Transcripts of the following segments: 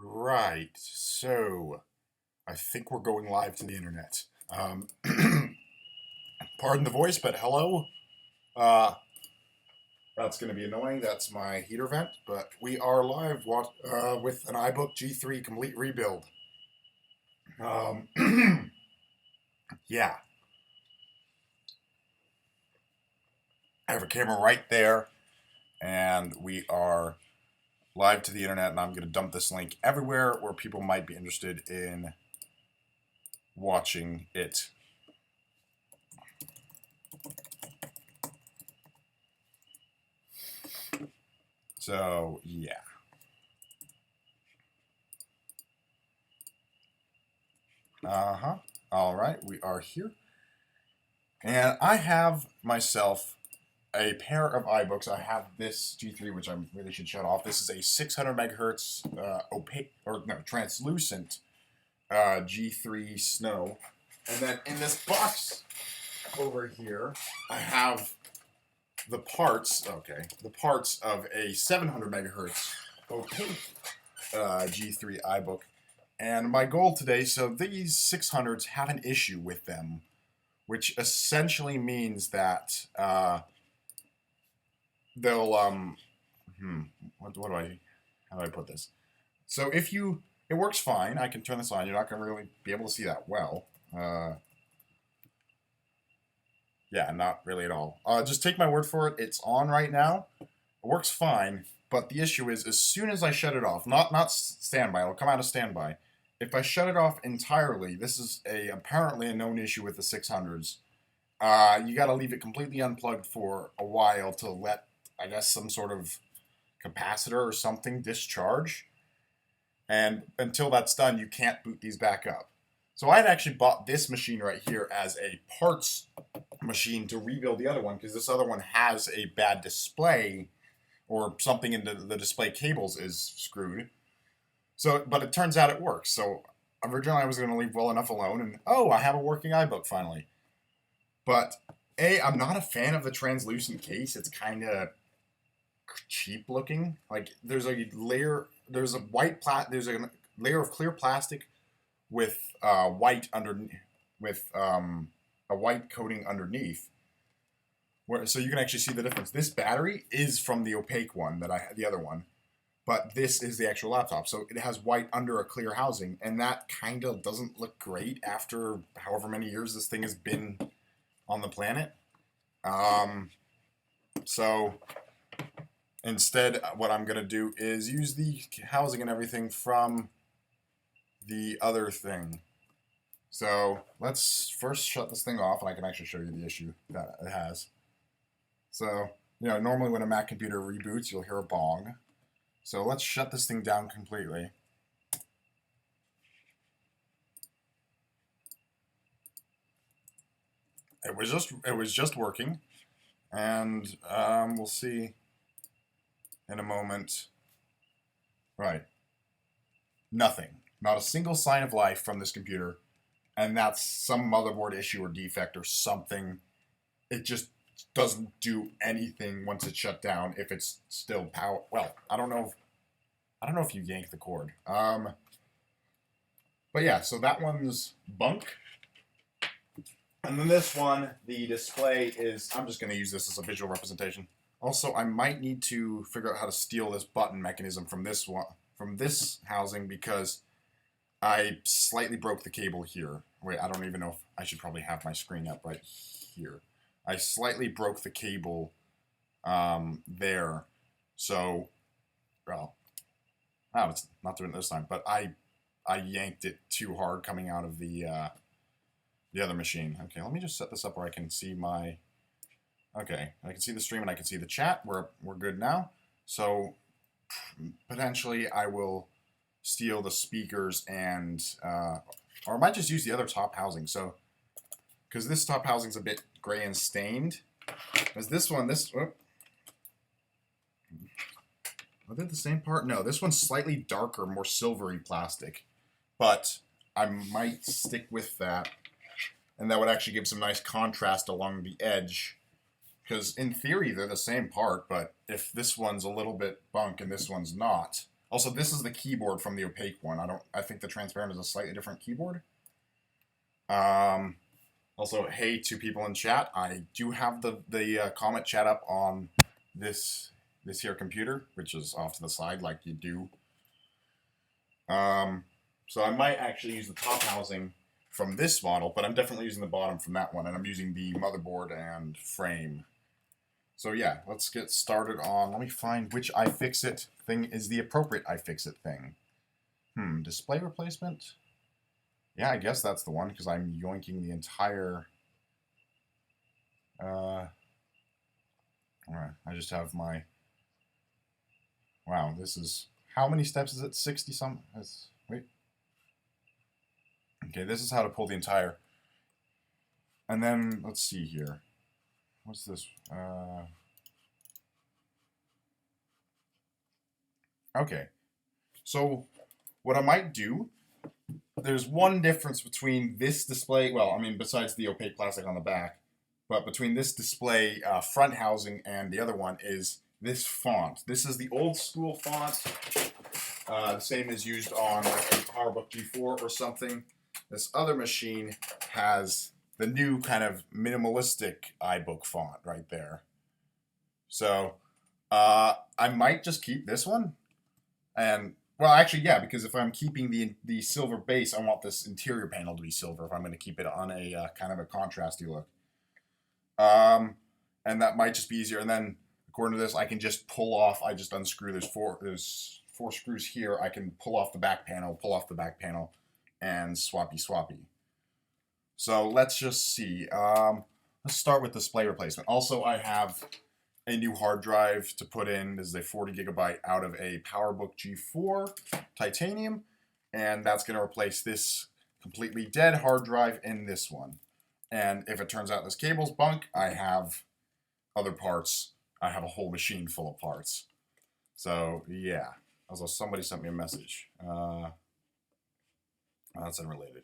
Right, so I think we're going live to the internet. Pardon the voice, but hello. Uh, that's going to be annoying. That's my heater vent, but we are live with an iBook G3 complete rebuild. Um, yeah, I have a camera right there, and we are live to the internet, and I'm going to dump this link everywhere where people might be interested in watching it. So, yeah. Uh-huh. All right, we are here. And I have myself a pair of iBooks. I have this G3, which I really should shut off. This is a 600 megahertz opaque, or no, translucent G3 Snow. And then in this box over here, I have the parts of a 700 megahertz opaque G3 iBook. And my goal today, so these 600s have an issue with them, which essentially means that they'll what do I how do I put this? So if you it works fine. I can turn this on. You're not gonna really be able to see that well. Yeah, not really at all. Just take my word for it. It's on right now. It works fine. But the issue is, as soon as I shut it off, not standby. It'll come out of standby. If I shut it off entirely, this is apparently a known issue with the 600s. You got to leave it completely unplugged for a while to let, I guess, some sort of capacitor or something discharge. And until that's done, you can't boot these back up. So I had actually bought this machine right here as a parts machine to rebuild the other one, because this other one has a bad display or something in the display cables is screwed. So, but it turns out it works. So originally I was going to leave well enough alone, and I have a working iBook finally. But I'm not a fan of the translucent case. It's kind of cheap looking. Like there's a layer of clear plastic with white with a white coating underneath. So you can actually see the difference. This battery is from the opaque one the other one, but this is the actual laptop. So it has white under a clear housing, and that kind of doesn't look great after however many years this thing has been on the planet. So instead, what I'm gonna do is use the housing and everything from the other thing. So let's first shut this thing off, and I can actually show you the issue that it has. So, normally when a Mac computer reboots, you'll hear a bong. So let's shut this thing down completely. It was just working, and we'll see in a moment. Right. Nothing. Not a single sign of life from this computer, and that's some motherboard issue or defect or something. It just doesn't do anything once it's shut down if it's still power. Well, I don't know if you yank the cord. But yeah, so that one's bunk. And then this one, the display is, I'm just going to use this as a visual representation. Also, I might need to figure out how to steal this button mechanism from this housing, because I slightly broke the cable here. Wait, I don't even know if I should probably have my screen up right here. I slightly broke the cable there. So, well, it's not doing it this time, but I yanked it too hard coming out of the other machine. Okay, let me just set this up where I can see my... Okay, I can see the stream and I can see the chat. We're good now. So, potentially I will steal the speakers and... or I might just use the other top housing. So, because this top housing's a bit gray and stained. As this one, are they the same part? No, this one's slightly darker, more silvery plastic. But I might stick with that. And that would actually give some nice contrast along the edge. Because in theory, they're the same part, but if this one's a little bit bunk and this one's not, Also, this is the keyboard from the opaque one. I think the transparent is a slightly different keyboard. Um, Also, hey to people in chat. I do have the comment chat up on this here computer, which is off to the side like you do. So I might actually use the top housing from this model, but I'm definitely using the bottom from that one, and I'm using the motherboard and frame. So yeah, let's get started on, let me find which iFixit thing is the appropriate iFixit thing. Display replacement? Yeah, I guess that's the one, because I'm yoinking the entire... Alright, I just have my... Wow, this is... How many steps is it? 60 some... Wait. Okay, this is how to pull the entire... And then, let's see here. What's this? Okay. So, what I might do... There's one difference between this display... Well, I mean, besides the opaque plastic on the back. But between this display front housing and the other one is this font. This is the old school font. The same is used on like a PowerBook G4 or something. This other machine has the new kind of minimalistic iBook font right there. So I might just keep this one. And, well, actually, yeah, because if I'm keeping the silver base, I want this interior panel to be silver if I'm going to keep it on a kind of a contrasty look. And that might just be easier. And then, according to this, I can just pull off. I just unscrew. There's four screws here. I can pull off the back panel, and swappy. So let's just see. Let's start with display replacement. Also, I have a new hard drive to put in. This is a 40 gigabyte out of a PowerBook G4 titanium, and that's going to replace this completely dead hard drive in this one. And if it turns out this cable's bunk, I have other parts. I have a whole machine full of parts. So, yeah. Also, somebody sent me a message. That's unrelated.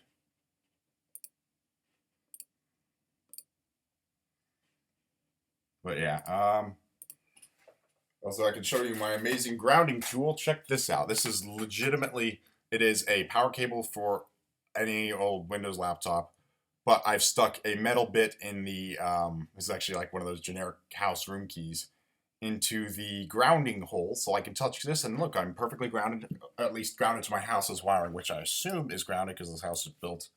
But yeah, also I can show you my amazing grounding tool. Check this out. This is legitimately, it is a power cable for any old Windows laptop. But I've stuck a metal bit in the, this is actually like one of those generic house room keys, into the grounding hole, so I can touch this, and look, I'm perfectly grounded, at least grounded to my house's wiring, which I assume is grounded because this house was built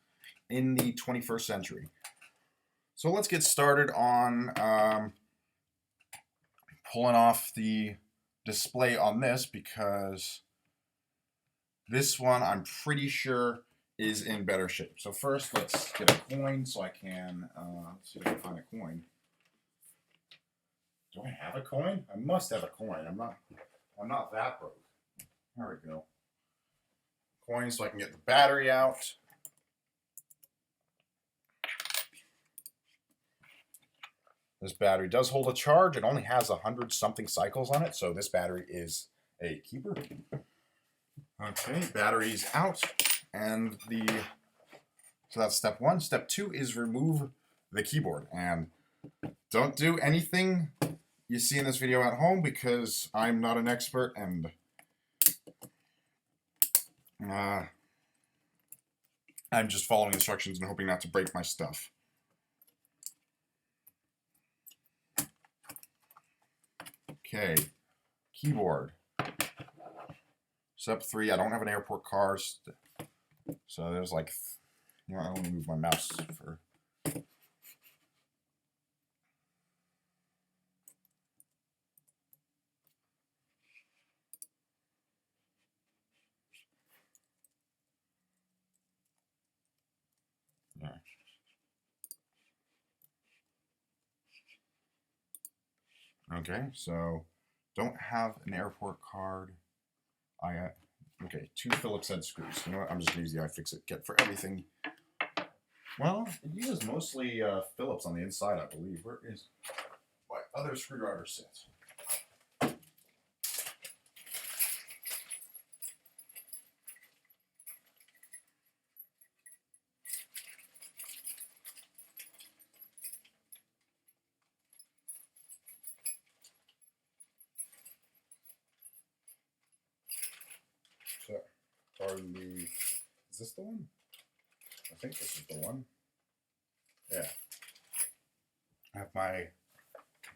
in the 21st century. So let's get started on pulling off the display on this, because this one I'm pretty sure is in better shape. So first, let's get a coin so I can, let's see if I can find a coin. Do I have a coin? I must have a coin. I'm not that broke. There we go. Coin so I can get the battery out. This battery does hold a charge. It only has 100-something cycles on it, so this battery is a keeper. Okay, battery's out. And so that's step one. Step two is remove the keyboard. And don't do anything you see in this video at home, because I'm not an expert, and I'm just following instructions and hoping not to break my stuff. Okay, keyboard. Step three, I don't have an airport card. So there's like, you know, I want to move my mouse for... Yeah. Okay, so don't have an airport card. Okay, 2 Phillips head screws. You know what? I'm just going to use the iFixit kit for everything. Well, it uses mostly Phillips on the inside, I believe. Where is my other screwdriver set? Pardon the... Is this the one? I think this is the one. Yeah. I have my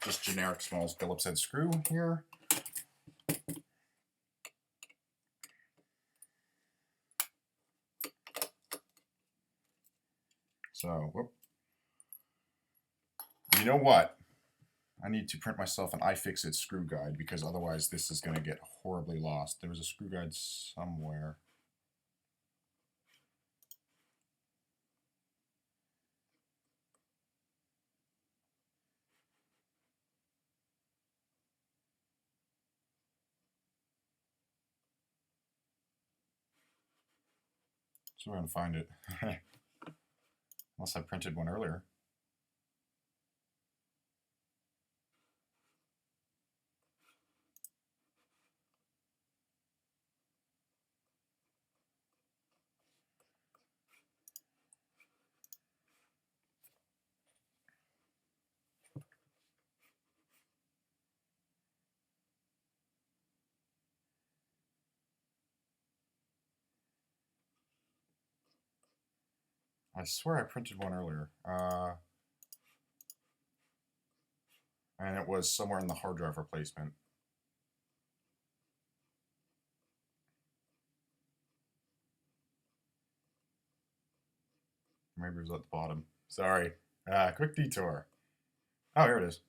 just generic small Phillips head screw here. So, whoop. You know what? I need to print myself an iFixit screw guide because otherwise this is going to get horribly lost. There was a screw guide somewhere. So we're going to find it. Unless I printed one earlier. I swear I printed one earlier. And it was somewhere in the hard drive replacement. Maybe it was at the bottom. Sorry. Quick detour. Oh, here it is.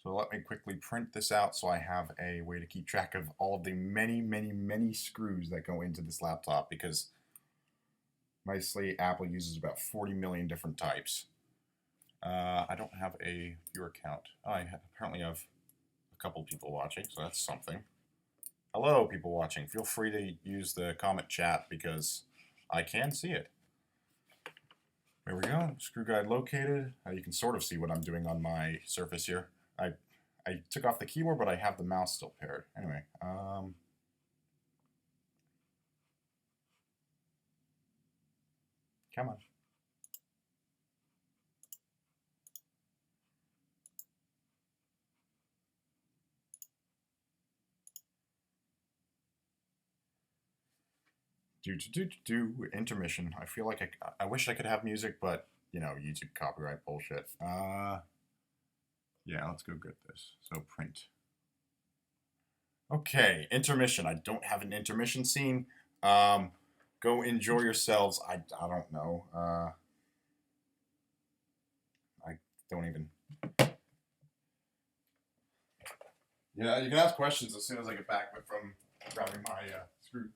So let me quickly print this out so I have a way to keep track of all of the many, many, many screws that go into this laptop because mostly Apple uses about 40 million different types. I don't have a viewer count. Oh, I apparently have a couple people watching, so that's something. Hello, people watching. Feel free to use the comment chat because I can see it. There we go. Screw guide located. You can sort of see what I'm doing on my Surface here. I took off the keyboard, but I have the mouse still paired. Anyway, come on. Intermission. I feel like I wish I could have music, but you know, YouTube copyright bullshit. Yeah, let's go get this. So print. Okay, intermission. I don't have an intermission scene. Go enjoy yourselves. I don't know. I don't even. Yeah, you can ask questions as soon as I get back from grabbing my screw.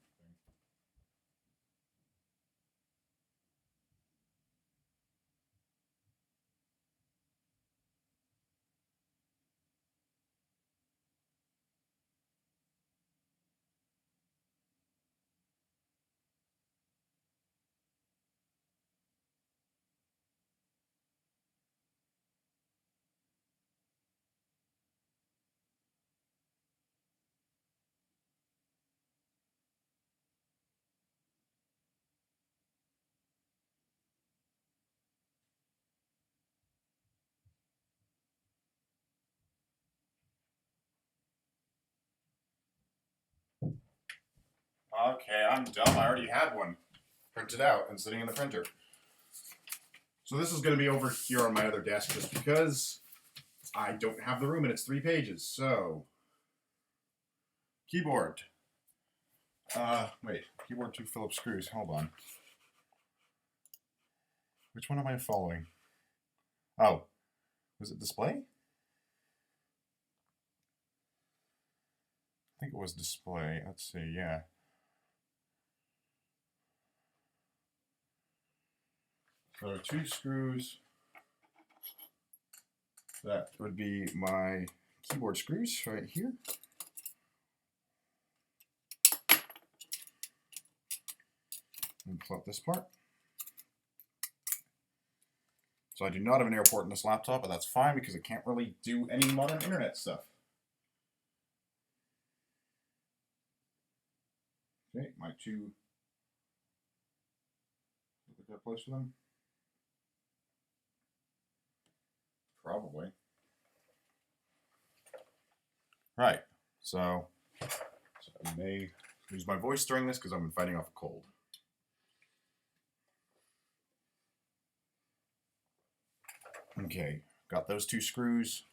Okay, I'm dumb. I already had one printed out and sitting in the printer. So this is going to be over here on my other desk just because I don't have the room and it's 3 pages. So, keyboard. Wait, keyboard 2 Phillips screws. Hold on. Which one am I following? Oh, was it display? I think it was display. Let's see, yeah. So 2 screws. That would be my keyboard screws right here. And pull up this part. So I do not have an airport in this laptop, but that's fine because it can't really do any modern internet stuff. Okay, my 2. Look that place for them. Probably. Right. So I may lose my voice during this because I've been fighting off a cold. Okay, got those 2 screws.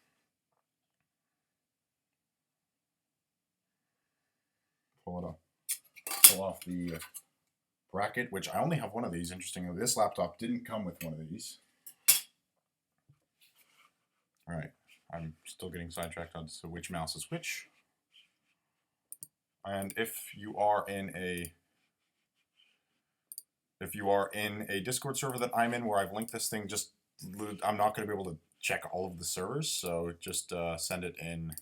Pull it up. Pull off the bracket, which I only have one of these. Interestingly, this laptop didn't come with one of these. All right, I'm still getting sidetracked on so which mouse is which. And if you are in a Discord server that I'm in where I've linked this thing, just I'm not going to be able to check all of the servers, so just send it in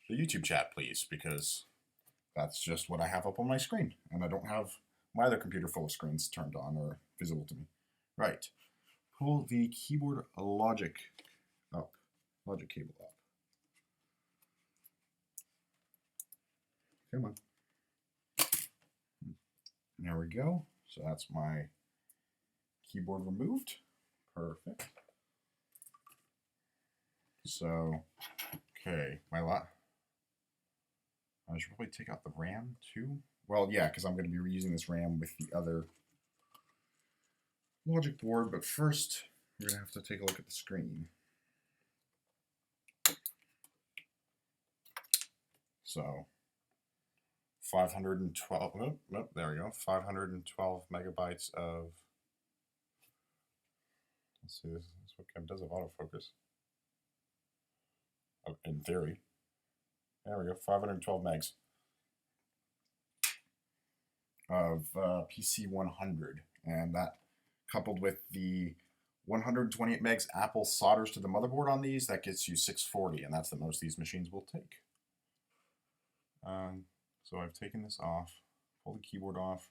the YouTube chat, please, because that's just what I have up on my screen, and I don't have my other computer full of screens turned on or visible to me. Right. Pull the keyboard logic up, logic cable up. Come on. There we go. So that's my keyboard removed. Perfect. So, okay, I should probably take out the RAM too. Well, yeah, because I'm going to be reusing this RAM with the other logic board, but first we're going to have to take a look at the screen. So 512, oh, there we go, 512 megabytes of, let's see, this webcam does have autofocus, in theory. There we go, 512 megs of PC100, and that coupled with the 128 megs Apple solders to the motherboard on these, that gets you 640, and that's the most these machines will take. So I've taken this off, pull the keyboard off.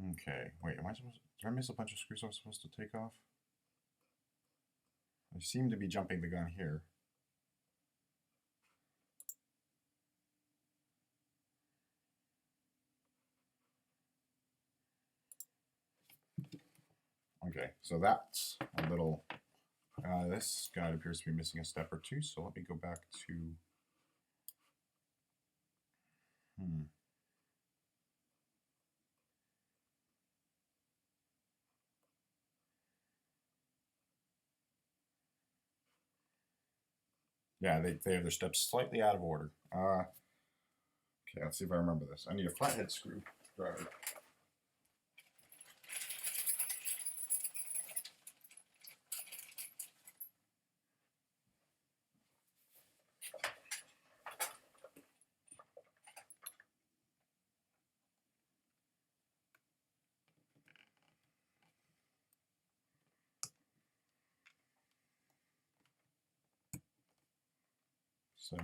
Okay, wait, did I miss a bunch of screws I was supposed to take off? I seem to be jumping the gun here. Okay, so that's a little, this guy appears to be missing a step or two, so let me go back to, yeah, they have their steps slightly out of order. Okay, let's see if I remember this. I need a flathead screwdriver. So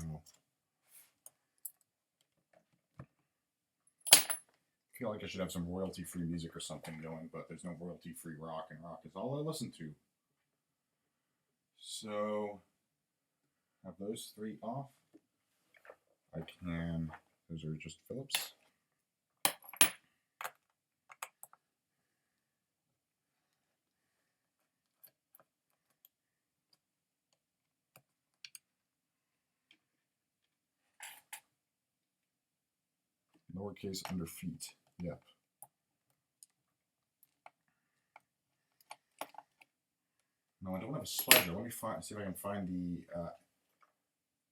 I feel like I should have some royalty-free music or something going, but there's no royalty-free rock, and rock is all I listen to. So have those 3 off. I can, those are just Phillips. Lowercase under feet. Yep. No, I don't have a spudger. Let me see if I can find the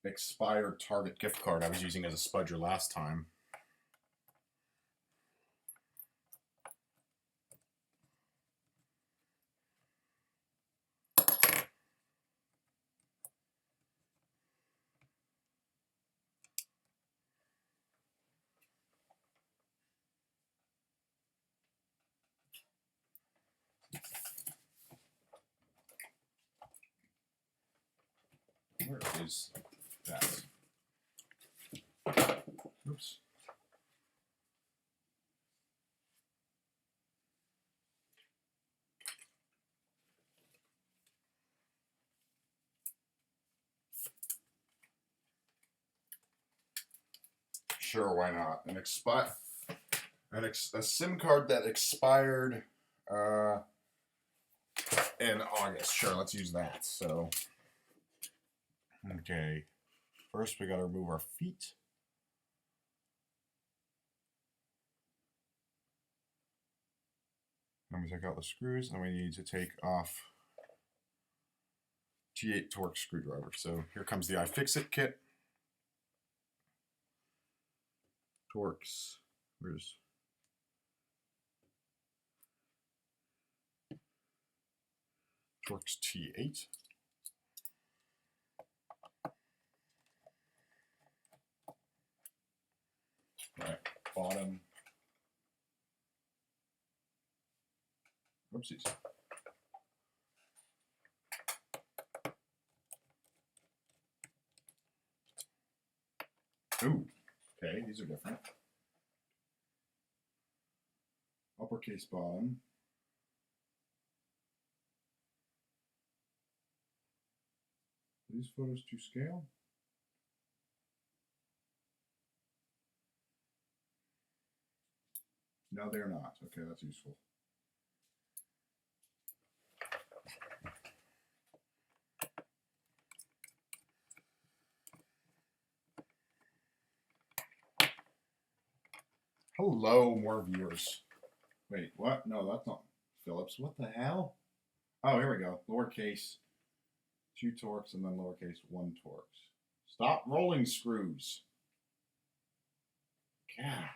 expired Target gift card I was using as a spudger last time. Where is that? Oops. Sure, why not? A SIM card that expired in August. Sure, let's use that. So Okay. First, we got to remove our feet. Then we take out the screws, and we need to take off T8 Torx screwdriver. So here comes the iFixit kit. Torx. Where's Torx T8? Right, bottom. Oopsies. Ooh, okay, these are different. Uppercase bottom. Are these photos to scale? No, they're not. Okay, that's useful. Hello, more viewers. Wait, what? No, that's not Phillips. What the hell? Oh, here we go. Lowercase 2 Torx and then lowercase 1 Torx. Stop rolling screws. God.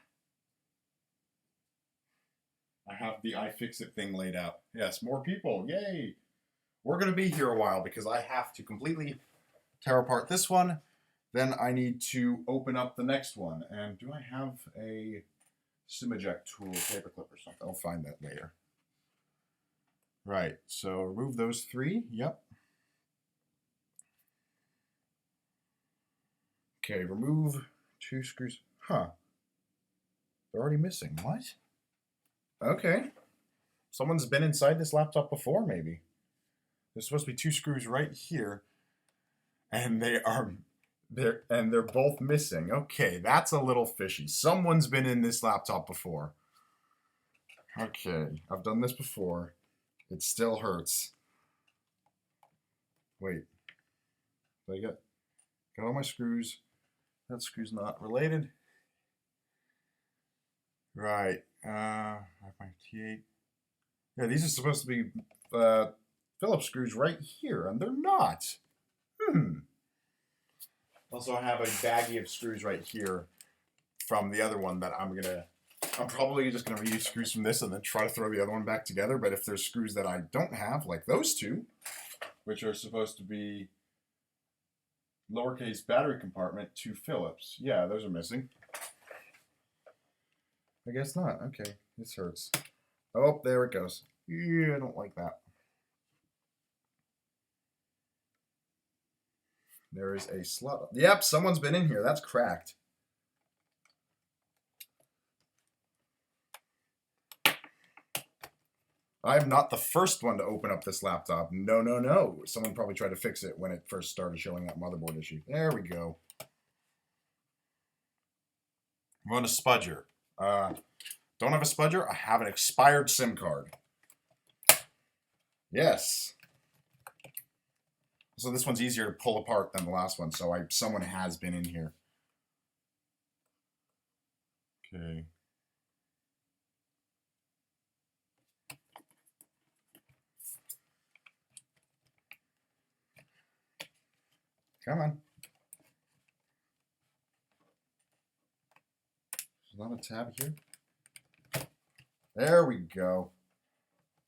I have the iFixit thing laid out. Yes, more people. Yay. We're going to be here a while because I have to completely tear apart this one. Then I need to open up the next one. And do I have a Simaject tool, paperclip or something? I'll find that later. Right, so remove those 3. Yep. Okay, remove 2 screws. Huh. They're already missing. What? Okay. Someone's been inside this laptop before, maybe. There's supposed to be 2 screws right here, and they're both missing. Okay, that's a little fishy. Someone's been in this laptop before. Okay, I've done this before. It still hurts. Wait. Did I got all my screws? That screw's not related. Right. I have my T8. Yeah, these are supposed to be Phillips screws right here, and they're not. Also, I have a baggie of screws right here from the other one that I'm probably just gonna reuse screws from this and then try to throw the other one back together. But if there's screws that I don't have, like those 2, which are supposed to be lowercase battery compartment to Phillips, yeah, those are missing. I guess not. Okay, this hurts. Oh, there it goes. Yeah, I don't like that. There is a slot. Yep, someone's been in here. That's cracked. I'm not the first one to open up this laptop. No, no, no. Someone probably tried to fix it when it first started showing that motherboard issue. There we go. Run a spudger. Don't have a spudger? I have an expired SIM card. Yes. So this one's easier to pull apart than the last one. So someone has been in here. Okay. Come on. There's not a tab here. There we go.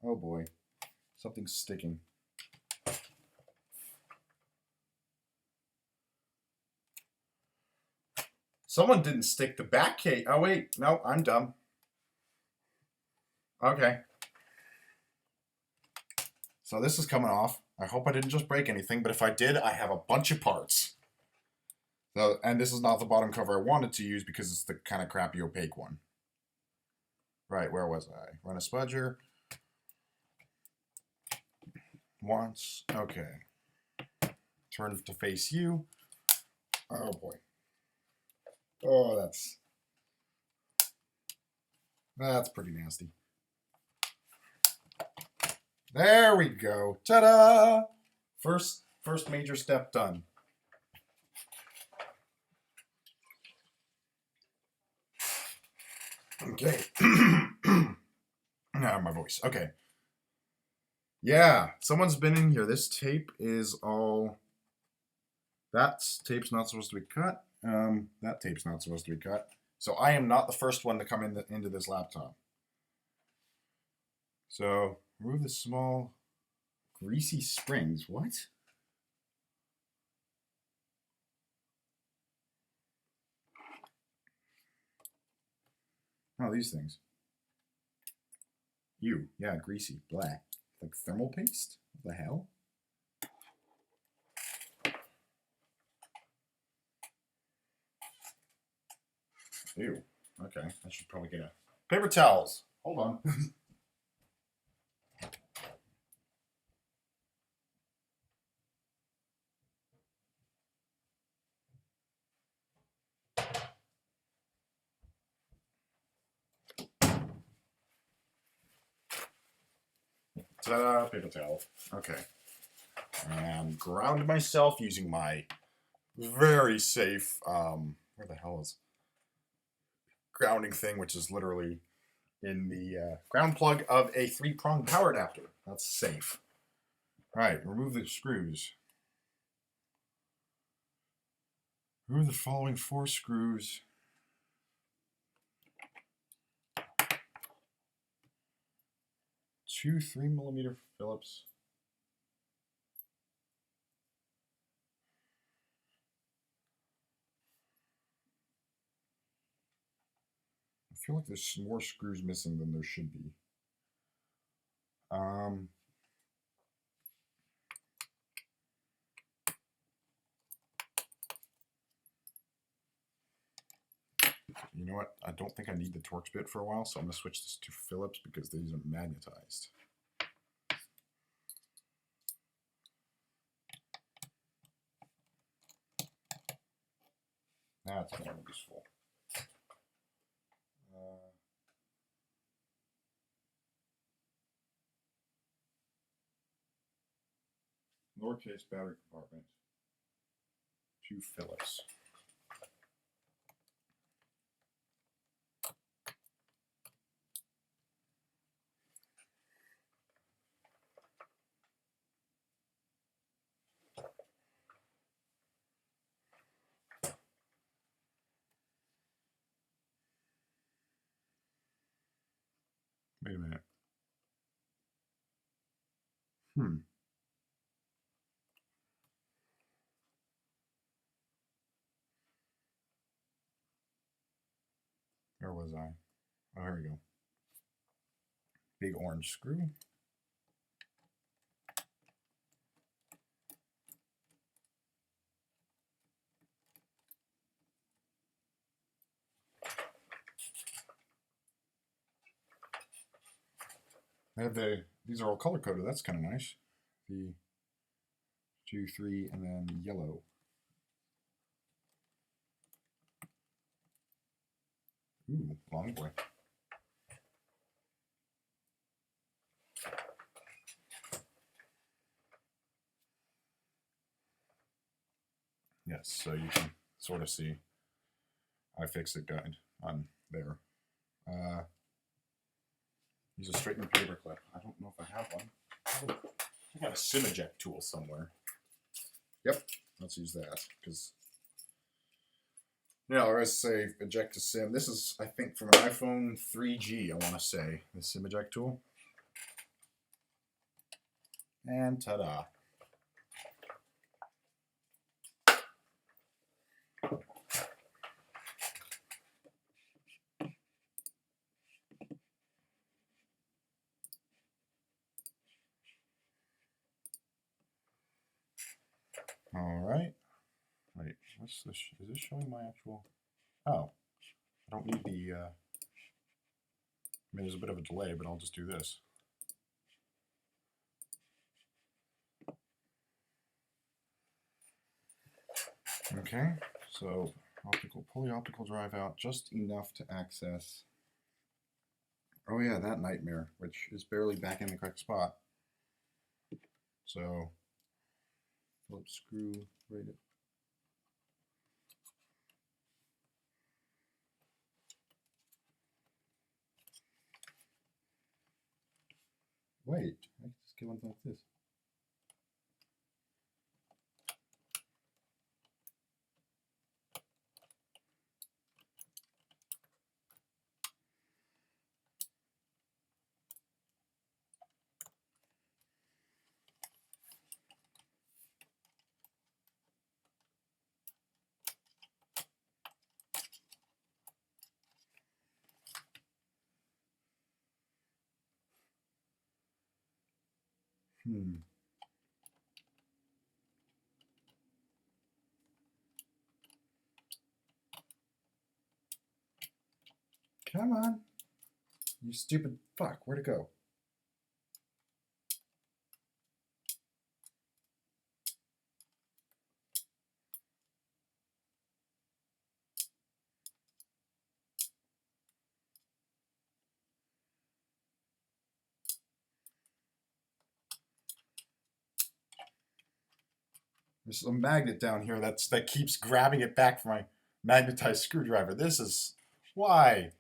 Oh boy. Something's sticking. Someone didn't stick the back case. Oh wait, no, I'm dumb. Okay. So this is coming off. I hope I didn't just break anything, but if I did, I have a bunch of parts. So, and this is not the bottom cover I wanted to use because it's the kind of crappy opaque one. Right, where was I? Run a spudger. Once. Okay. Turn to face you. Oh boy. Oh, that's pretty nasty. There we go. Ta-da! First major step done. Okay. Now my voice. Okay. Yeah, someone's been in here. This tape is all. That tape's not supposed to be cut. That tape's not supposed to be cut. So I am not the first one to come into this laptop. So remove the small greasy springs. What? Oh, these things. Ew. Yeah, greasy. Black. Like thermal paste? What the hell? Ew. Okay, I should probably get a paper towels. Hold on. Ta-da, paper towel. Okay. And ground myself using my very safe, where the hell is grounding thing, which is literally in the ground plug of a 3-prong power adapter. That's safe. All right, remove the screws. Remove the following 4 screws. 2 3mm Phillips. I feel like there's more screws missing than there should be. You know what? I don't think I need the Torx bit for a while, so I'm going to switch this to Phillips because these are magnetized. That's more useful. Lowercase battery compartment. 2 Phillips. Wait a minute. Where was I? Oh, here we go. Big orange screw. I have these are all color coded. That's kind of nice. The 2, 3, and then yellow. Ooh, long boy. Yes, so you can sort of see iFixit guide on there. Use a straightened paper clip. I don't know if I have one. I got a sim eject tool somewhere. Yep, let's use that because yeah, or I say eject a sim. This is, I think, from an iPhone 3G. I want to say the sim eject tool. And ta-da! All right. Wait, what's this? Is this showing my actual? Oh, I don't need the. I mean, there's a bit of a delay, but I'll just do this. Okay, so pull the optical drive out just enough to access. Oh yeah, that nightmare, which is barely back in the correct spot. So, Phillips screw right up. Wait, I can just get one like this. Come on. You stupid fuck. Where'd it go? There's a magnet down here that keeps grabbing it back from my magnetized screwdriver. This is why.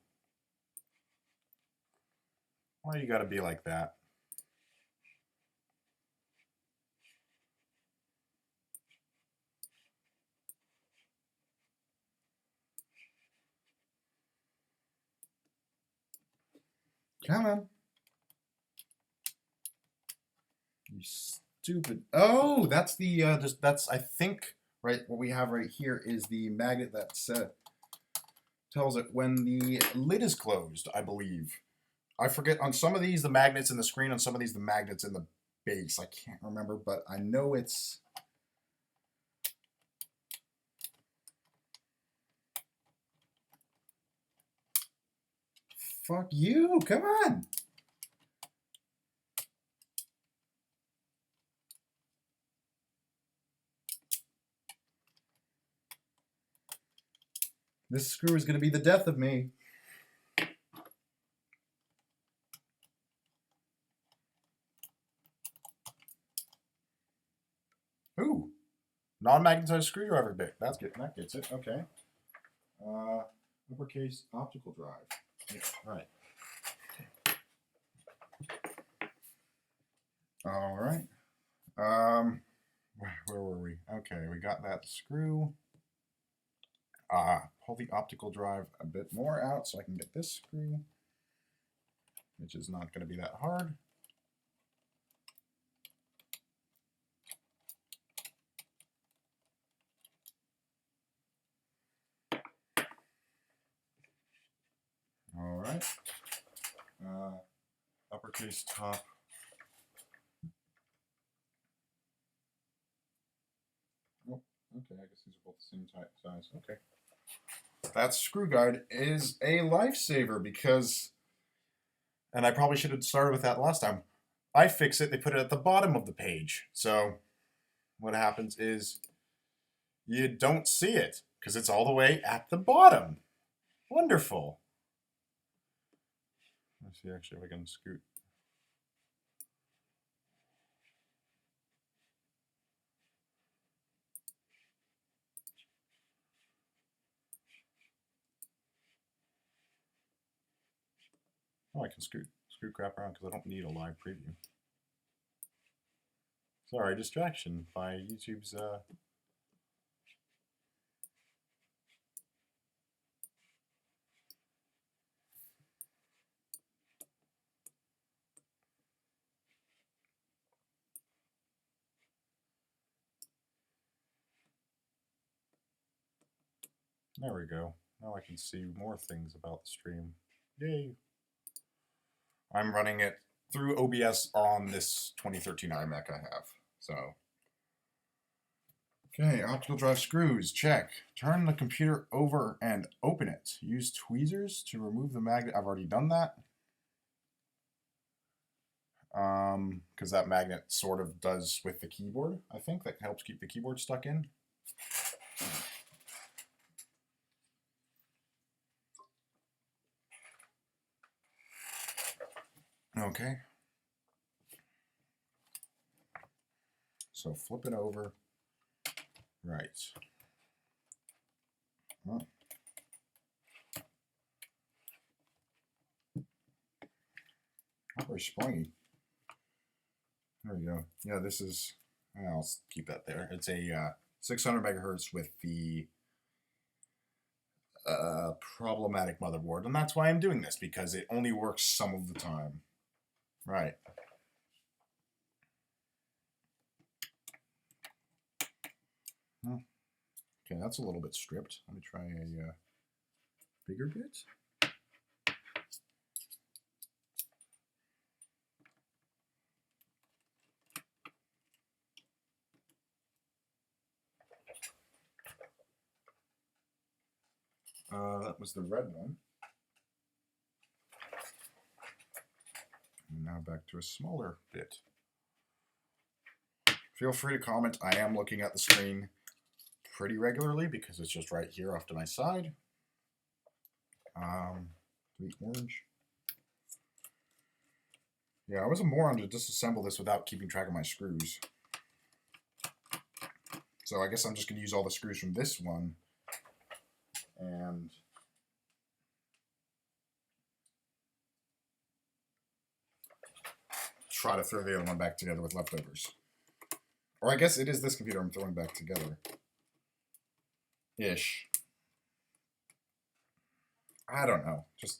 Why you gotta be like that? Come on. You stupid. Oh, that's the that's I think right. What we have right here is the magnet that tells it when the lid is closed. I believe. I forget on some of these the magnets in the screen. On some of these the magnets in the base. I can't remember, but I know it's. Fuck you! Come on. This screw is going to be the death of me. Ooh, non-magnetized screwdriver bit. That gets it. Okay. Uppercase optical drive. Yeah, right. All right. Where were we? Okay, we got that screw. Pull the optical drive a bit more out so I can get this screw, which is not going to be that hard. All right. Uppercase top. Oh, okay, I guess these are both the same type size. Okay. That screw guide is a lifesaver because, and I probably should have started with that last time. I fix it, they put it at the bottom of the page. So what happens is you don't see it because it's all the way at the bottom. Wonderful. Let's see actually if I can scoot. Oh, I can scoot crap around because I don't need a live preview. Sorry, distraction by YouTube's There we go. Now I can see more things about the stream. Yay. I'm running it through OBS on this 2013 iMac I have. So, okay, optical drive screws, check. Turn the computer over and open it. Use tweezers to remove the magnet. I've already done that. Because that magnet sort of does with the keyboard, I think. That helps keep the keyboard stuck in. Okay. So flip it over. Right. Oh. Not very springy. There we go. Yeah, this is, I'll keep that there. It's a 600 megahertz with the problematic motherboard, and that's why I'm doing this, because it only works some of the time. Right. Okay, that's a little bit stripped. Let me try a bigger bit. That was the red one. And now back to a smaller bit. Feel free to comment. I am looking at the screen pretty regularly because it's just right here off to my side. The orange. Yeah, I was a moron to disassemble this without keeping track of my screws. So I guess I'm just going to use all the screws from this one and try to throw the other one back together with leftovers. Or I guess it is this computer I'm throwing back together. Ish. I don't know. Just...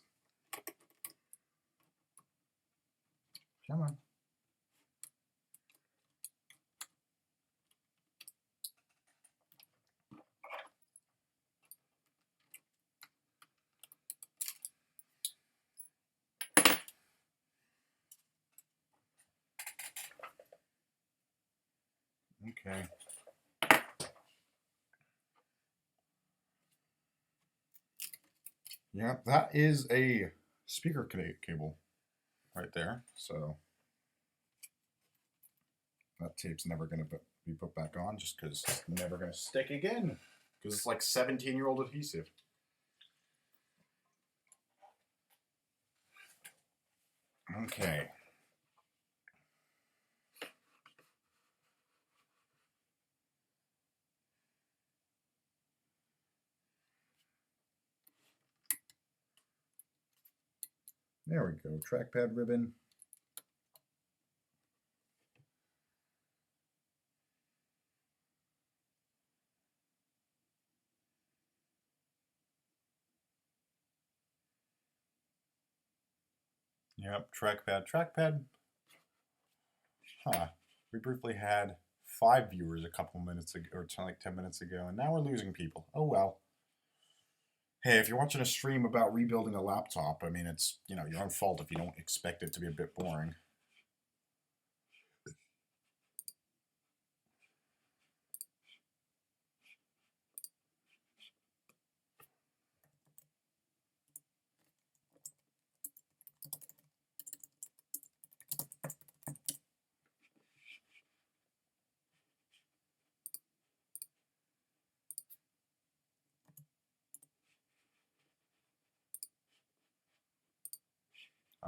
Come on. Okay. Yeah, that is a speaker cable right there. So that tape's never going to be put back on just because it's never going to stick again. Because it's like 17-year-old adhesive. Okay. There we go. Trackpad ribbon. Yep, trackpad. Huh. We briefly had 5 viewers a couple minutes ago, or like 10 minutes ago, and now we're losing people. Oh well. Hey, if you're watching a stream about rebuilding a laptop, I mean, it's, your own fault if you don't expect it to be a bit boring.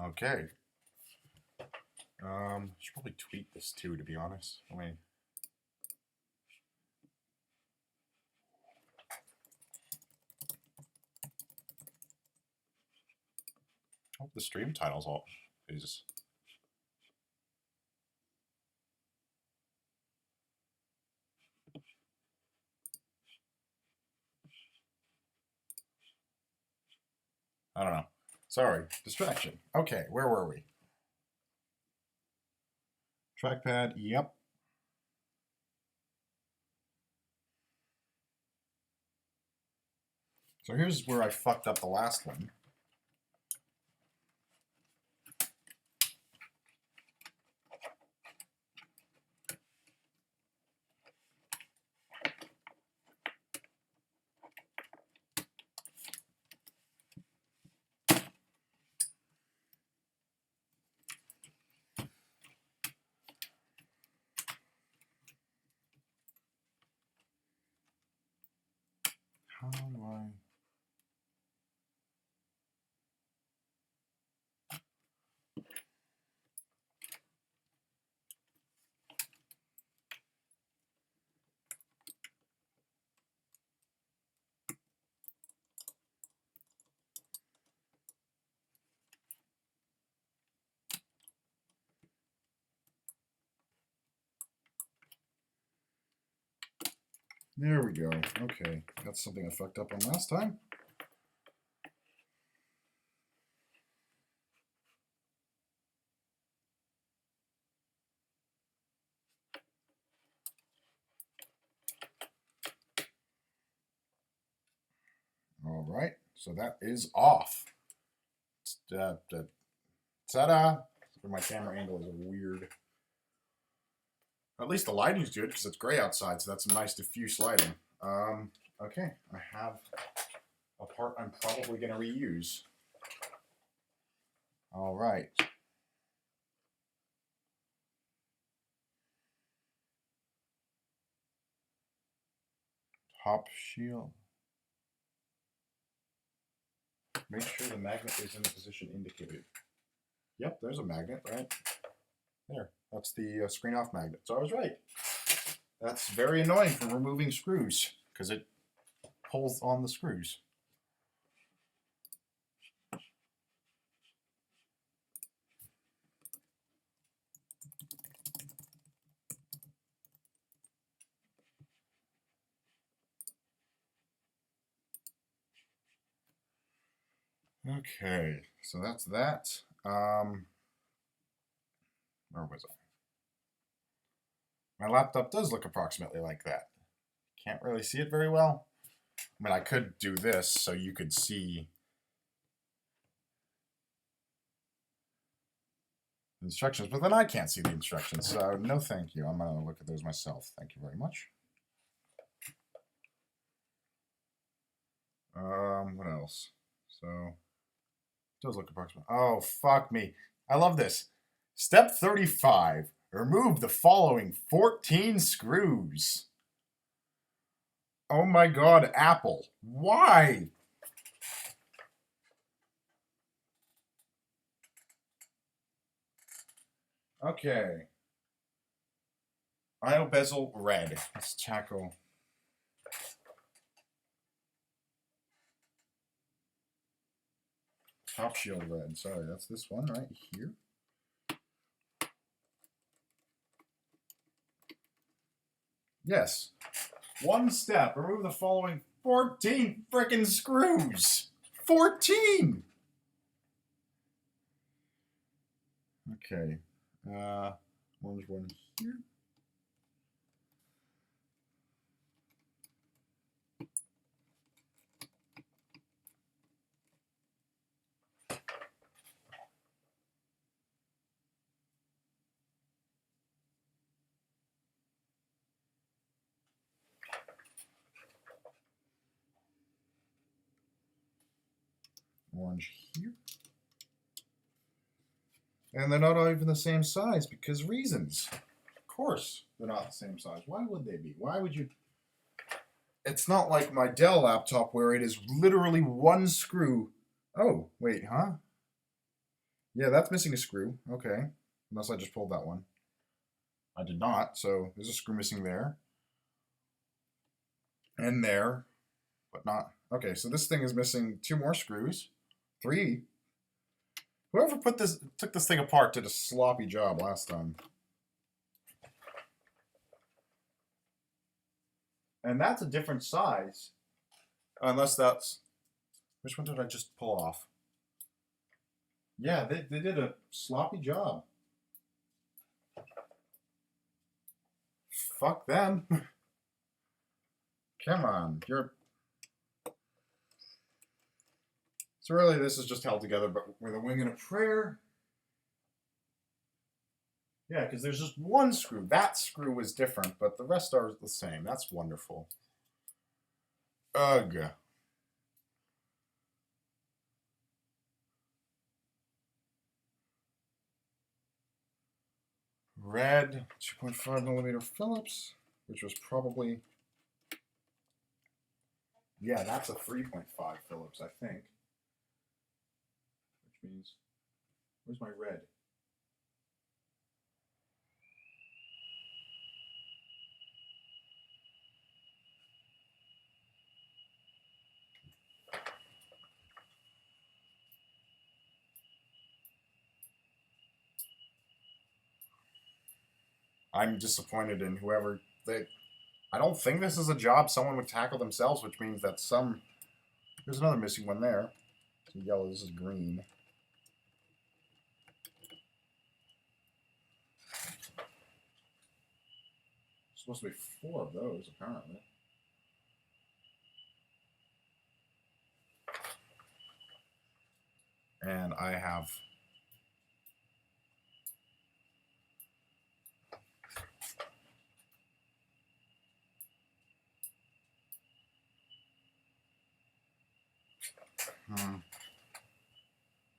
Okay. I should probably tweet this too, to be honest. I mean, I hope the stream title's all is. I don't know. Sorry, distraction. Okay, where were we? Trackpad, yep. So here's where I fucked up the last one. How do I... There we go. Okay, that's something I fucked up on last time. All right, so that is off. Ta-da! My camera angle is weird. At least the lighting's good because it's gray outside, so that's some nice diffuse lighting. Okay, I have a part I'm probably going to reuse. All right. Top shield. Make sure the magnet is in the position indicated. Yep, there's a magnet, right? There, that's the screen off magnet. So I was right. That's very annoying for removing screws because it pulls on the screws. Okay, so that's that. Where was I? My laptop does look approximately like that. Can't really see it very well. I mean, I could do this so you could see the instructions, but then I can't see the instructions, so no thank you. I'm going to look at those myself. Thank you very much. What else? So, it does look approximate. Oh, fuck me. I love this. Step 35. Remove the following 14 screws. Oh my god, Apple. Why? Okay. IO bezel red. Let's tackle. Top shield red. Sorry, that's this one right here. Yes. One step. Remove the following 14 frickin' screws. 14! Okay. Orange one here. Orange here. And they're not even the same size because reasons. Of course they're not the same size. Why would they be? Why would you? It's not like my Dell laptop where it is literally one screw. Oh, wait, huh? Yeah, that's missing a screw. Okay. Unless I just pulled that one. I did not, so there's a screw missing there. And there, but not. Okay, so this thing is missing 2 more screws. 3. Whoever took this thing apart did a sloppy job last time. And that's a different size. Unless that's... Which one did I just pull off? Yeah, they did a sloppy job. Fuck them. Come on, you're... So really this is just held together but with a wing and a prayer. Yeah, because there's just one screw. That screw is different, but the rest are the same. That's wonderful. Ugh. Red 2.5mm Phillips, which was probably... Yeah, that's a 3.5 Phillips, I think. Which means... Where's my red? I'm disappointed in whoever... I don't think this is a job someone would tackle themselves, which means that some... There's another missing one there. Some yellow, this is green. Supposed to be 4 of those, apparently. And I have...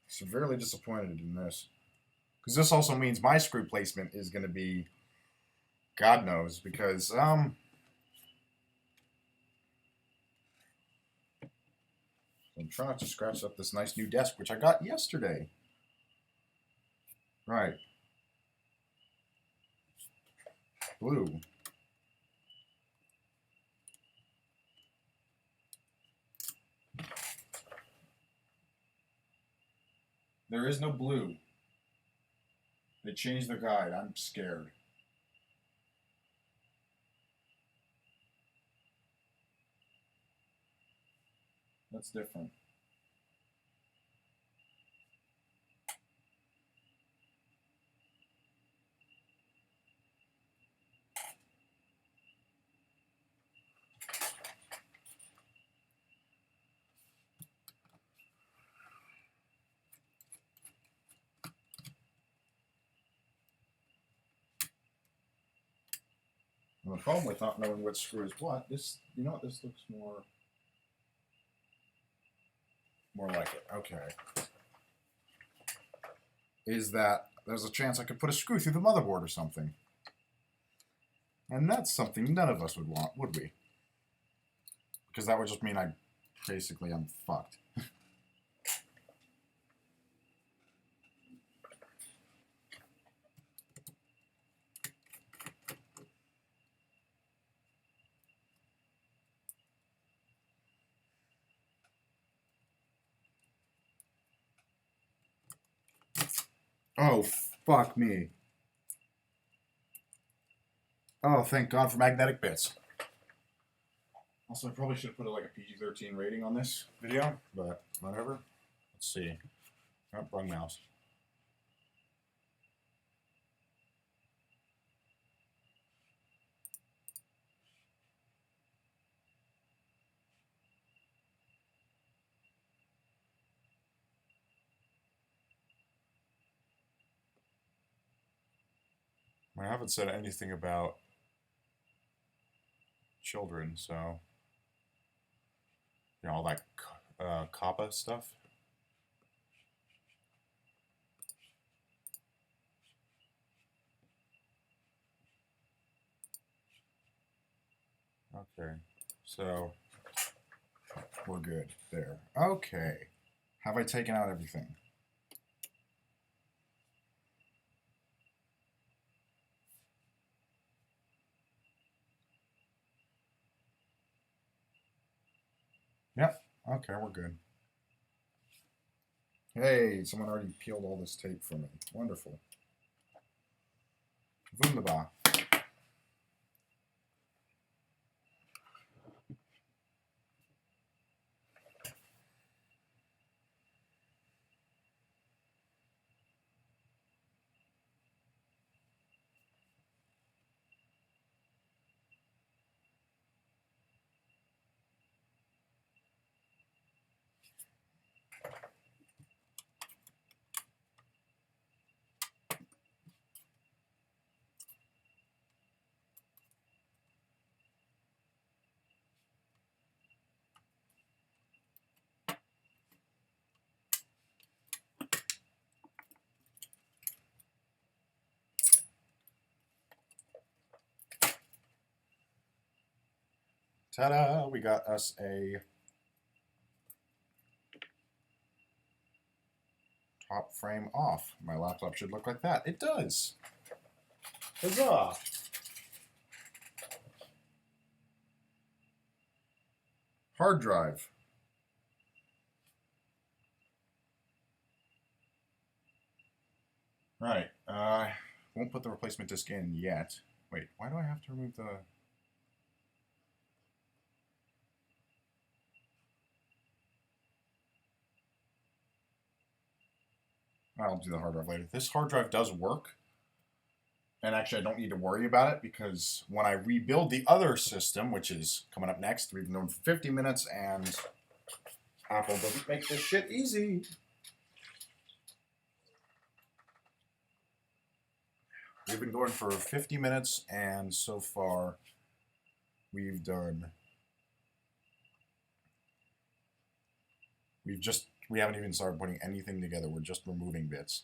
Severely disappointed in this. Because this also means my screw placement is going to be... God knows, because, I'm trying not to scratch up this nice new desk, which I got yesterday. Right. Blue. There is no blue. They changed their guide. I'm scared. That's different. And the problem with not knowing what screw is what, this, you know what, this looks more like it. Okay. Is that there's a chance I could put a screw through the motherboard or something. And that's something none of us would want, would we? Because that would just mean I'm fucked. Oh, fuck me. Oh, thank God for magnetic bits. Also, I probably should have put like a PG-13 rating on this video, but whatever. Let's see. Oh, wrong mouse. I haven't said anything about children, so you know, all that COPPA stuff. Okay, so we're good there. Okay, have I taken out everything? Yep, okay, we're good. Hey, someone already peeled all this tape for me. Wonderful. Wunderbar. Ta-da! We got us a top frame off. My laptop should look like that. It does. Huzzah! Hard drive. Right. Won't put the replacement disk in yet. Wait, why do I have to remove the... I'll do the hard drive later. This hard drive does work. And actually, I don't need to worry about it because when I rebuild the other system, which is coming up next, we've been going for 50 minutes, and Apple doesn't make this shit easy. We've been going for 50 minutes, and so far, we haven't even started putting anything together. We're just removing bits.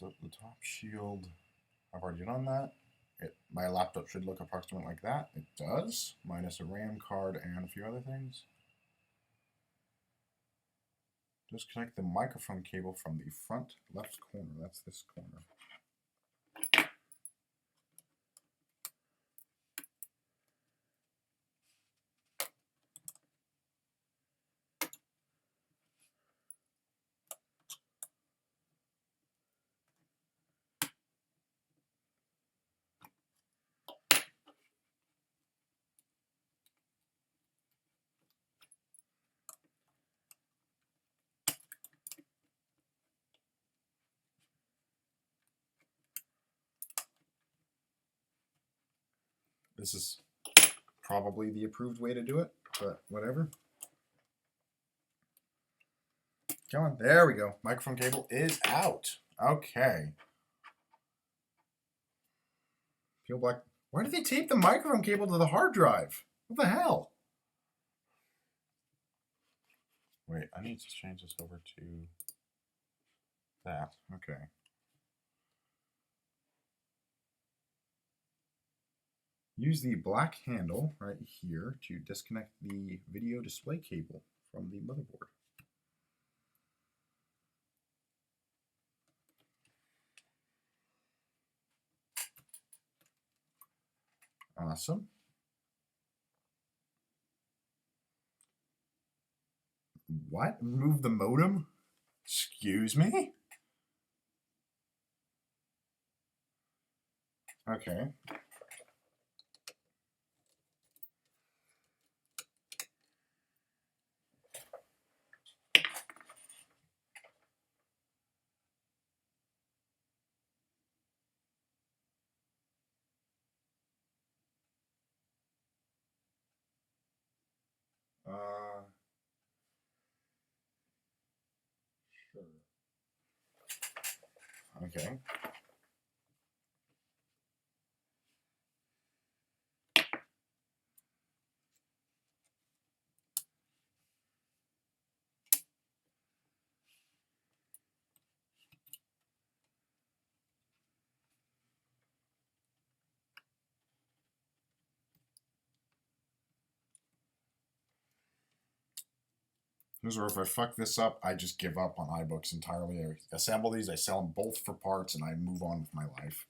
Lift the top shield. I've already done that. My laptop should look approximately like that. It does, minus a RAM card and a few other things. Disconnect the microphone cable from the front left corner. That's this corner. This is probably the approved way to do it, but whatever. Come on, there we go. Microphone cable is out. Okay. Peel black. Why did they tape the microphone cable to the hard drive? What the hell? Wait, I need to change this over to that. Okay. Use the black handle right here to disconnect the video display cable from the motherboard. Awesome. What? Remove the modem? Excuse me? Okay. Sure. Okay. Or if I fuck this up, I just give up on iBooks entirely. I assemble these, I sell them both for parts, and I move on with my life.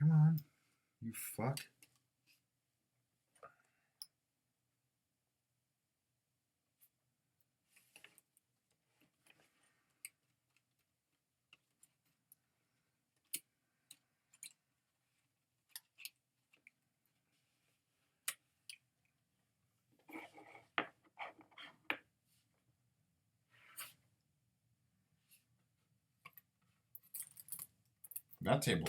Come on, you fuck. That tape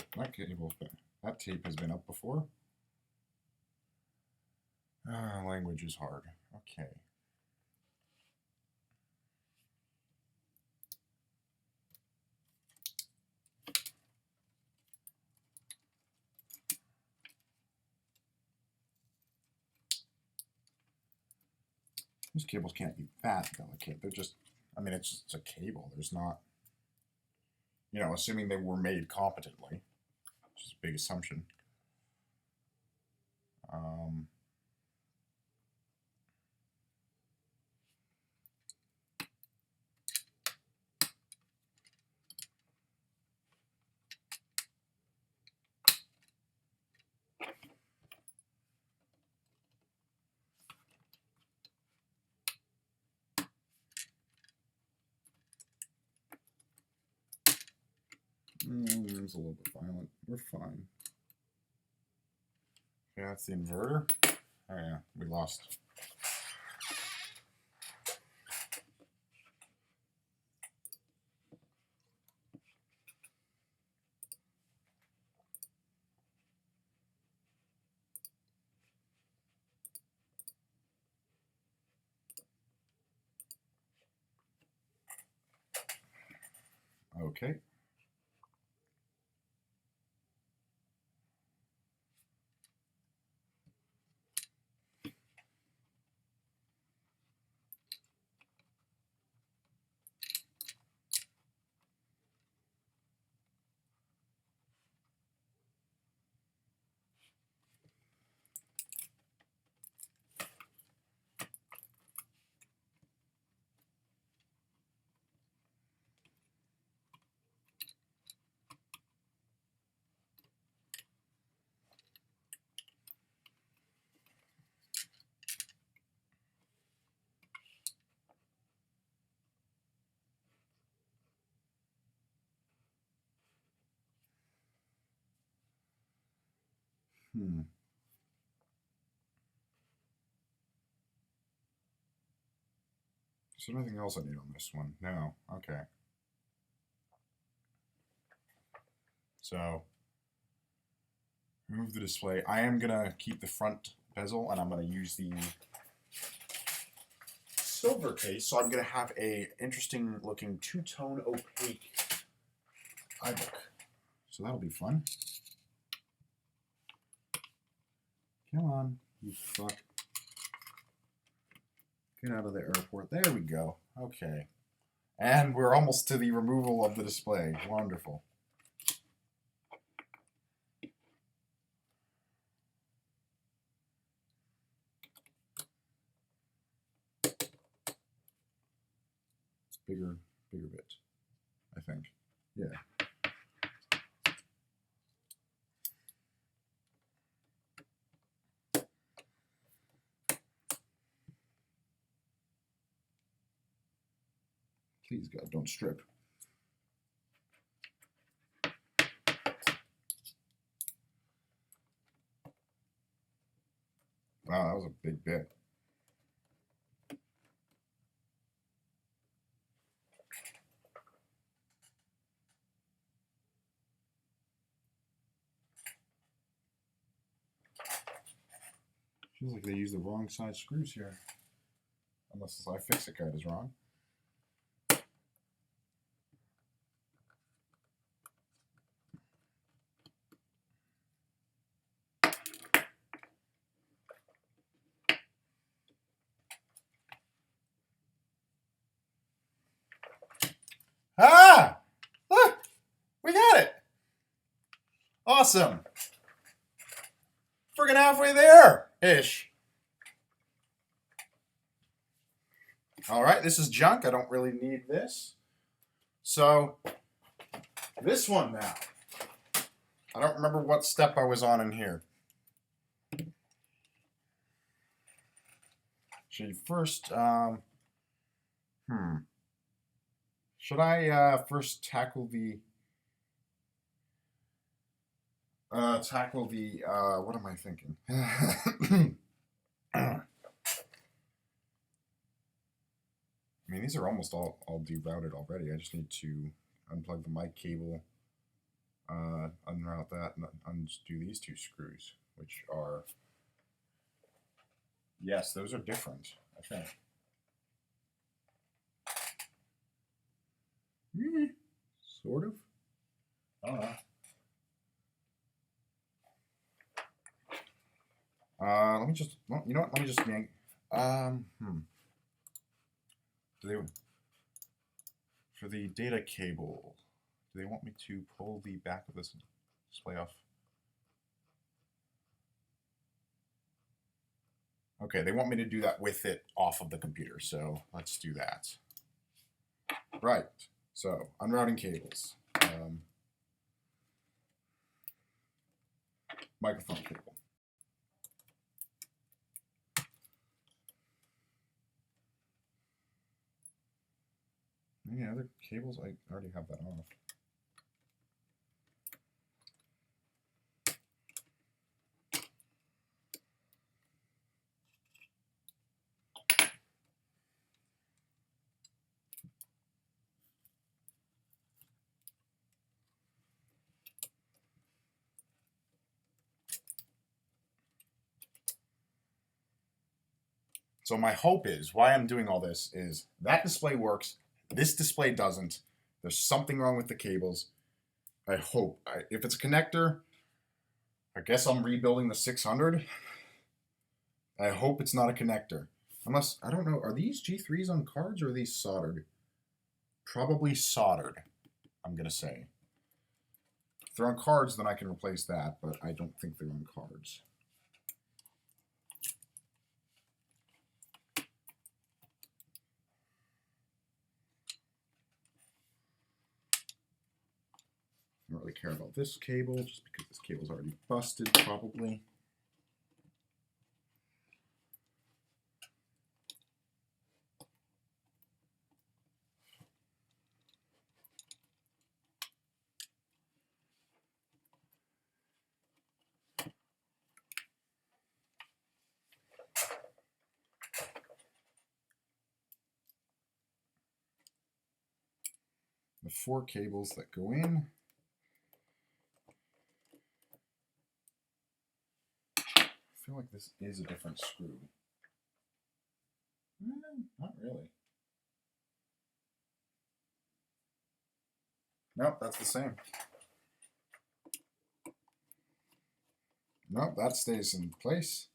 has been up before. Language is hard. Okay. These cables can't be that delicate. They're just, I mean, it's just a cable. There's not, you know, assuming they were made competently, which is a big assumption. was a little bit violent. We're fine. Yeah, that's the inverter. Oh yeah, we lost. Okay. Is there anything else I need on this one? No. Okay. So, remove the display. I am going to keep the front bezel, and I'm going to use the silver case. So I'm going to have a interesting looking two-tone opaque iBook. So that'll be fun. Come on, you fuck. Get out of the airport. There we go. Okay. And we're almost to the removal of the display. Wonderful. It's bigger bit, I think. Yeah. Please, God, don't strip. Wow, that was a big bit. Feels like they used the wrong size screws here. Unless the iFixit guide is wrong. Ah! Look! We got it! Awesome! Freaking halfway there-ish. Alright, this is junk. I don't really need this. So, this one now. I don't remember what step I was on in here. Should you first, should I first tackle the what am I thinking? I mean, these are almost all derouted already. I just need to unplug the mic cable, unroute that, and undo these two screws, which are, yes, those are different, I think. Sort of. I don't know. Let me just, well, you know what? Let me just yank. For the data cable, do they want me to pull the back of this display off? Okay, they want me to do that with it off of the computer, so let's do that. Right, so unrouting cables. Microphone cable. Any other cables? I already have that off. So my hope is, why I'm doing all this is that display works, this display doesn't. There's something wrong with the cables. I hope. If it's a connector, I guess I'm rebuilding the 600. I hope it's not a connector. Unless, I don't know, are these G3s on cards or are these soldered? Probably soldered, I'm going to say. If they're on cards, then I can replace that, but I don't think they're on cards. I don't really care about this cable, just because this cable's already busted, probably. The 4 cables that go in. I feel like this is a different screw. Not really. Nope, that's the same. Nope, that stays in place.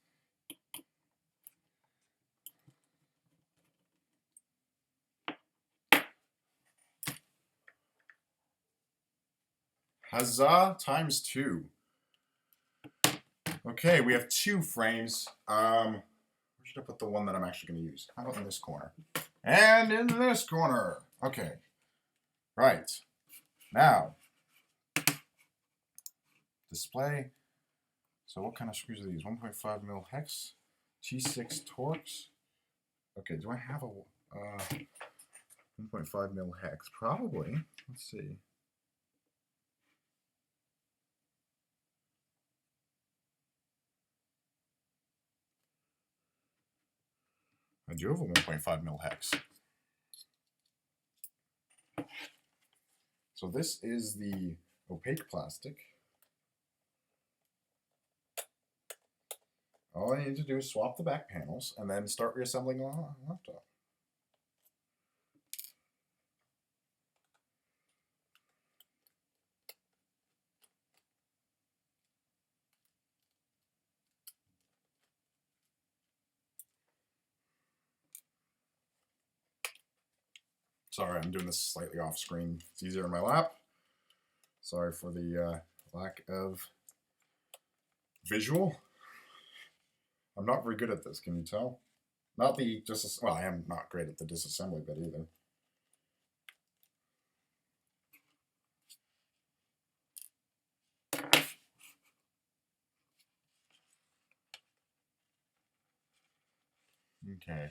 Huzzah times 2. Okay, we have 2 frames. Where should I put the one that I'm actually going to use? How about in this corner? And in this corner. Okay. Right. Now, display. So what kind of screws are these? 1.5 mil hex, T6 Torx. Okay, do I have a 1.5 mil hex? Probably. Let's see. I do have a 1.5 mil hex. So this is the opaque plastic. All I need to do is swap the back panels and then start reassembling the laptop. Sorry, I'm doing this slightly off screen. It's easier in my lap. Sorry for the lack of visual. I'm not very good at this, can you tell? Not the well, I am not great at the disassembly bit either. Okay.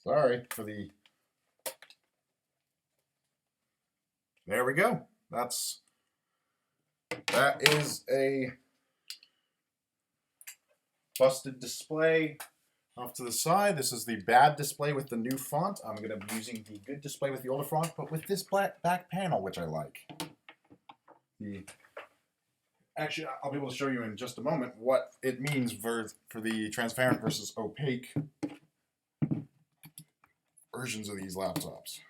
Sorry for the... There we go. That is a busted display off to the side. This is the bad display with the new font. I'm going to be using the good display with the older font, but with this black back panel, which I like. Actually, I'll be able to show you in just a moment what it means for the transparent versus opaque versions of these laptops.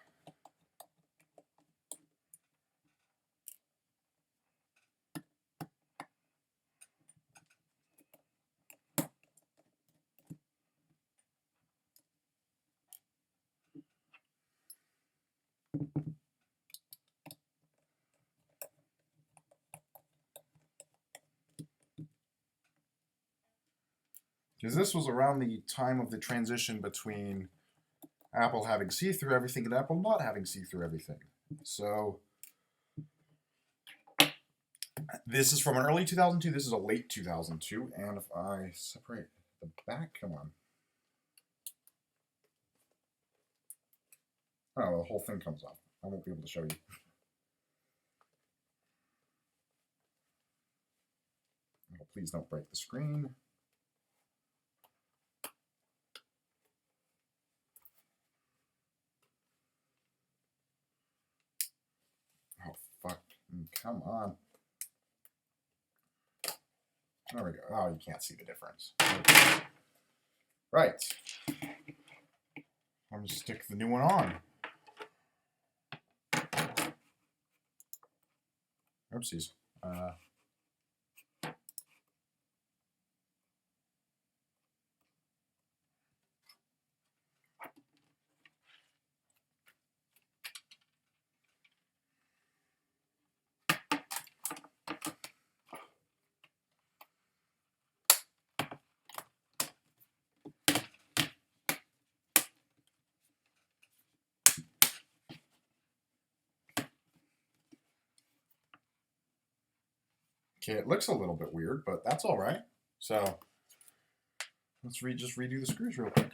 Because this was around the time of the transition between Apple having see-through everything and Apple not having see-through everything. So this is from an early 2002. This is a late 2002. And if I separate the back, come on. Oh, the whole thing comes off. I won't be able to show you. Oh, please don't break the screen. Come on. There we go. Oh, you can't see the difference. Okay. Right. I'm going to stick the new one on. Oopsies. Okay, it looks a little bit weird, but that's all right. So let's just redo the screws real quick.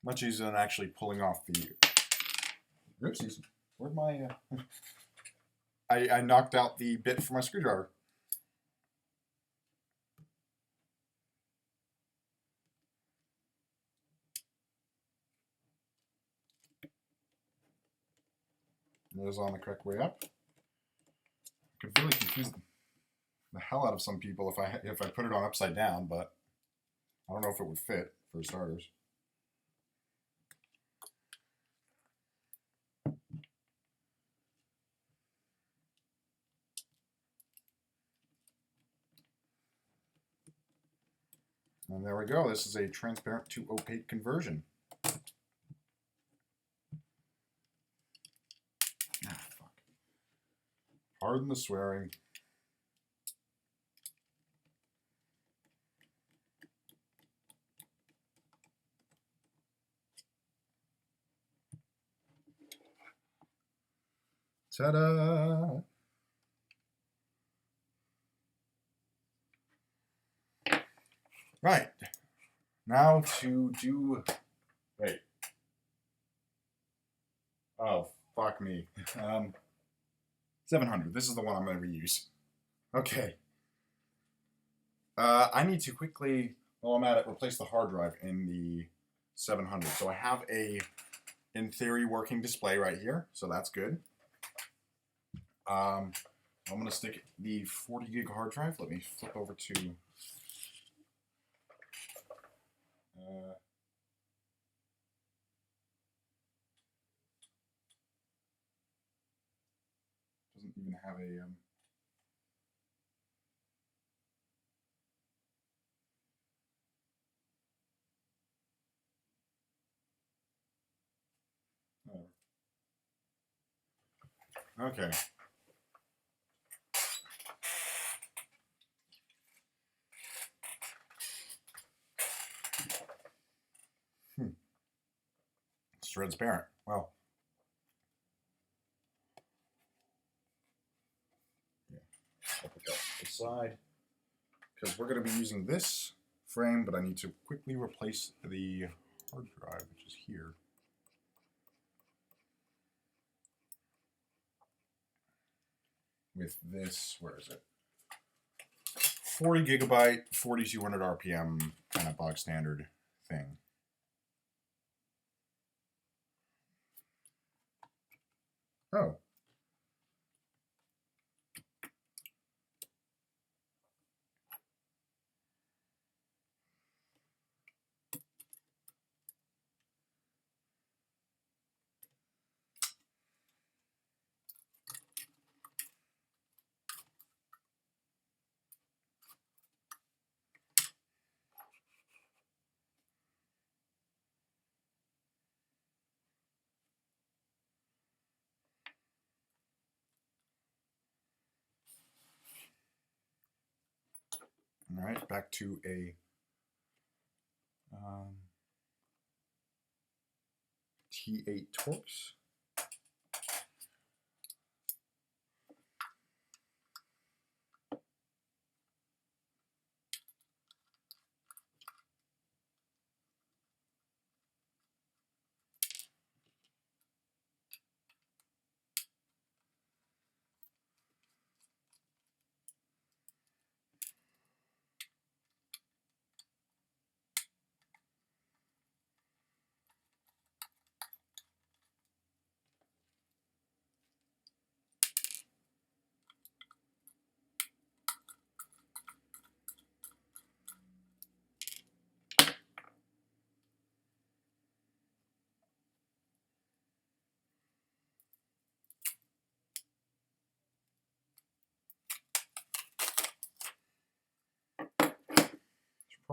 Much easier than actually pulling off the. Oopsies. Where'd my? I knocked out the bit for my screwdriver. It was on the correct way up. Could really confuse the hell out of some people if I put it on upside down, but I don't know if it would fit for starters. And there we go. This is a transparent to opaque conversion. Ah, fuck. Pardon the swearing. Ta-da! Right. Now to do... Wait. Oh, fuck me. 700. This is the one I'm going to reuse. Okay. I need to quickly, while I'm at it, replace the hard drive in the 700. So I have a, in theory, working display right here. So that's good. I'm going to stick the 40 gig hard drive. Let me flip over to... doesn't even have a... Okay. It's transparent. Well. Yeah. I'll put that to the side. Because we're going to be using this frame, but I need to quickly replace the hard drive, which is here. With this, where is it? 40 gigabyte, 4200 RPM, kind of bog standard thing. Oh. All right, back to a T8 Torx.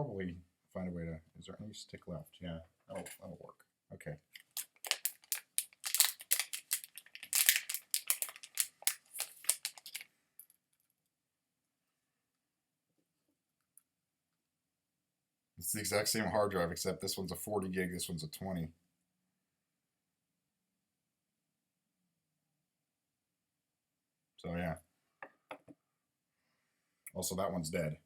probably find a way to. Is there any stick left? Yeah, that'll work. Okay. It's the exact same hard drive, except this one's a 40 gig, this one's a 20. So yeah. Also, that one's dead.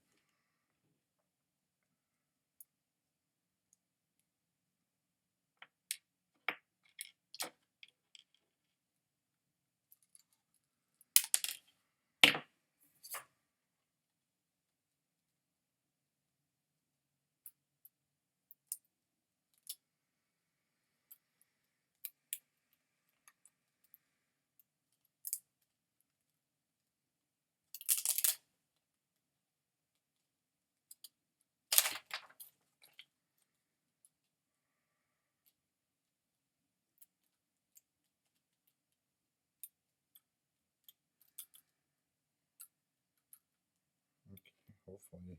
Hopefully.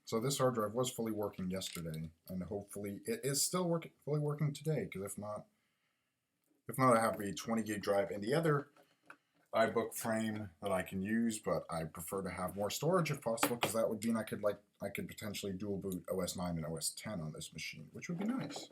So this hard drive was fully working yesterday, and hopefully it is still fully working today. Because if not, I have a 20 gig drive in the other iBook frame that I can use, but I prefer to have more storage if possible, because that would mean I could potentially dual boot OS 9 and OS 10 on this machine, which would be nice.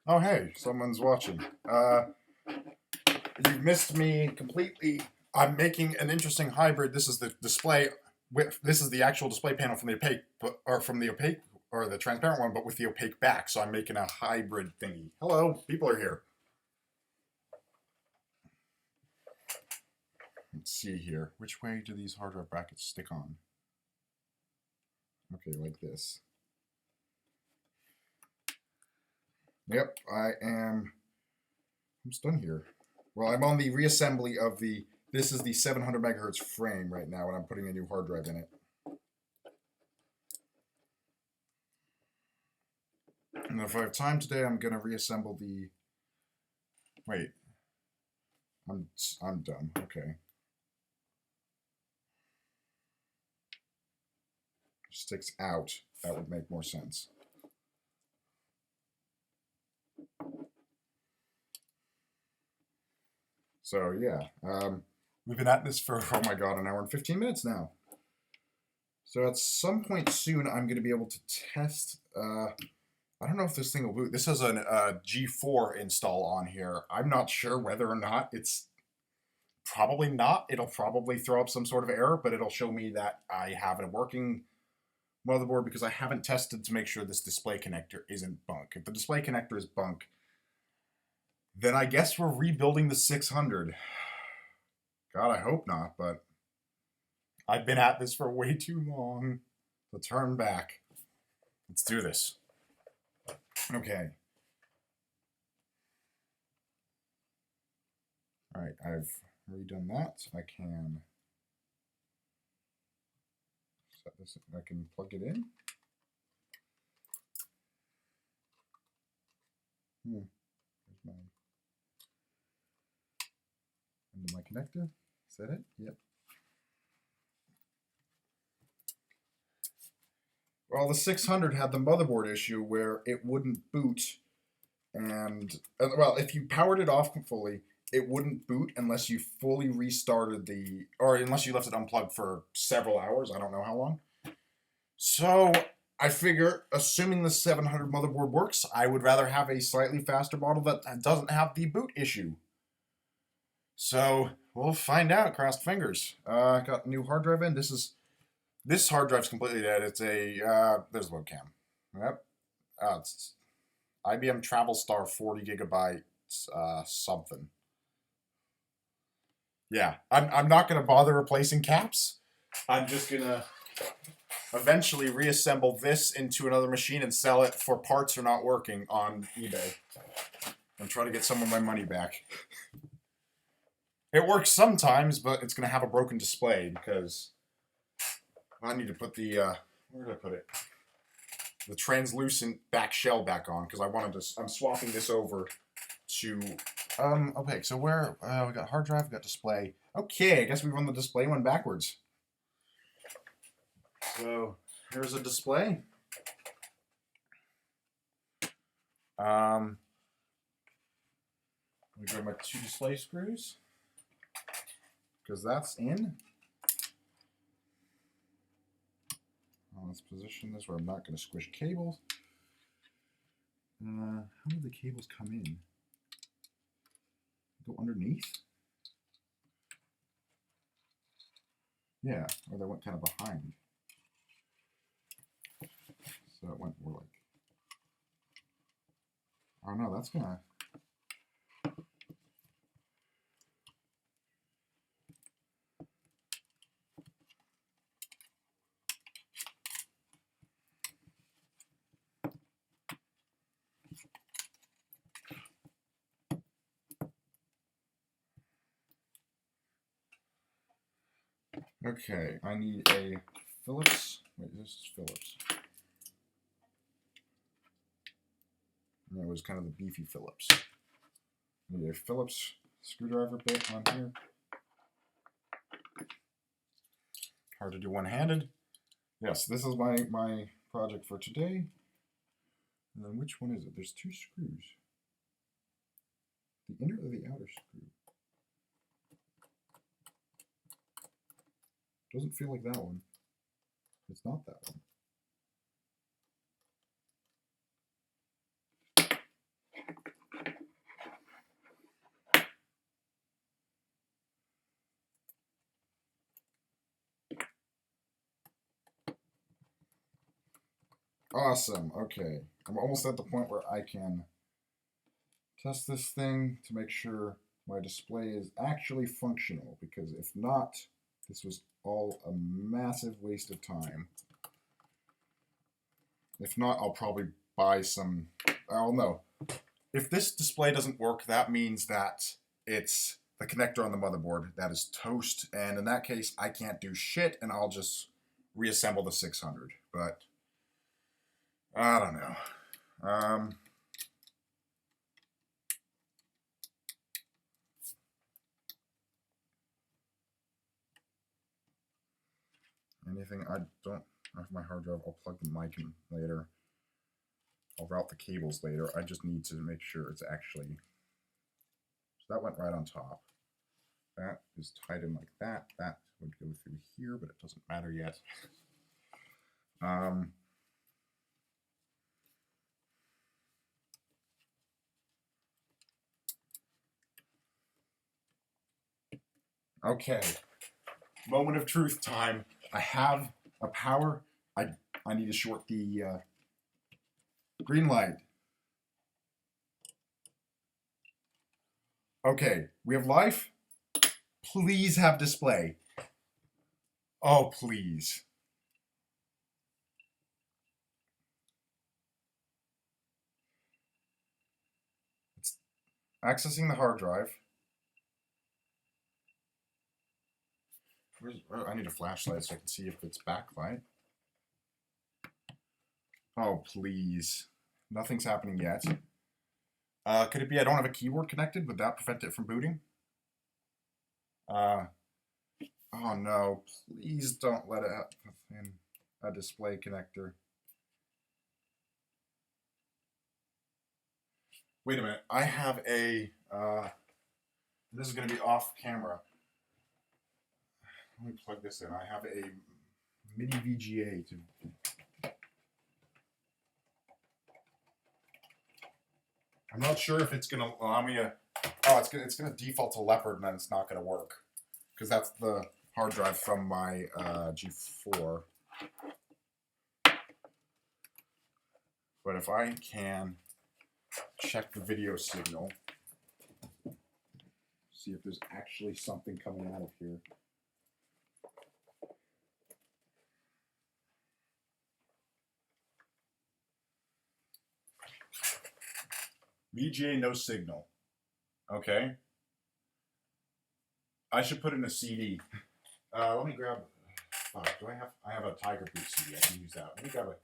Oh hey, someone's watching. You missed me completely. I'm making an interesting hybrid. This is the display. This is the actual display panel from the opaque, or the transparent one, but with the opaque back. So I'm making a hybrid thingy. Hello, people are here. Let's see here. Which way do these hard drive brackets stick on? Okay, like this. Yep, I'm done here. Well, I'm on the reassembly of this is the 700 megahertz frame right now, and I'm putting a new hard drive in it. And if I have time today, I'm gonna reassemble the. Wait, I'm done. Okay. Sticks out. That would make more sense. So yeah, we've been at this for, oh my god, an hour and 15 minutes now. So at some point soon, I'm going to be able to test. I don't know if this thing will boot. This has a G4 install on here. I'm not sure whether or not it's probably not. It'll probably throw up some sort of error, but it'll show me that I have a working motherboard, because I haven't tested to make sure this display connector isn't bunk. If the display connector is bunk, then I guess we're rebuilding the 600. God, I hope not, but I've been at this for way too long to turn back. Let's do this. Okay. All right, I've redone that. So I can set this. I can plug it in. Here's my connector. Is that it? Yep. Well, the 600 had the motherboard issue where it wouldn't boot, and well, if you powered it off fully, it wouldn't boot unless you fully restarted or unless you left it unplugged for several hours. I don't know how long. So I figure, assuming the 700 motherboard works, I would rather have a slightly faster model that doesn't have the boot issue. So we'll find out. Crossed fingers. I got a new hard drive in. This is This hard drive's completely dead. It's a, there's the webcam. Yep. It's IBM Travel Star 40 gigabytes, something. Yeah, I'm not going to bother replacing caps. I'm just going to eventually reassemble this into another machine and sell it for parts are not working on eBay. And try to get some of my money back. It works sometimes, but it's going to have a broken display because I need to put the, where did I put it? The translucent back shell back on because I wanted to, I'm swapping this over to, okay, so where, we got hard drive, we got display. Okay, I guess we run the display one backwards. So, here's a display. We grab my 2 display screws because that's in. Let's position this where I'm not going to squish cables. How do the cables come in? Go underneath? Yeah, or they went kind of behind. So it went more like, oh no, that's gonna, okay, I need a Phillips, wait, this is Phillips. And it was kind of the beefy Phillips. I need a Phillips screwdriver bit on here. Hard to do one-handed. Yes, this is my project for today. And then which one is it? There's 2 screws. The inner or the outer screw? Doesn't feel like that one. It's not that one. Awesome, okay. I'm almost at the point where I can test this thing to make sure my display is actually functional, because if not, this was all a massive waste of time. If not, I'll probably buy some, oh no. If this display doesn't work, that means that it's the connector on the motherboard that is toast, and in that case, I can't do shit, and I'll just reassemble the 600, but I don't know. Anything I don't have my hard drive, I'll plug the mic in later. I'll route the cables later. I just need to make sure it's actually, so that went right on top. That is tied in like that. That would go through here, but it doesn't matter yet. Okay, moment of truth time. I have a power. I need to short the green light. Okay, we have life. Please have display. Oh, please. It's accessing the hard drive. I need a flashlight so I can see if it's backlight. Oh, please. Nothing's happening yet. Could it be I don't have a keyboard connected? Would that prevent it from booting? Oh no, please don't let it in a display connector. Wait a minute, I have a, this is going to be off camera. Let me plug this in. I have a MIDI VGA to... I'm not sure if it's going to allow me to... Oh, it's going to default to Leopard and then it's not going to work. Because that's the hard drive from my G4. But if I can check the video signal, see if there's actually something coming out of here. VGA no signal. Okay. I should put in a CD. Let me grab. Do I have? I have a Tiger Boot CD. I can use that. Let me grab a.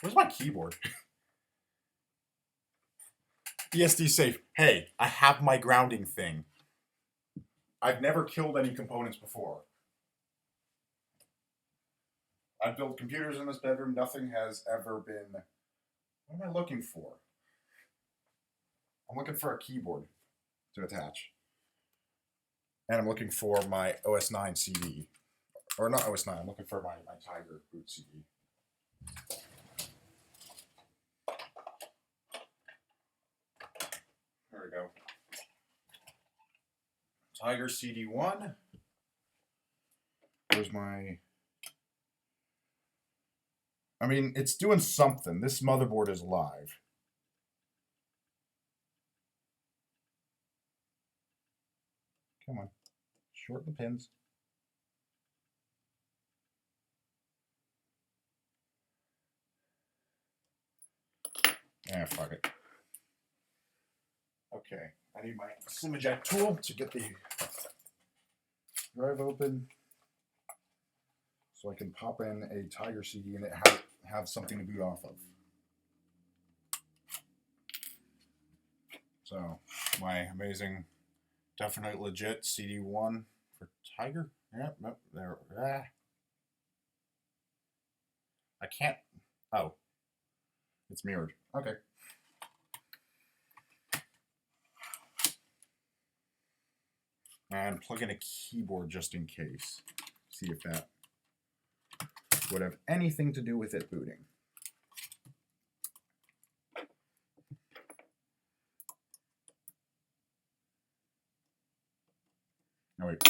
Where's my keyboard? ESD safe. Hey, I have my grounding thing. I've never killed any components before. I've built computers in this bedroom. Nothing has ever been. What am I looking for? I'm looking for a keyboard to attach. And I'm looking for my OS9 CD. Or not OS9, I'm looking for my Tiger Boot CD. There we go. Tiger CD1. Where's my... I mean, it's doing something. This motherboard is live. Come on. Shorten the pins. Fuck it. Okay, I need my SIM eject tool to get the drive open so I can pop in a Tiger CD and it have something to boot off of. So, my amazing, definitely legit CD1 for Tiger. Yep, nope, there. I can't. Oh, it's mirrored. Okay. And plug in a keyboard just in case. See if that would have anything to do with it booting. No, wait.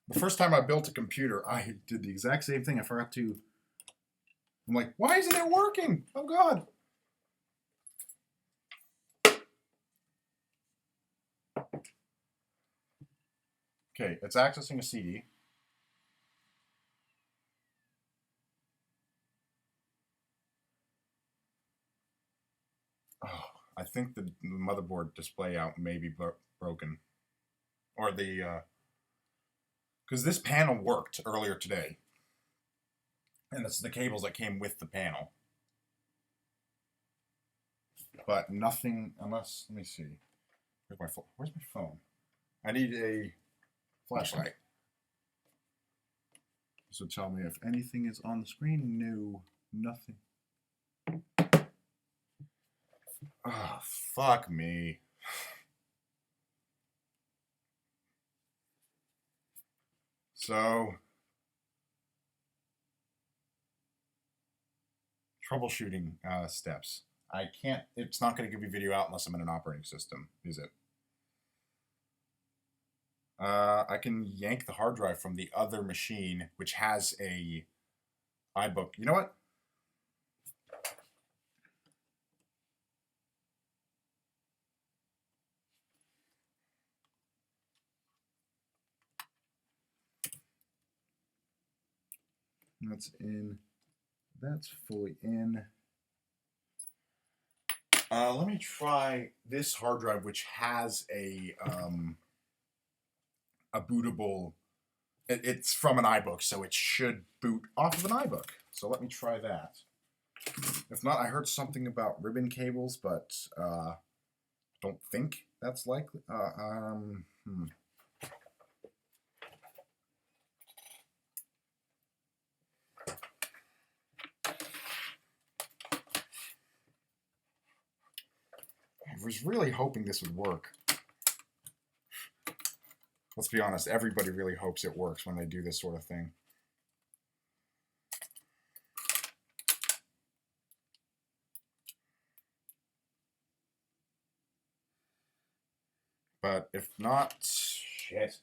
The first time I built a computer, I did the exact same thing. I forgot to... I'm like, why isn't it working? Oh, God. Okay, it's accessing a CD. Oh, I think the motherboard display out may be broken. Or the... because this panel worked earlier today. And it's the cables that came with the panel. But nothing, unless, let me see. Where's my phone? I need a flashlight. This will tell me if anything is on the screen. No, nothing. Oh, fuck me. So, troubleshooting steps. I can't, it's not going to give me video out unless I'm in an operating system, is it? I can yank the hard drive from the other machine, which has a iBook. You know what? That's in. That's fully in. Let me try this hard drive, which has a bootable. It's from an iBook, so it should boot off of an iBook. So let me try that. If not, I heard something about ribbon cables, but don't think that's likely. I was really hoping this would work. Let's be honest, everybody really hopes it works when they do this sort of thing. But if not, shit.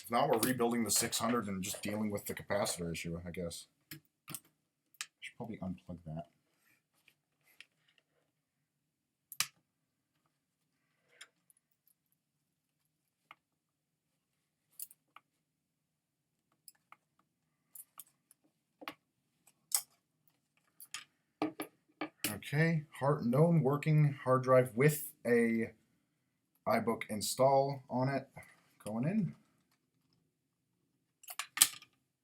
If not, we're rebuilding the 600 and just dealing with the capacitor issue, I guess. I should probably unplug that. Okay, known working hard drive with a iBook install on it. Going in.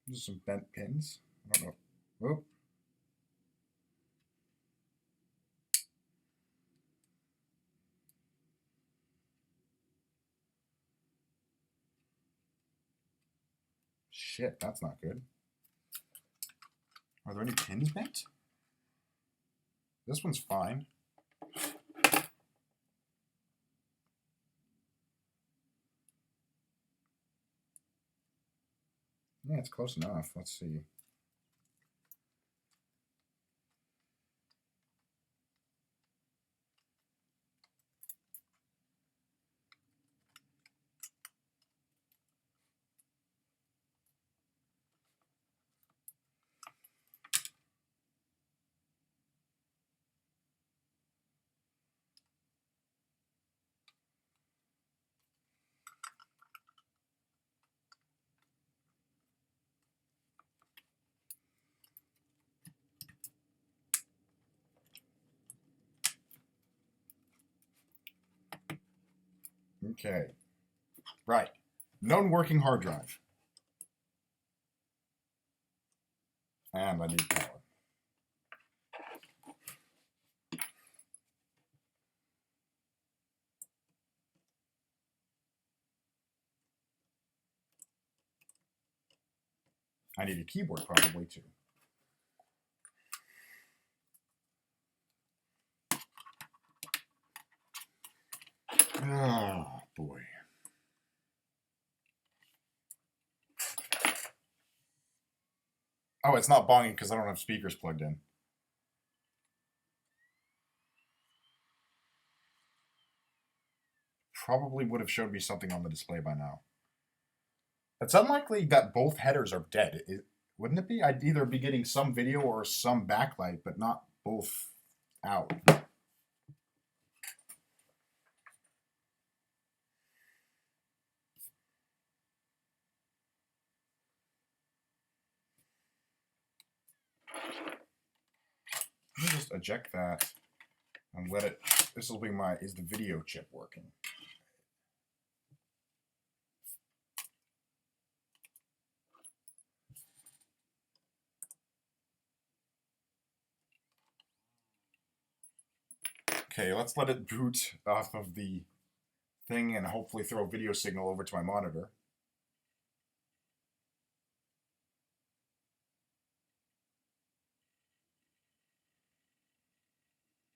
There's some bent pins. I don't know. Oh. Shit, that's not good. Are there any pins bent? This one's fine. Yeah, it's close enough. Let's see. Okay. Right. Known working hard drive. And I need power. I need a keyboard probably too. Oh boy. Oh, it's not bonging because I don't have speakers plugged in. Probably would have showed me something on the display by now. It's unlikely that both headers are dead, wouldn't it be? I'd either be getting some video or some backlight, but not both out. Let me just eject that and let it. This will be my. Is the video chip working? Okay, let's let it boot off of the thing and hopefully throw a video signal over to my monitor.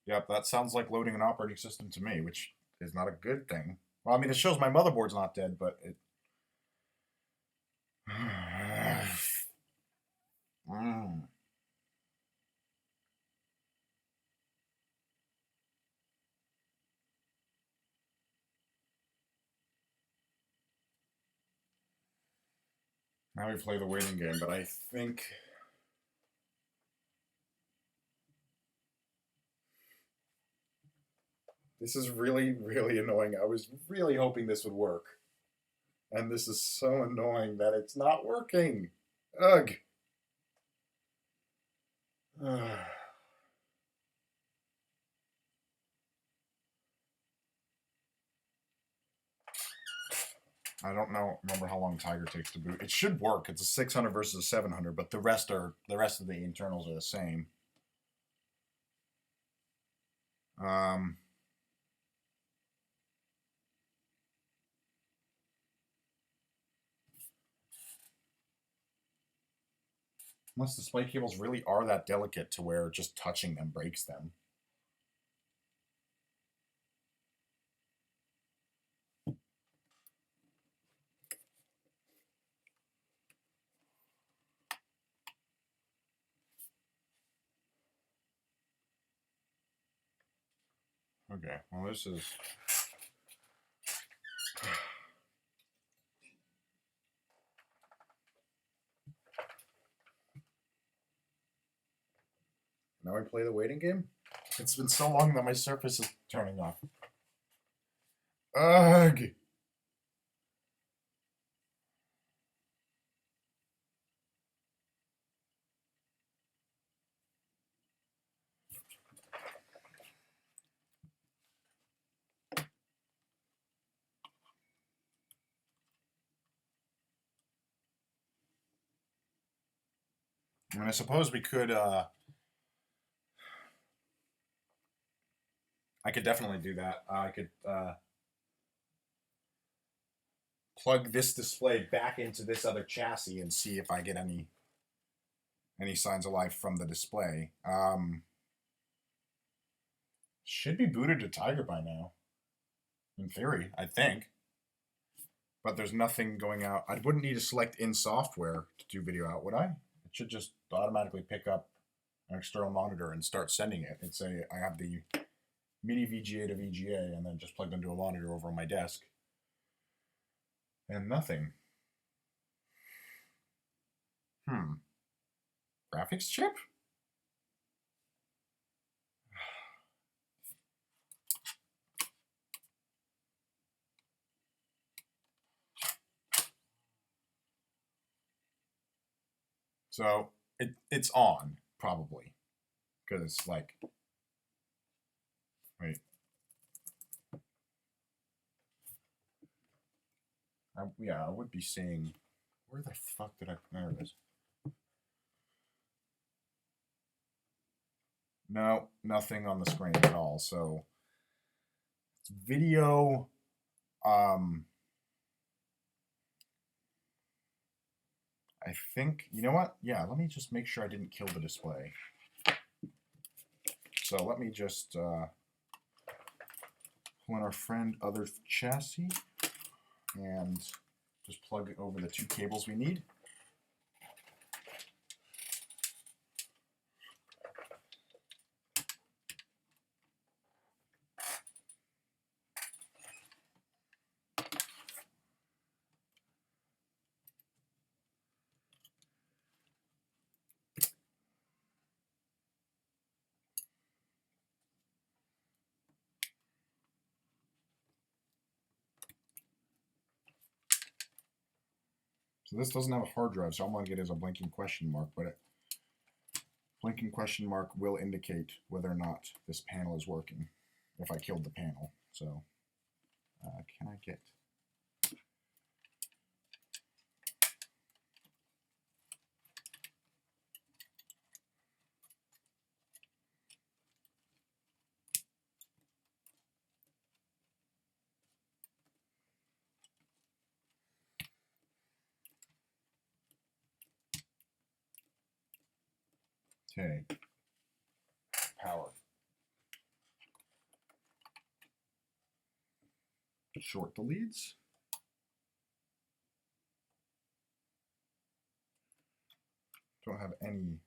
Yep, that sounds like loading an operating system to me, which is not a good thing. Well, I mean, it shows my motherboard's not dead, but it... Now we play the waiting game, but I think... This is really, really annoying. I was really hoping this would work. And this is so annoying that it's not working. Ugh. I don't remember how long Tiger takes to boot. It should work. It's a 600 versus a 700, but the rest of the internals are the same. Unless display cables really are that delicate to where just touching them breaks them. Okay, well this is... Now we play the waiting game? It's been so long that my Surface is turning off. Ugh! I mean, I suppose we could, I could definitely do that. I could, plug this display back into this other chassis and see if I get any signs of life from the display. Should be booted to Tiger by now. In theory, I think. But there's nothing going out. I wouldn't need to select in software to do video out, would I? It should just automatically pick up an external monitor and start sending it. It's I have the mini VGA to VGA and then just plugged into a monitor over on my desk. And nothing. Graphics chip? So it's on, probably. Because it's like, wait. Yeah, I would be seeing, where the fuck did I, there it is. No, nothing on the screen at all. So it's video, I think, you know what? Yeah, let me just make sure I didn't kill the display. So let me just pull in our friend other chassis and just plug it over the 2 cables we need. So this doesn't have a hard drive, so I'm going to get it as a blinking question mark, but a blinking question mark will indicate whether or not this panel is working, if I killed the panel. So, can I get... Okay, power. Short the leads. Don't have any.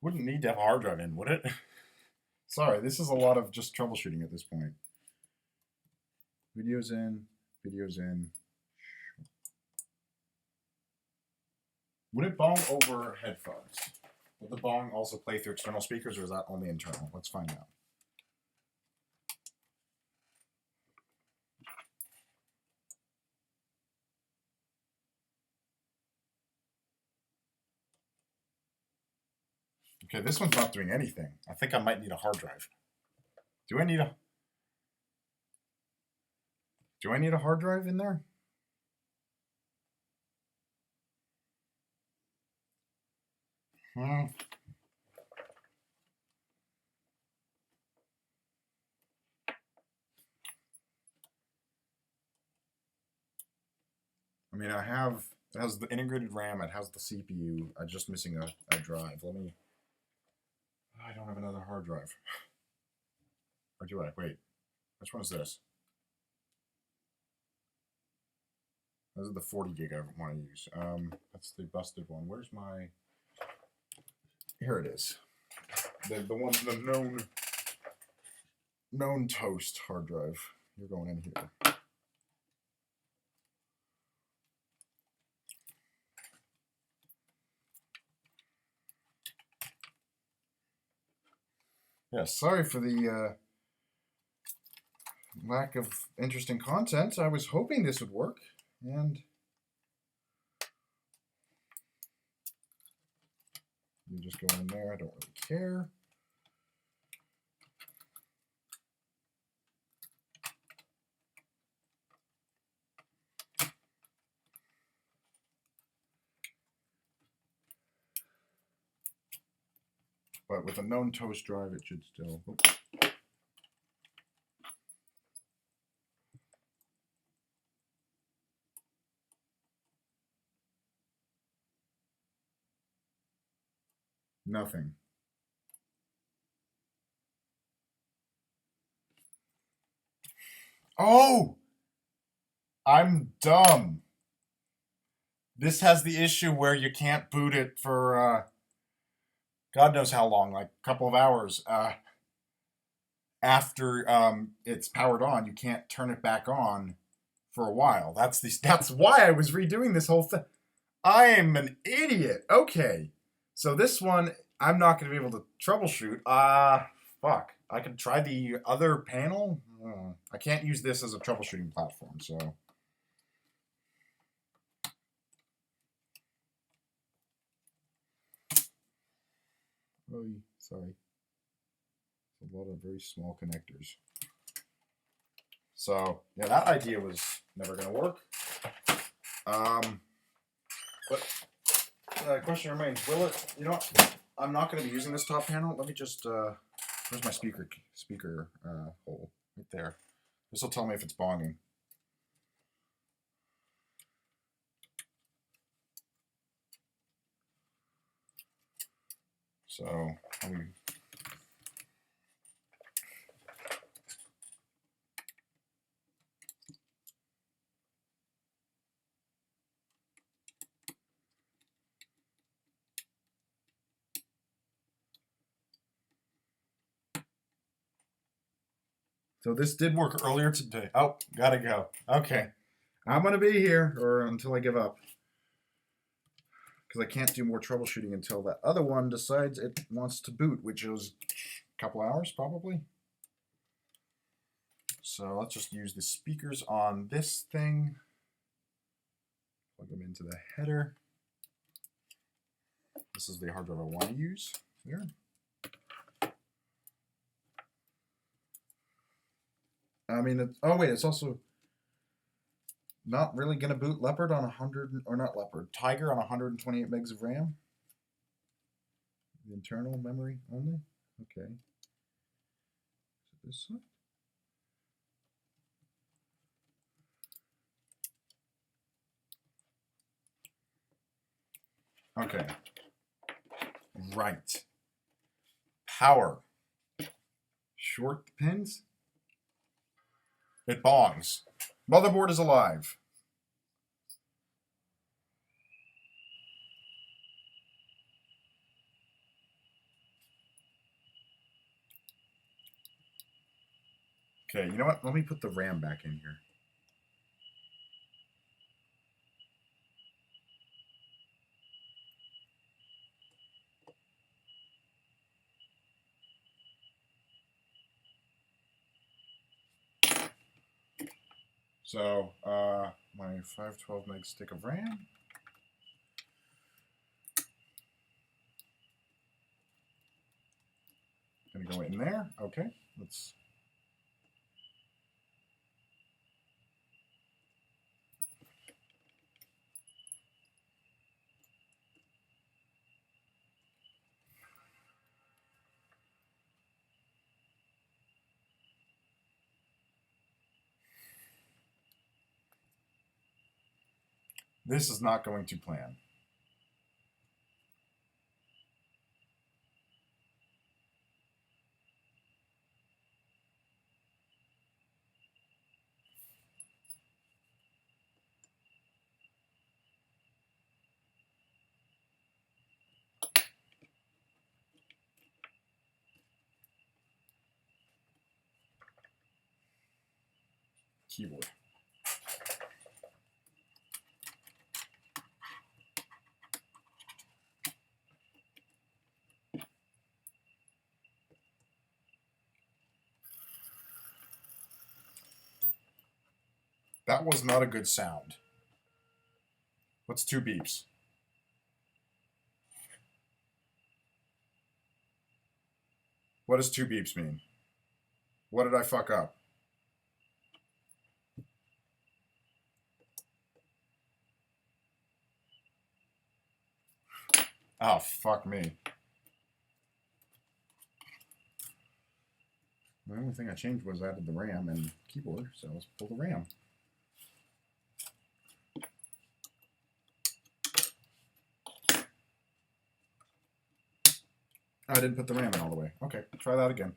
Wouldn't need to have a hard drive in, would it? Sorry, this is a lot of just troubleshooting at this point. Videos in, videos in. Would it bong over headphones? Would the bong also play through external speakers, or is that only internal? Let's find out. Okay, this one's not doing anything. I think I might need a hard drive. Do I need a hard drive in there? mean, it has the integrated RAM, it has the CPU. I'm just missing a drive. I don't have another hard drive. Or do I? Wait, which one is this? This is the 40 gig I want to use. That's the busted one. Where's my... Here it is. The one, the known toast hard drive. You're going in here. Yeah, sorry for the lack of interesting content. I was hoping this would work, and you just go in there. I don't really care. But with a known toast drive, it should still... Oops. Nothing. Oh! I'm dumb. This has the issue where you can't boot it for God knows how long, like a couple of hours. After it's powered on, you can't turn it back on for a while. That's why I was redoing this whole thing. I am an idiot. Okay. So this one, I'm not going to be able to troubleshoot. Fuck. I could try the other panel. I can't use this as a troubleshooting platform, so... Oh, sorry. A lot of very small connectors. So, yeah, that idea was never going to work. But the question remains, will it... You know what? I'm not going to be using this top panel. Let me just... where's my speaker hole? Right there. This will tell me if it's bonging. So, so this did work earlier today. Oh, gotta go. Okay. I'm going to be here or until I give up. Because I can't do more troubleshooting until that other one decides it wants to boot, which is a couple hours probably. So let's just use the speakers on this thing. Plug them into the header. This is the hard drive I want to use here. I mean, oh wait, it's also not really going to boot Leopard on 100, or not Leopard, Tiger on 128 megs of RAM. The internal memory only. Okay. Is it this one? Okay. Right. Power. Short pins. It bongs. Motherboard is alive. Okay, you know what? Let me put the RAM back in here. So, my 512 meg stick of RAM. Gonna go in there. Okay, let's... This is not going to plan. Keyboard. That was not a good sound. What's 2 beeps? What does 2 beeps mean? What did I fuck up? Oh, fuck me. The only thing I changed was I added the RAM and keyboard, so let's pull the RAM. I didn't put the RAM in all the way. Okay, try that again.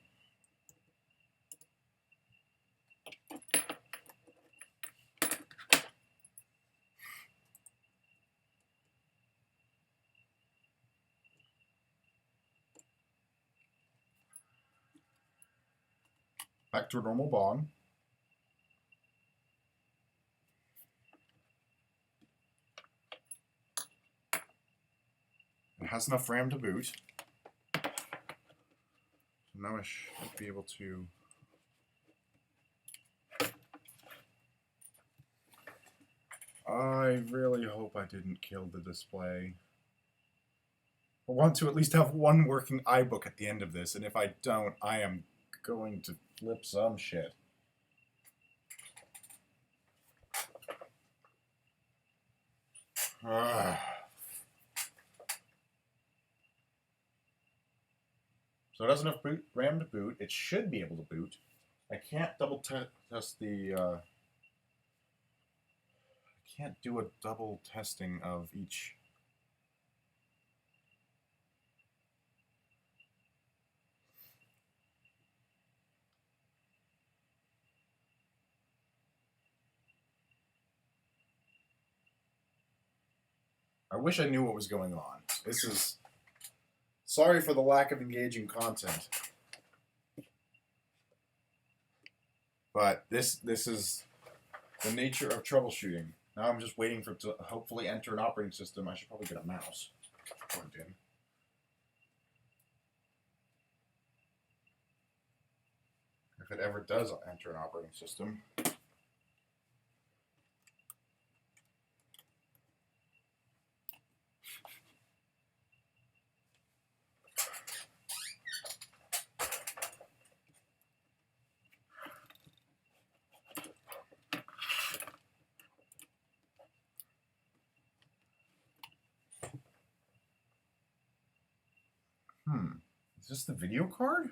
Back to a normal bong. It has enough RAM to boot. Now I should be able to... I really hope I didn't kill the display. I want to at least have one working iBook at the end of this, and if I don't, I am going to flip some shit. So it has enough RAM to boot. It should be able to boot. I can't double test the... I can't do a double testing of each... I wish I knew what was going on. This is... Sorry for the lack of engaging content. But this is the nature of troubleshooting. Now I'm just waiting for it to hopefully enter an operating system. I should probably get a mouse plugged in. If it ever does enter an operating system. Is this the video card?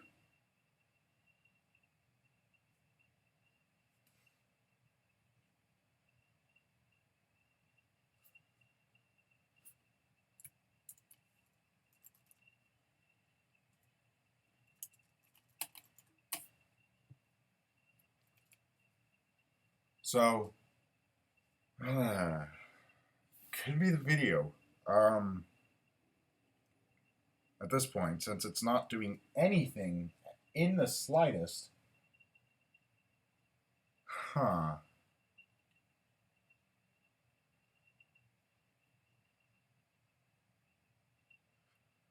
So, could be the video. At this point, since it's not doing anything in the slightest. Huh.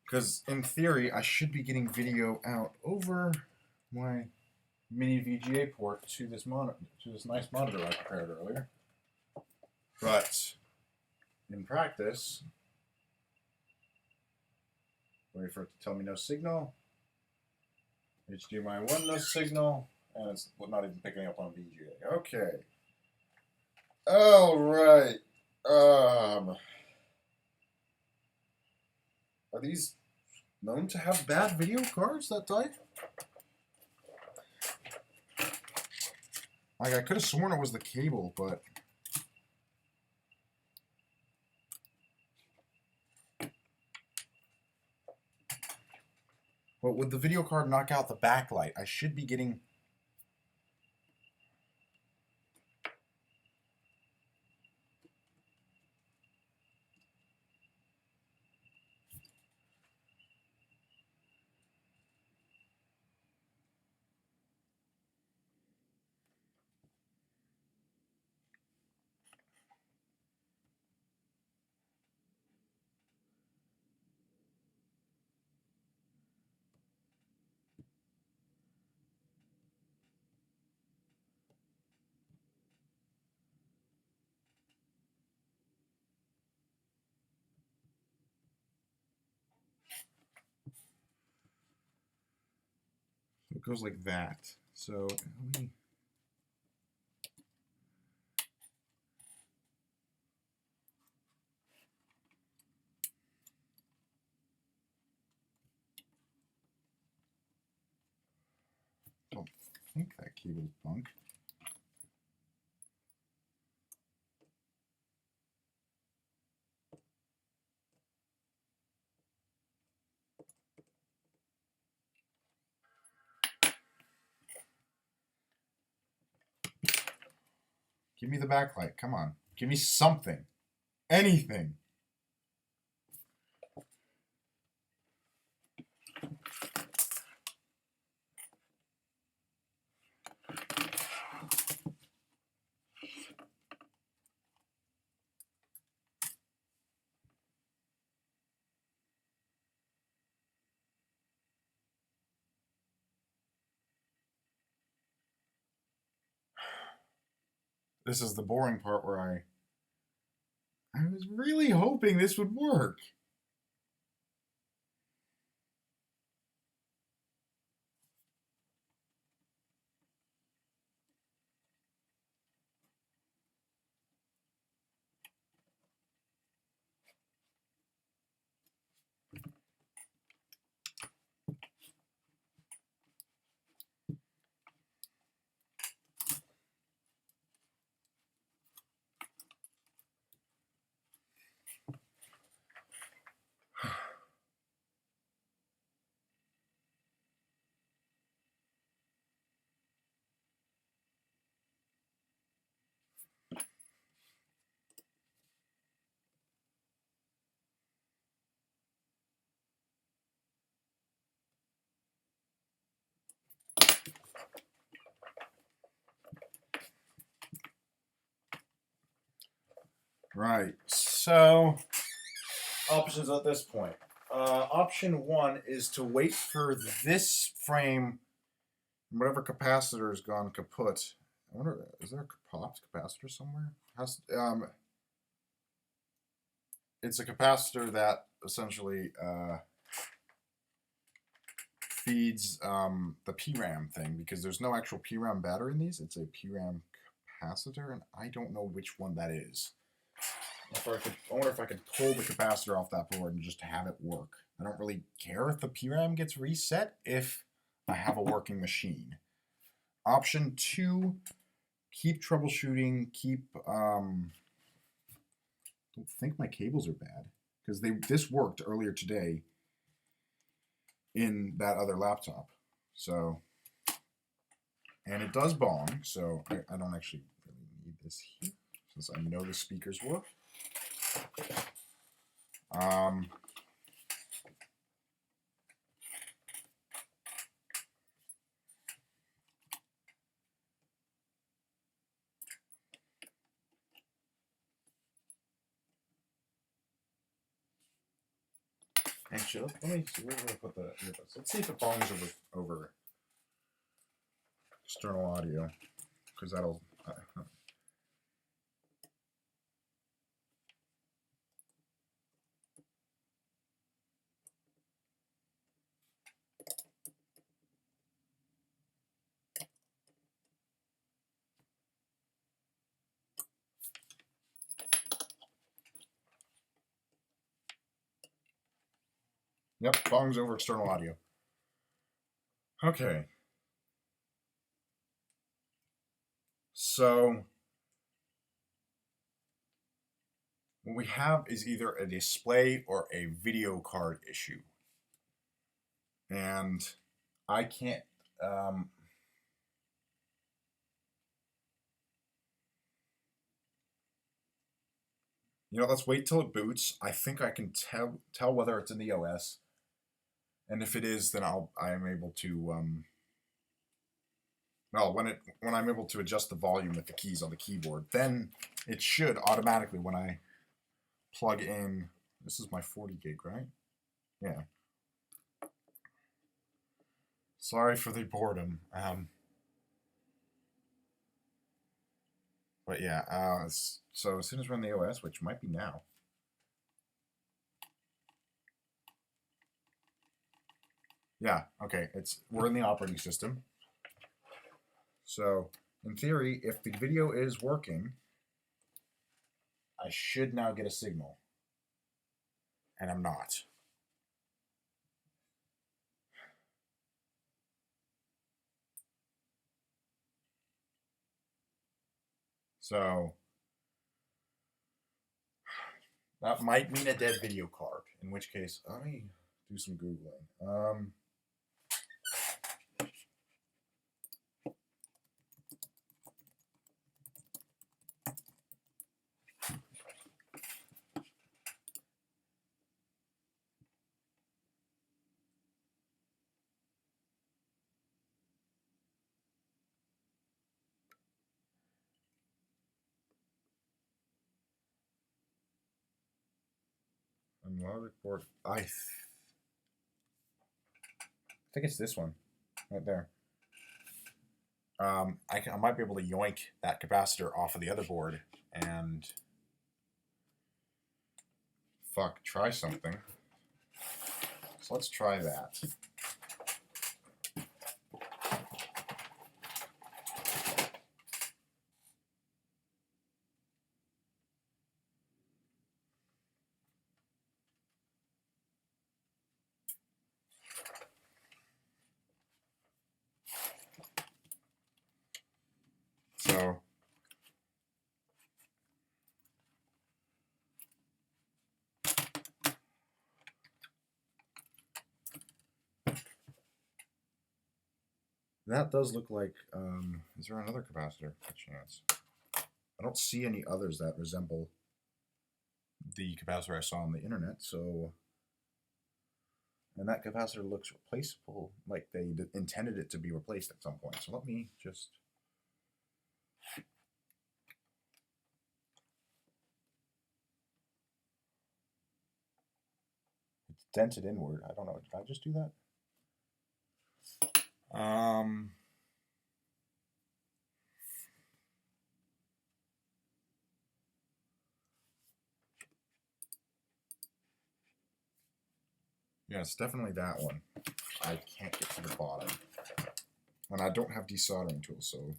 Because in theory, I should be getting video out over my mini VGA port to this monitor, to this nice monitor I prepared earlier. But in practice, wait for it to tell me no signal. HDMI 1 no signal, and it's not even picking up on VGA. Okay. All right. Are these known to have bad video cards that type? Like, I could have sworn it was the cable, but Well, would the video card knock out the backlight? I should be getting... It goes like that. So let me... Don't think that cable's bunk. Give me the backlight. Come on. Give me something. Anything. This is the boring part where I was really hoping this would work. Right. So, options at this point. Option one is to wait for this frame, whatever capacitor has gone kaput. I wonder, is there a popped capacitor somewhere? It's a capacitor that essentially feeds the PRAM thing, because there's no actual PRAM battery in these. It's a PRAM capacitor, and I don't know which one that is. I wonder if I could pull the capacitor off that board and just have it work. I don't really care if the PRAM gets reset if I have a working machine. Option two, keep troubleshooting, don't think my cables are bad, because this worked earlier today in that other laptop. So, and it does bong, so I don't actually really need this here, since I know the speakers work. Actually, let me see. Where do I put the earbuds? Let's see if it bongs over external audio, because that'll. Yep, bongs over external audio. Okay. So what we have is either a display or a video card issue. And I can't... you know, let's wait till it boots. I think I can tell whether it's in the OS. And if it is, then I'm able to... well, when I'm able to adjust the volume with the keys on the keyboard, then it should automatically, when I plug in... This is my 40 gig, right? Yeah. Sorry for the boredom. But yeah, so as soon as we're in the OS, which might be now. Yeah, okay, we're in the operating system. So, in theory, if the video is working, I should now get a signal. And I'm not. So, that might mean a dead video card, in which case, let me do some Googling. Board. I think it's this one, right there. I might be able to yoink that capacitor off of the other board and try something. So let's try that. So that does look like, is there another capacitor by chance? I don't see any others that resemble the capacitor I saw on the internet, so... And that capacitor looks replaceable, like they intended it to be replaced at some point. So let me just... It's dented inward. I don't know. Did I just do that? Yeah, it's definitely that one. I can't get to the bottom. And I don't have desoldering tools, so...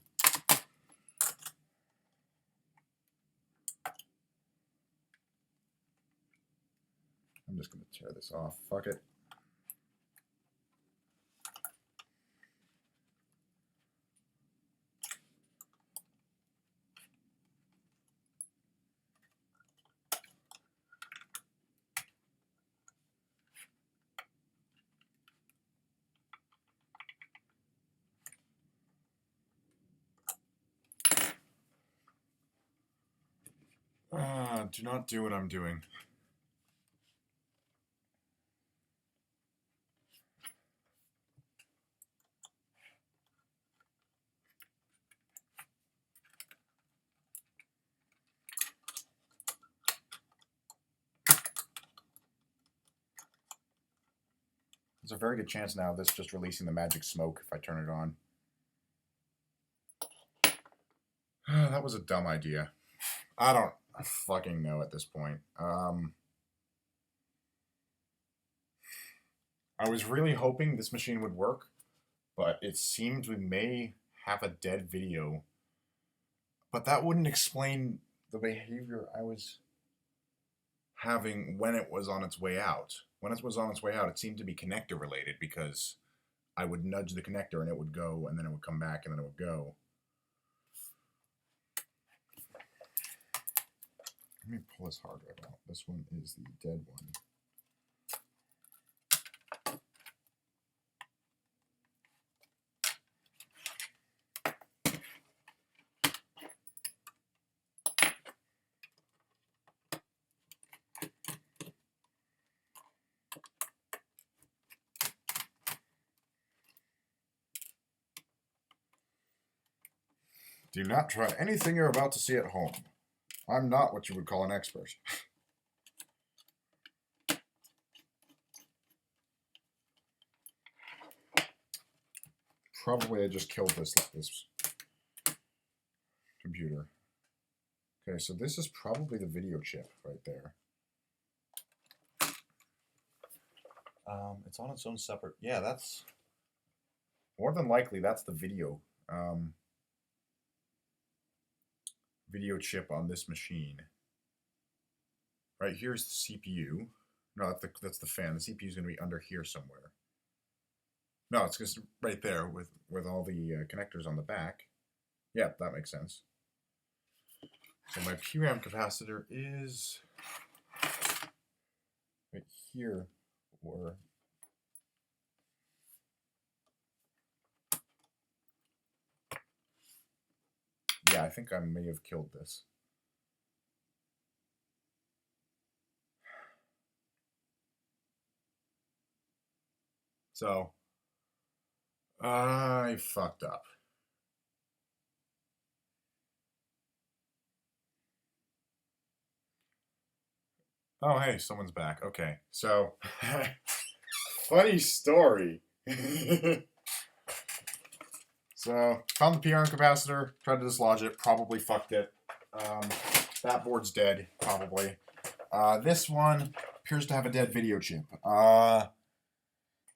I'm just going to tear this off. Fuck it. Do not do what I'm doing. There's a very good chance now this just releasing the magic smoke if I turn it on. That was a dumb idea. I don't fucking know at this point. I was really hoping this machine would work, but it seems we may have a dead video. But that wouldn't explain the behavior I was having when it was on its way out. When it was on its way out, it seemed to be connector related because I would nudge the connector and it would go, and then it would come back and then it would go. Let me pull this hard drive out. This one is the dead one. Do not try anything you're about to see at home. I'm not what you would call an expert. Probably I just killed this computer. Okay, so this is probably the video chip right there. It's on its own separate. Yeah, that's more than likely that's the video chip on this machine. Right here's the CPU. No, that's the fan. The CPU is going to be under here somewhere. No, it's just right there with all the connectors on the back. Yeah, that makes sense. So my PRAM capacitor is right here, or yeah, I think I may have killed this. So I fucked up. Oh, hey, someone's back. Okay, so funny story. So found the PRM capacitor, tried to dislodge it, probably fucked it. That board's dead, probably. This one appears to have a dead video chip.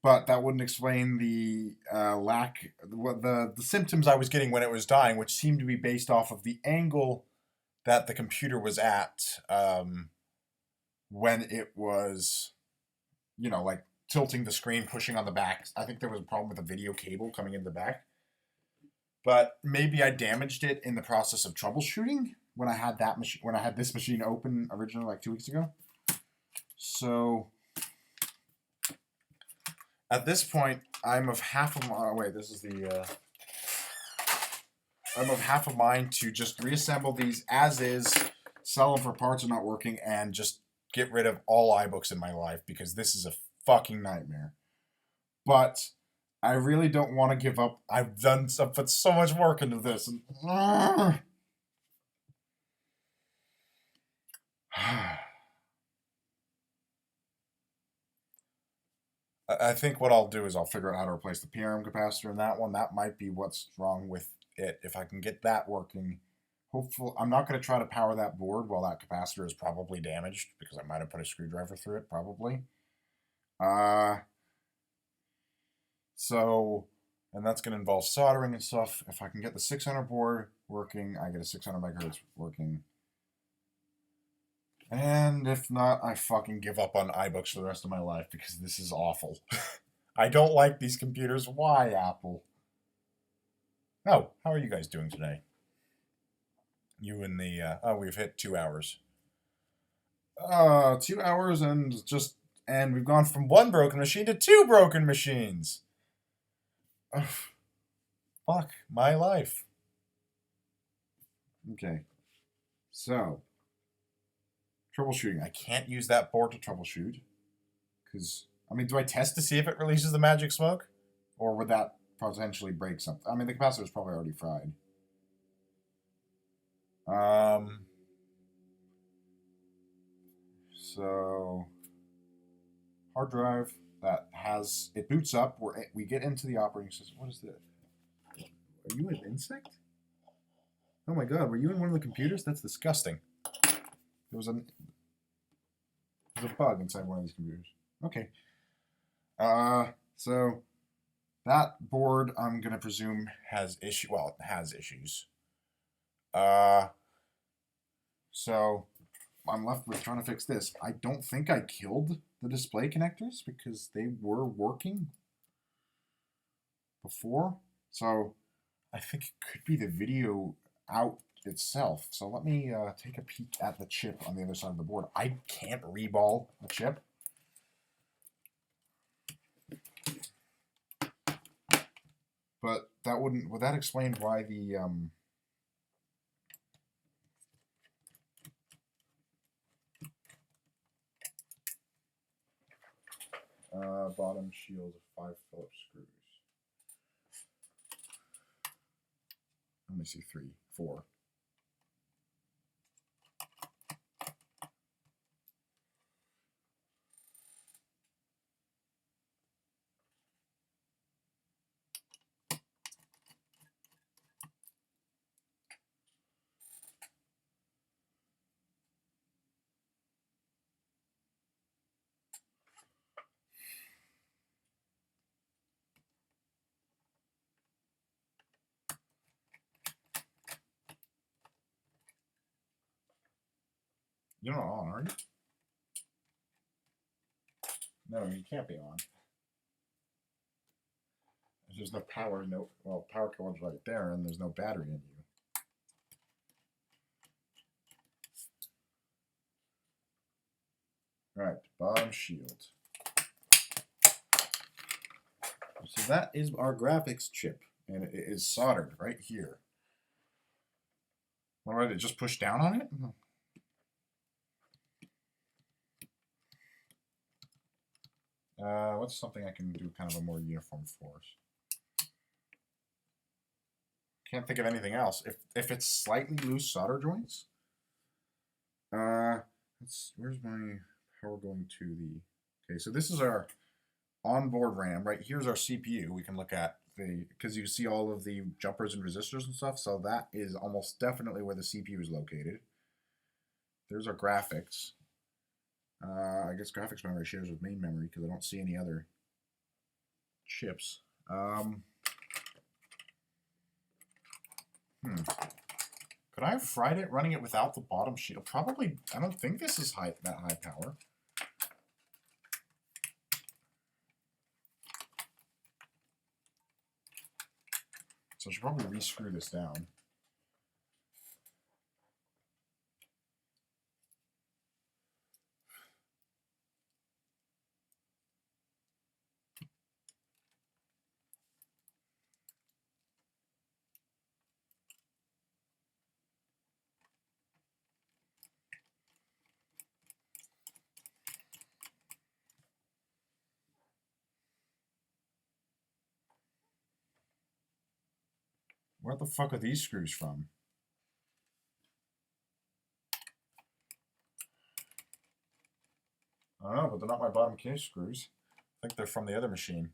But that wouldn't explain the the symptoms I was getting when it was dying, which seemed to be based off of the angle that the computer was at when it was, you know, like tilting the screen, pushing on the back. I think there was a problem with the video cable coming in the back. But maybe I damaged it in the process of troubleshooting when I had this machine open originally like 2 weeks ago. So at this point, I'm of half a mind. Wait, this is the. I'm of half a mind to just reassemble these as is, sell them for parts are not working, and just get rid of all iBooks in my life because this is a fucking nightmare. But I really don't want to give up. I've put so much work into this, and I think what I'll do is I'll figure out how to replace the PRM capacitor in that one. That might be what's wrong with it. If I can get that working, hopefully, I'm not going to try to power that board while that capacitor is probably damaged because I might have put a screwdriver through it, probably. And that's going to involve soldering and stuff. If I can get the 600 board working, I get a 600 megahertz working. And if not, I fucking give up on iBooks for the rest of my life because this is awful. I don't like these computers. Why, Apple? Oh, how are you guys doing today? You and the, we've hit 2 hours. 2 hours and we've gone from 1 broken machine to 2 broken machines. Ugh. Fuck my life. Okay. So, troubleshooting. I can't use that board to troubleshoot. Because, I mean, do I test to see if it releases the magic smoke? Or would that potentially break something? I mean, the capacitor is probably already fried. So, hard drive that has, it boots up, we get into the operating system. What is this? Are you an insect? Oh my god, were you in one of the computers? That's disgusting. There was a bug inside one of these computers. Okay. So that board, I'm gonna presume has issues. Well, it has issues. So I'm left with trying to fix this. I don't think I killed the display connectors because they were working before. So I think it could be the video out itself. So let me take a peek at the chip on the other side of the board. I can't reball a chip. But that would that explain why the bottom shield of 5 Phillips screws. Let me see, 4. You're not on, are you? No, you can't be on. There's no power, well, power cord's right there, and there's no battery in you. Alright, bottom shield. So that is our graphics chip, and it is soldered right here. What did I just push down on it? What's something I can do kind of a more uniform force? Can't think of anything else. If it's slightly loose solder joints, where's my power going to the? Okay, so this is our onboard RAM. Right here's our CPU. We can look at because you see all of the jumpers and resistors and stuff. So that is almost definitely where the CPU is located. There's our graphics. I guess graphics memory shares with main memory because I don't see any other chips. Could I have fried it running it without the bottom shield? Probably. I don't think this is that high power. So I should probably re-screw this down. Where the fuck are these screws from? I don't know, but they're not my bottom case screws. I think they're from the other machine.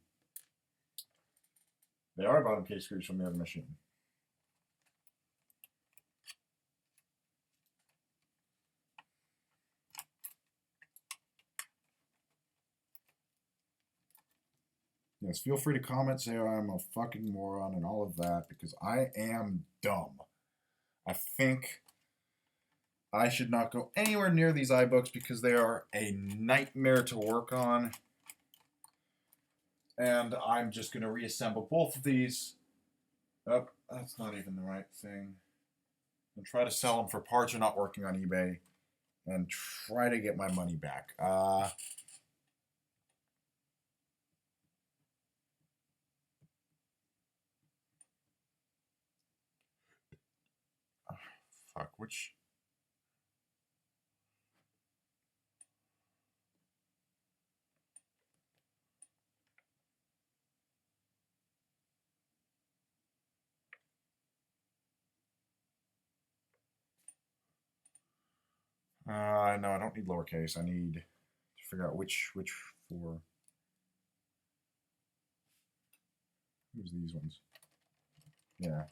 They are bottom case screws from the other machine. Yes, feel free to comment, say I'm a fucking moron and all of that, because I am dumb. I think I should not go anywhere near these iBooks because they are a nightmare to work on. And I'm just going to reassemble both of these. Oh, that's not even the right thing. And try to sell them for parts that are not working on eBay. And try to get my money back. Fuck, which... no, I don't need lowercase. I need to figure out which for... Who's these ones? Yeah.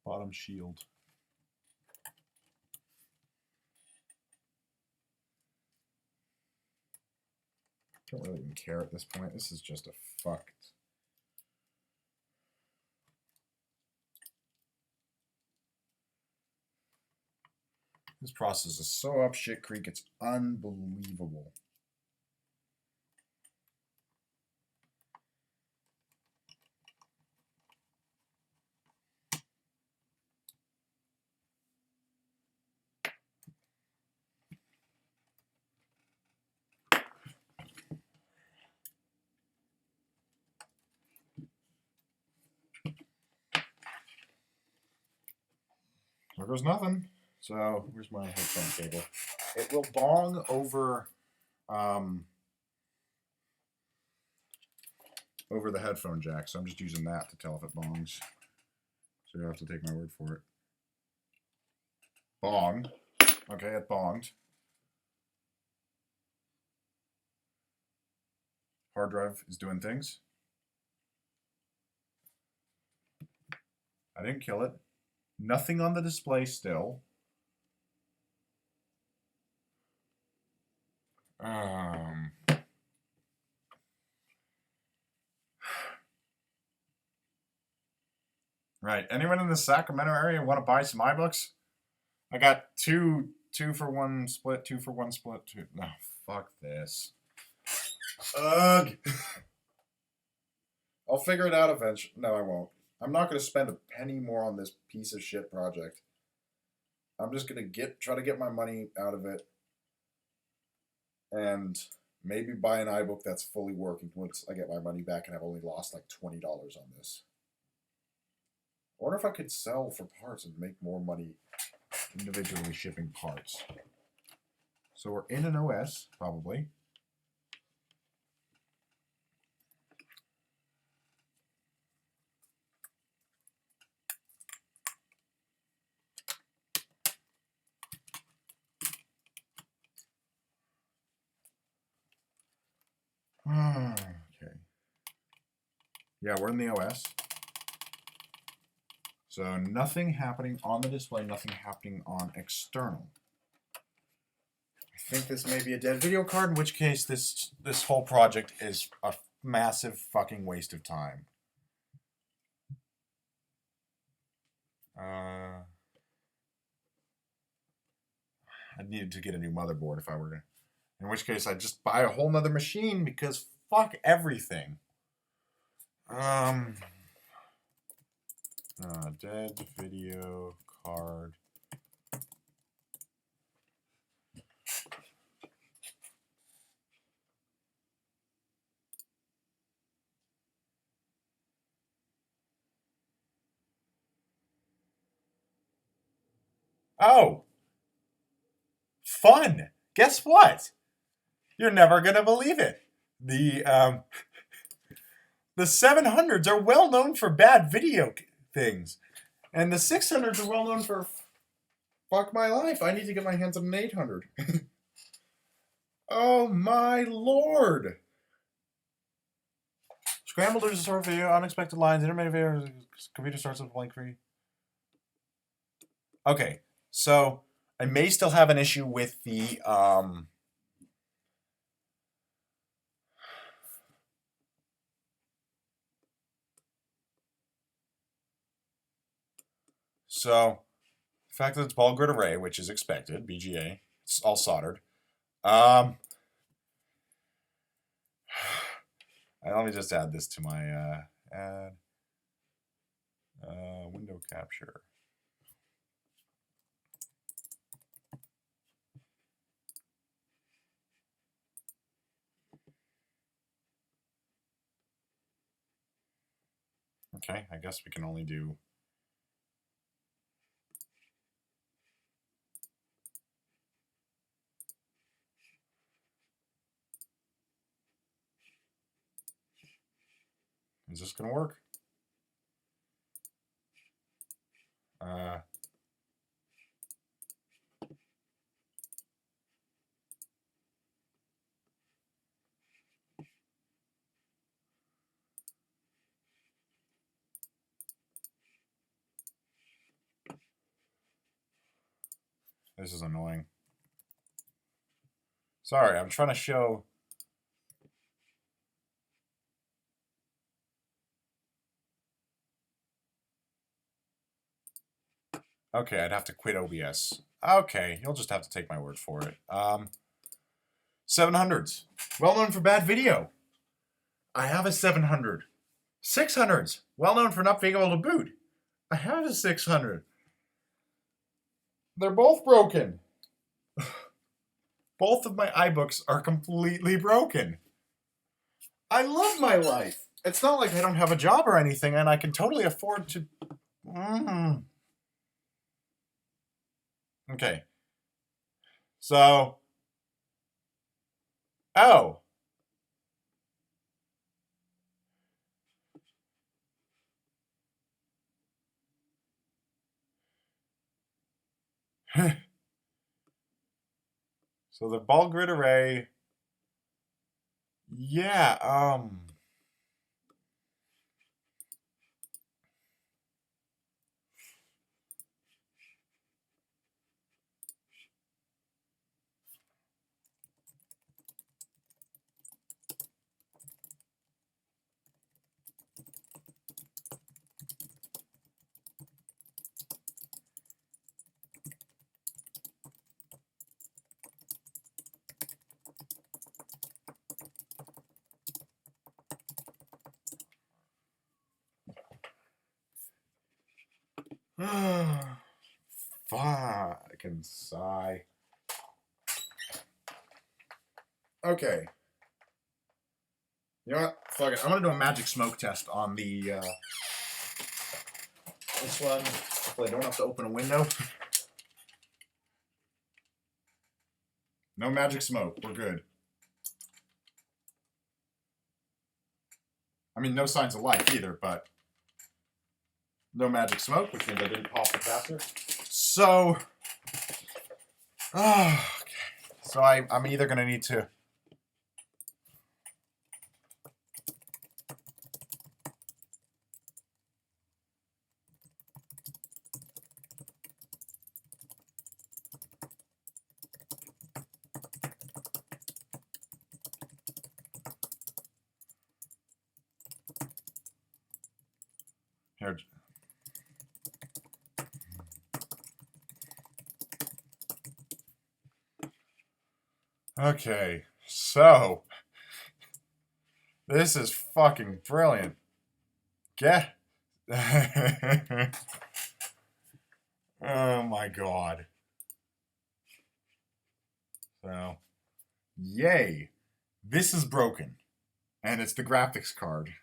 Bottom shield. Don't really even care at this point. This is just a fucked. This process is so up shit creek, it's unbelievable. goes nothing. So where's my headphone cable? It will bong over over the headphone jack, so I'm just using that to tell if it bongs. So you have to take my word for it. Bong. Okay, it bonged. Hard drive is doing things. I didn't kill it. Nothing on the display still. Right. Anyone in the Sacramento area want to buy some iBooks? I got two for one split, 2 for 1 split. No, fuck this. Ugh. I'll figure it out eventually. No, I won't. I'm not going to spend a penny more on this piece of shit project. I'm just going to try to get my money out of it and maybe buy an iBook that's fully working once I get my money back and I've only lost like $20 on this. I wonder if I could sell for parts and make more money individually shipping parts. So we're in an OS, probably. Okay. Yeah, we're in the OS. So nothing happening on the display, nothing happening on external. I think this may be a dead video card, in which case this whole project is a massive fucking waste of time. I needed to get a new motherboard if I were to. In which case I'd just buy a whole nother machine because fuck everything. Dead video card. Oh, fun. Guess what? You're never going to believe it. The 700s are well known for bad video things. And the 600s are well known for fuck my life. I need to get my hands on an 800. Oh my lord. Scrambled to restore video, unexpected lines, intermittent video, computer starts with blank free. Okay, so I may still have an issue with the so the fact that it's ball grid array, which is expected, BGA, it's all soldered. Let me just add this to my add window capture. Okay, I guess we can only do Is this going to work? This is annoying. Sorry, I'm trying to show. Okay, I'd have to quit OBS. Okay, you'll just have to take my word for it. 700s. Well known for bad video. I have a 700. 600s. Well known for not being able to boot. I have a 600. They're both broken. Both of my iBooks are completely broken. I love my life. It's not like I don't have a job or anything, and I can totally afford to... Okay. So, oh. So the ball grid array, yeah, fucking sigh. Okay. You know what? Fuck it. I'm gonna do a magic smoke test on the this one. Hopefully I don't have to open a window. No magic smoke. We're good. I mean, no signs of life either, but no magic smoke, which means I didn't pop the capacitor. So, okay. So I'm either gonna need to. Here. Okay, so this is fucking brilliant. Get. Oh my god. So, yay. This is broken, and it's the graphics card.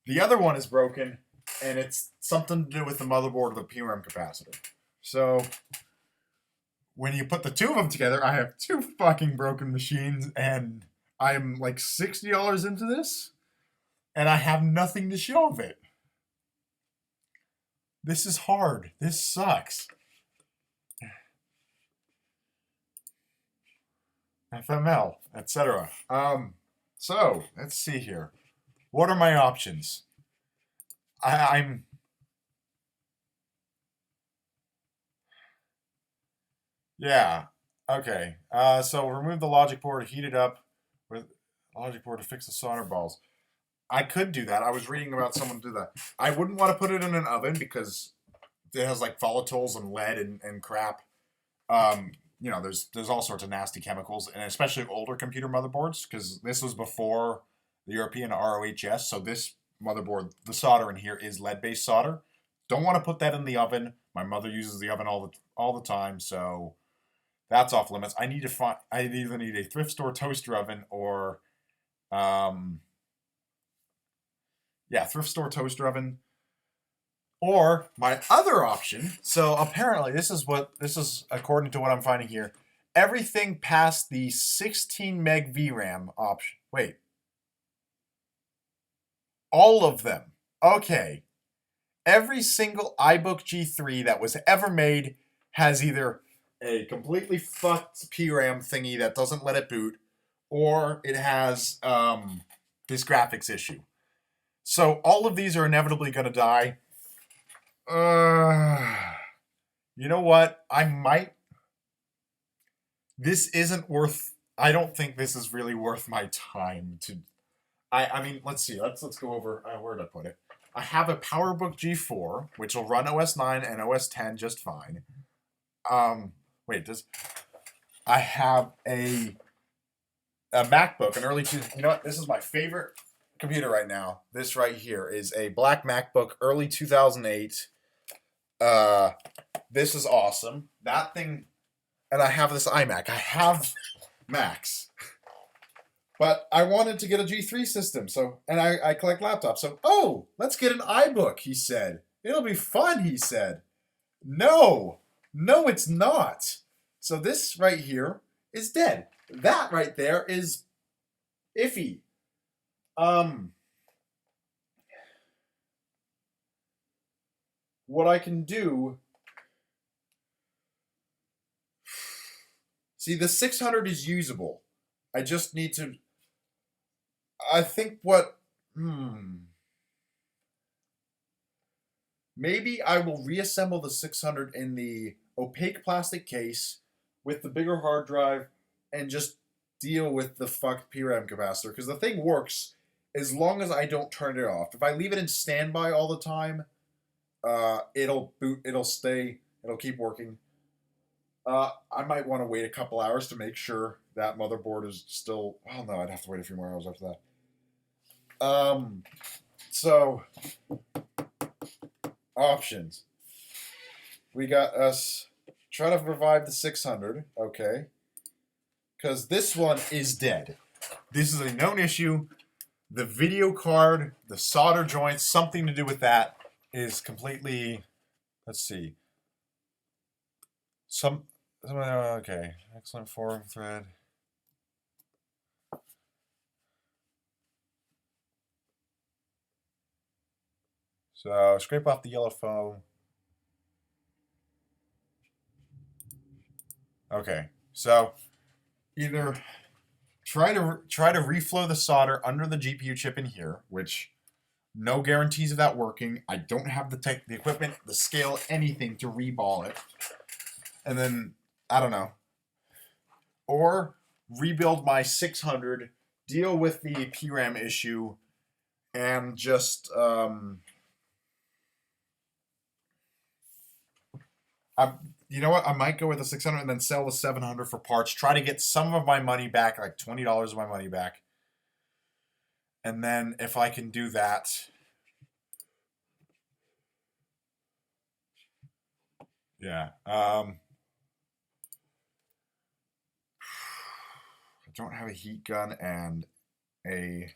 The other one is broken, and it's something to do with the motherboard of the PRAM capacitor. So, when you put the two of them together, I have two fucking broken machines, and I'm like $60 into this, and I have nothing to show of it. This is hard. This sucks. FML, etc. So let's see here. What are my options? I'm yeah. Okay. So remove the logic board, heat it up with logic board to fix the solder balls. I could do that. I was reading about someone do that. I wouldn't want to put it in an oven because it has like volatiles and lead and crap. You know, there's all sorts of nasty chemicals, and especially older computer motherboards, because this was before the European ROHS. So this motherboard, the solder in here is lead-based solder. Don't want to put that in the oven. My mother uses the oven all the time, so that's off limits. I need to find. I either need a thrift store toaster oven or, um, yeah, thrift store toaster oven. Or my other option, so apparently this is according to what I'm finding here. Everything past the 16 meg VRAM option. Wait. All of them. Okay. Every single iBook G3 that was ever made has either a completely fucked PRAM thingy that doesn't let it boot, or it has this graphics issue. So all of these are inevitably going to die. You know what? I might. This isn't worth. I don't think this is really worth my time to. I mean, let's see. Let's go over. Where did I put it? I have a PowerBook G4, which will run OS 9 and OS 10 just fine. Wait, does I have a MacBook, an early two. You know what? This is my favorite computer right now. This right here is a black MacBook, early 2008. This is awesome. That thing, and I have this iMac. I have Macs, but I wanted to get a G3 system. So, and I collect laptops. So, oh, let's get an iBook. He said it'll be fun. He said, no, No, it's not. So this right here is dead. That right there is iffy. What I can do... See, the 600 is usable. I just need to... I think what... Maybe I will reassemble the 600 in the opaque plastic case with the bigger hard drive and just deal with the fucked PRAM capacitor. Because the thing works as long as I don't turn it off. If I leave it in standby all the time, it'll boot, it'll stay, it'll keep working. I might want to wait a couple hours to make sure that motherboard is still... Oh no, I'd have to wait a few more hours after that. So... Options. We got us try to revive the 600, okay? Because this one is dead. This is a known issue. The video card, the solder joints, something to do with that is completely... Let's see. Okay. Excellent forum thread. So scrape off the yellow foam. Okay, so either try to reflow the solder under the GPU chip in here, which no guarantees of that working. I don't have the equipment, the scale, anything to reball it. And then I don't know. Or rebuild my 600, deal with the PRAM issue, and just you know what? I might go with the 600 and then sell the 700 for parts. Try to get some of my money back, like $20 of my money back. And then if I can do that... Yeah. I don't have a heat gun and a...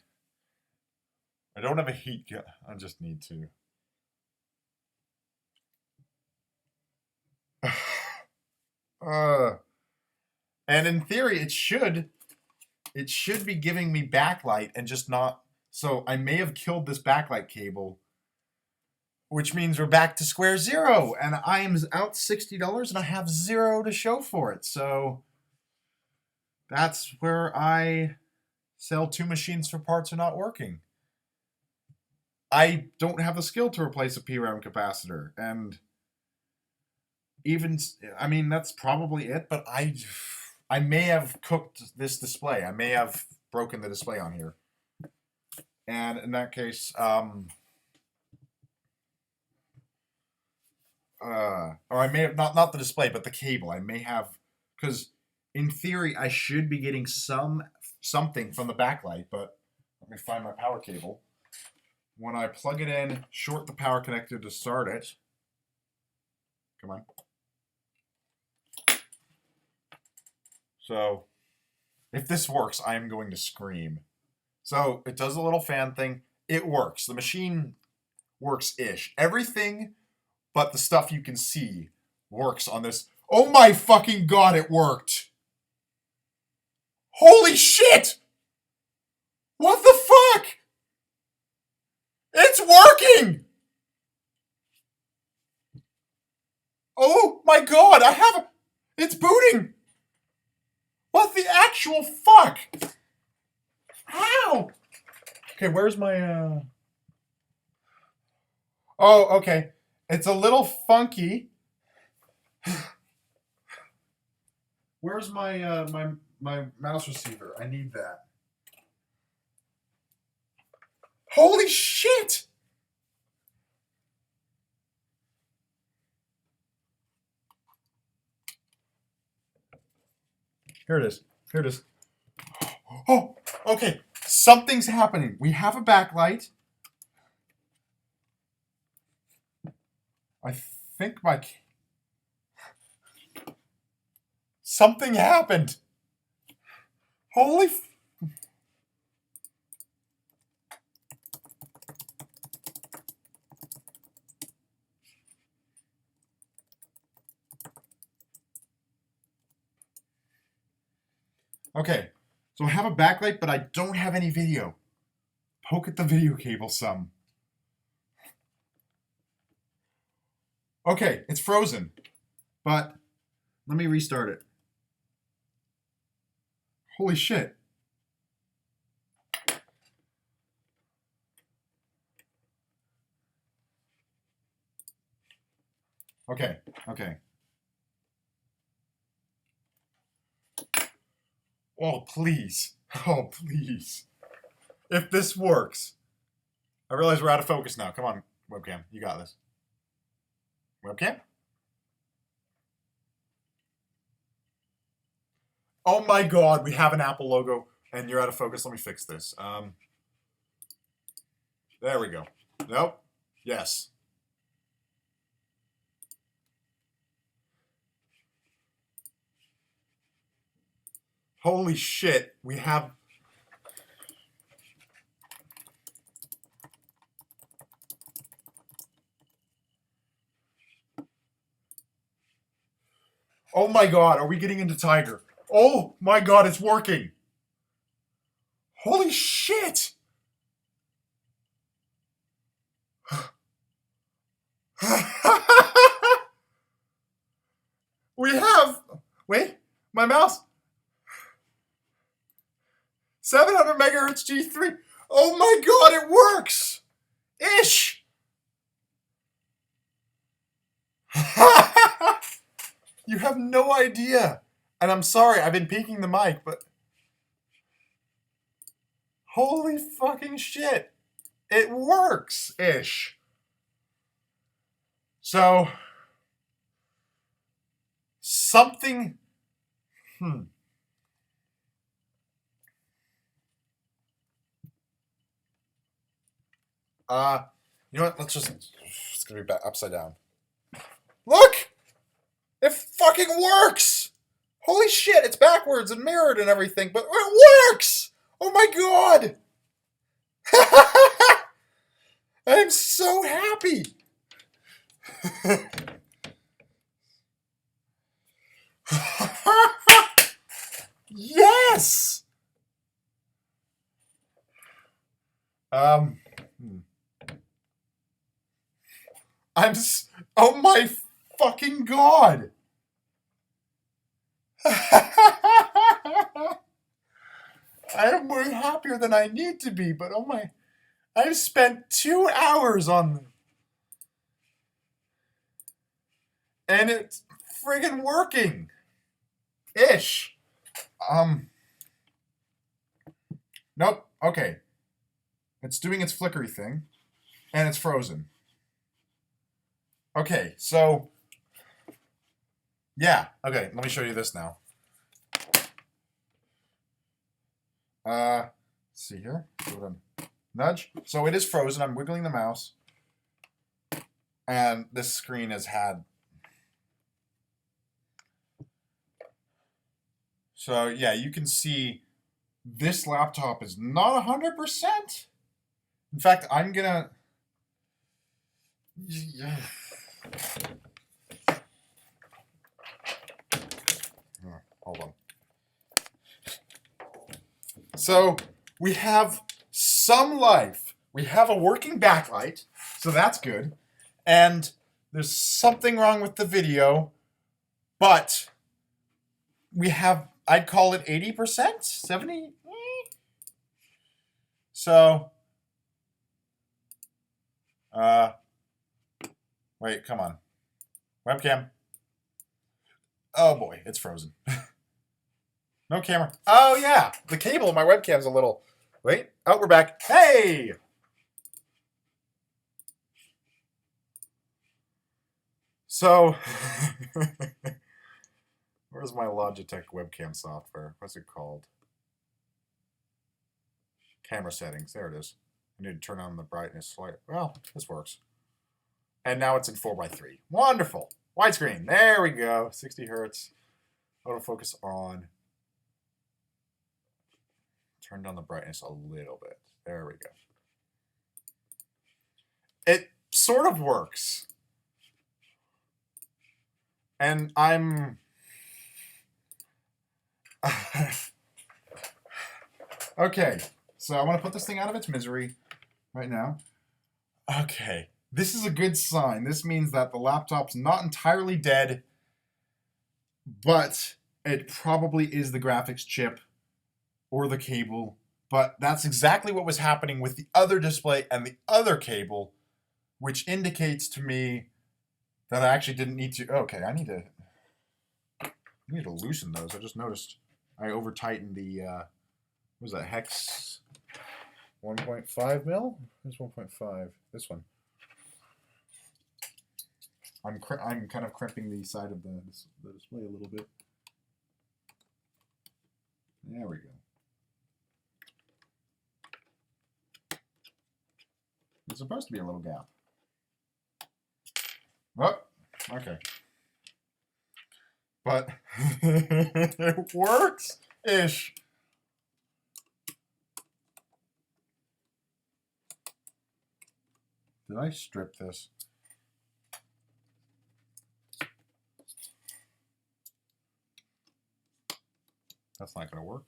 I don't have a heat gun. I just need to... And in theory, it should be giving me backlight and just not... So I may have killed this backlight cable, which means we're back to square zero, and I am out $60 and I have zero to show for it. So that's where I sell two machines for parts are not working. I don't have the skill to replace a PRAM capacitor, and even, I mean, that's probably it, but I may have cooked this display. I may have broken the display on here. And in that case, or I may have, not the display, but the cable. I may have, because in theory, I should be getting something from the backlight, but let me find my power cable. When I plug it in, short the power connector to start it. Come on. So, if this works, I am going to scream. So, it does a little fan thing. It works. The machine works-ish. Everything but the stuff you can see works on this. Oh my fucking god, it worked! Holy shit! What the fuck? It's working! Oh my god, I have a... It's booting! What the actual fuck? How? Okay, where's my, Oh, okay. It's a little funky. Where's my, my mouse receiver? I need that. Holy shit! Here it is. Here it is. Oh, okay. Something's happening. We have a backlight. I think my... Something happened. Holy... Okay, so I have a backlight, but I don't have any video. Poke at the video cable some. Okay, it's frozen, but let me restart it. Holy shit. Okay, okay. Oh, please. Oh, please. If this works. I realize we're out of focus now. Come on, webcam. You got this. Webcam? Oh my god, we have an Apple logo and you're out of focus. Let me fix this. There we go. Nope. Yes. Holy shit, we have... Oh my god, are we getting into Tiger? Oh my god, it's working! Holy shit! We have... Wait, my mouse... 700 megahertz G3. Oh my god, it works! Ish! You have no idea. And I'm sorry, I've been peeking the mic, but... Holy fucking shit. It works, ish. So... Something... You know what? Let's just... It's gonna be back upside down. Look! It fucking works! Holy shit, it's backwards and mirrored and everything, but it works! Oh my god! I'm so happy! Yes! Oh my fucking god! I am way happier than I need to be, but oh my... I've spent 2 hours on them. And it's friggin' working. Ish. Nope. Okay. It's doing its flickery thing. And it's frozen. Okay, so... Yeah. Okay, let me show you this now. Let's see here. Nudge. So it is frozen. I'm wiggling the mouse. And this screen has had... So, yeah, you can see this laptop is not 100%. In fact, I'm gonna... Yeah. Hold on. So, we have some life. We have a working backlight, so that's good. And there's something wrong with the video, but we have, I'd call it 80%? 70? So, wait, come on. Webcam. Oh boy, it's frozen. No camera. Oh yeah, the cable of my webcam's a little... Wait, oh, we're back. Hey! So, where's my Logitech webcam software? What's it called? Camera settings. There it is. I need to turn on the brightness slightly. Well, this works. And now it's in 4:3. Wonderful. Widescreen. There we go. 60 hertz. Autofocus on. Turn down the brightness a little bit. There we go. It sort of works. And I'm... Okay, so I want to put this thing out of its misery right now. Okay, this is a good sign. This means that the laptop's not entirely dead, but it probably is the graphics chip or the cable. But that's exactly what was happening with the other display and the other cable, which indicates to me that I actually didn't need to. Okay, I need to loosen those. I just noticed I over tightened the what was that, hex 1.5 mil? Where's 1.5? This one. I'm kind of crimping the side of the display a little bit. There we go. There's supposed to be a little gap. Oh, okay. But it works-ish. Did I strip this? That's not going to work.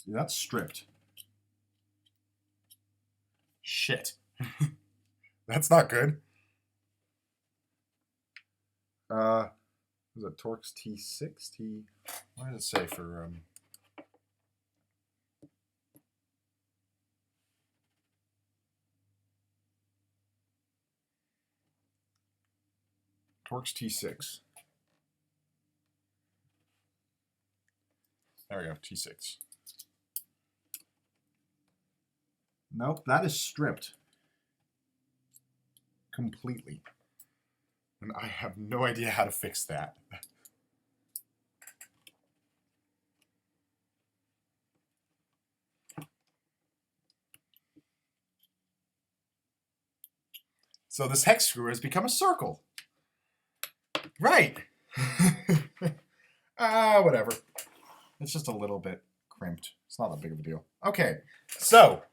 Yeah, that's stripped. Shit. That's not good. Was it Torx T6? What does it say for Torx T6? There we go, T6. Nope, that is stripped completely. And I have no idea how to fix that. So this hex screw has become a circle. Right. Whatever. It's just a little bit crimped. It's not that big of a deal. Okay, so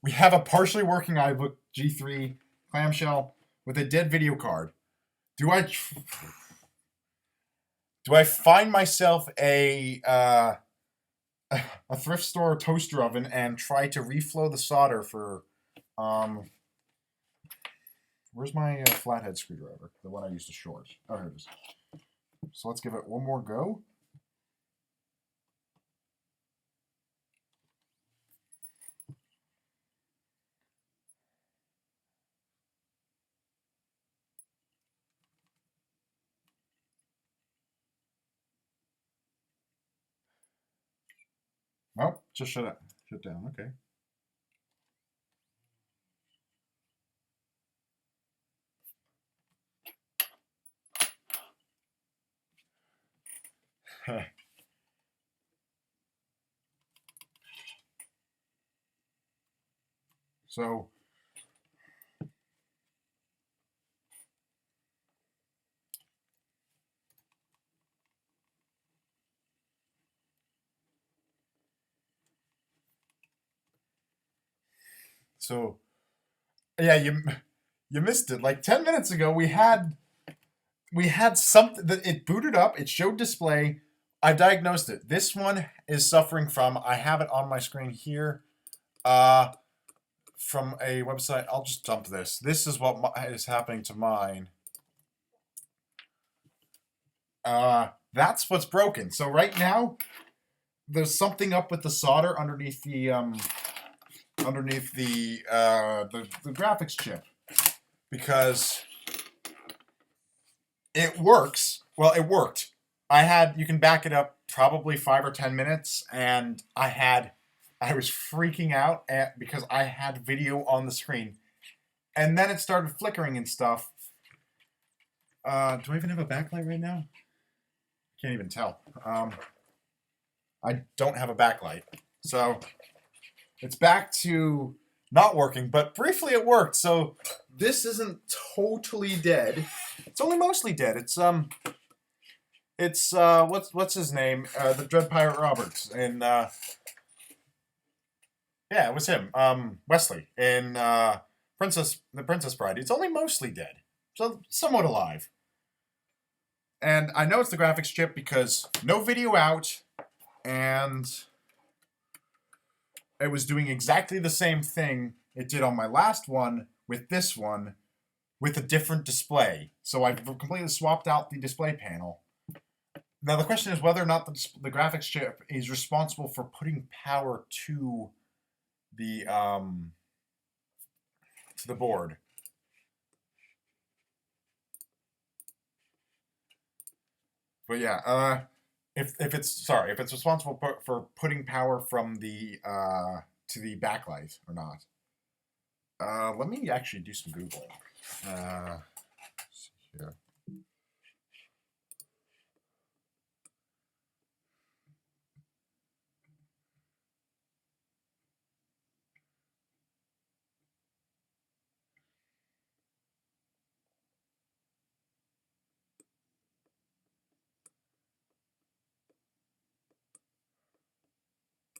we have a partially working iBook G3 clamshell with a dead video card. Do I find myself a thrift store toaster oven and try to reflow the solder for where's my flathead screwdriver? The one I used to short. Oh, here it is. So let's give it one more go. Nope, just shut up. Shut down. Okay. So yeah, you missed it. Like 10 minutes ago, we had something that it booted up. It showed display. I diagnosed it. This one is suffering from. I have it on my screen here. From a website. I'll just dump this. This is what is happening to mine. That's what's broken. So right now, there's something up with the solder underneath the graphics chip, because it works. Well, it worked. You can back it up probably 5 or 10 minutes, and I was freaking out because I had video on the screen, and then it started flickering and stuff. Do I even have a backlight right now? Can't even tell. I don't have a backlight, so it's back to not working, but briefly it worked. So this isn't totally dead. It's only mostly dead. It's what's his name? The Dread Pirate Roberts, and Yeah, it was him. Wesley in The Princess Bride. He's only mostly dead, so somewhat alive. And I know it's the graphics chip because no video out, and it was doing exactly the same thing it did on my last one with this one with a different display. So I've completely swapped out the display panel. Now the question is whether or not the graphics chip is responsible for putting power the um, to the board. But yeah, if it's responsible for putting power from the to the backlight or not. Let me actually do some googling. Yeah.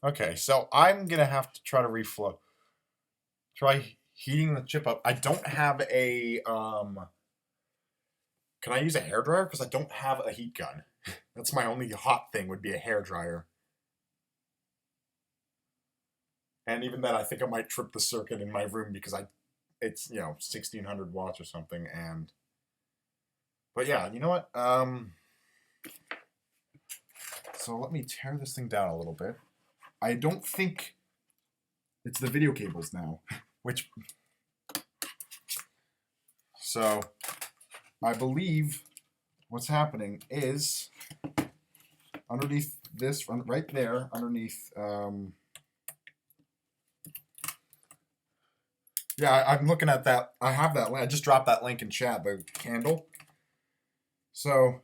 Okay, so I'm gonna have to try to try heating the chip up. I don't have a Can I use a hairdryer? Because I don't have a heat gun. That's my only hot thing would be a hairdryer. And even then, I think I might trip the circuit in my room because it's 1600 watts or something. And but yeah, you know what? So let me tear this thing down a little bit. I don't think it's the video cables now, which so I believe what's happening is underneath this, right there, underneath. Yeah, I'm looking at that. I have that. I just dropped that link in chat. The candle. So,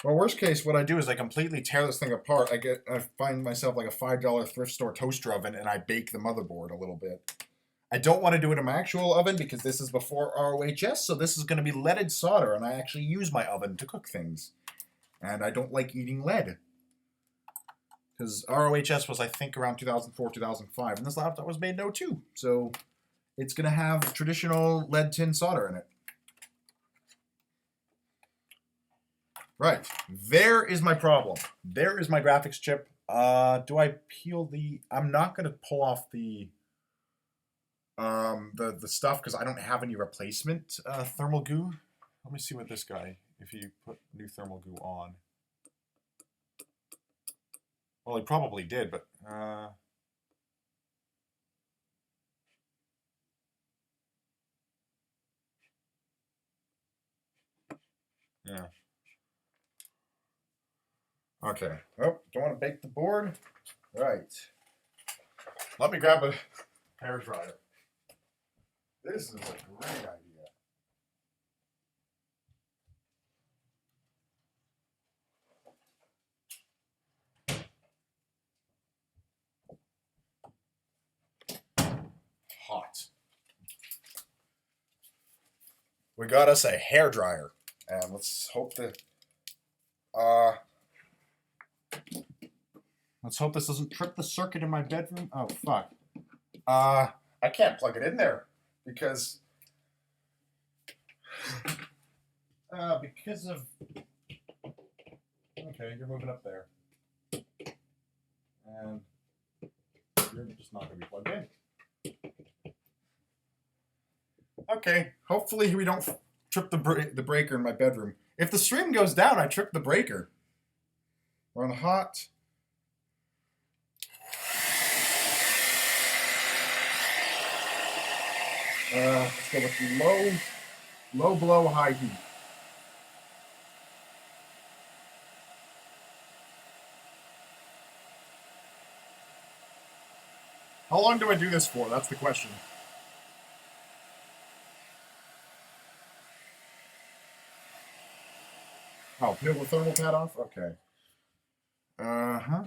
well, worst case, what I do is I completely tear this thing apart. I find myself like a $5 thrift store toaster oven, and I bake the motherboard a little bit. I don't want to do it in my actual oven because this is before ROHS, so this is going to be leaded solder, and I actually use my oven to cook things. And I don't like eating lead. Because ROHS was, I think, around 2004, 2005, and this laptop was made in 02. So it's going to have traditional lead tin solder in it. Right. There is my problem. There is my graphics chip. Do I peel the... I'm not going to pull off the stuff because I don't have any replacement thermal goo. Let me see what this guy, if you put new thermal goo on. Well, he probably did, but yeah. Okay. Oh, don't want to bake the board. Right. Let me grab a hair dryer. This is a great idea. Hot. We got us a hair dryer, and let's hope this doesn't trip the circuit in my bedroom. Oh fuck. I can't plug it in there because of. Okay, you're moving up there, and you're just not going to be plugged in. Okay, hopefully we don't trip the breaker in my bedroom. If the stream goes down, I trip the breaker. We're on the hot. Let's go with low blow, high heat. How long do I do this for? That's the question. Oh, peel the thermal pad off? Okay. Uh-huh.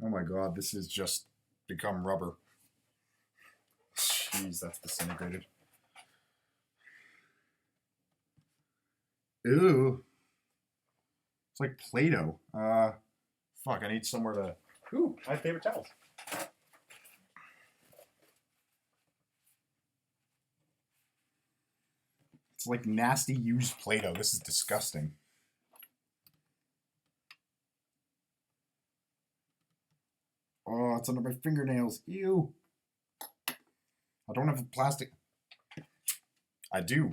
Oh my god, this has just become rubber. Jeez, that's disintegrated. Ooh. It's like Play-Doh. Fuck, I need somewhere to... Ooh, my favorite towels. It's like nasty used Play-Doh. This is disgusting. Oh, it's under my fingernails. Ew. I don't have a plastic. I do.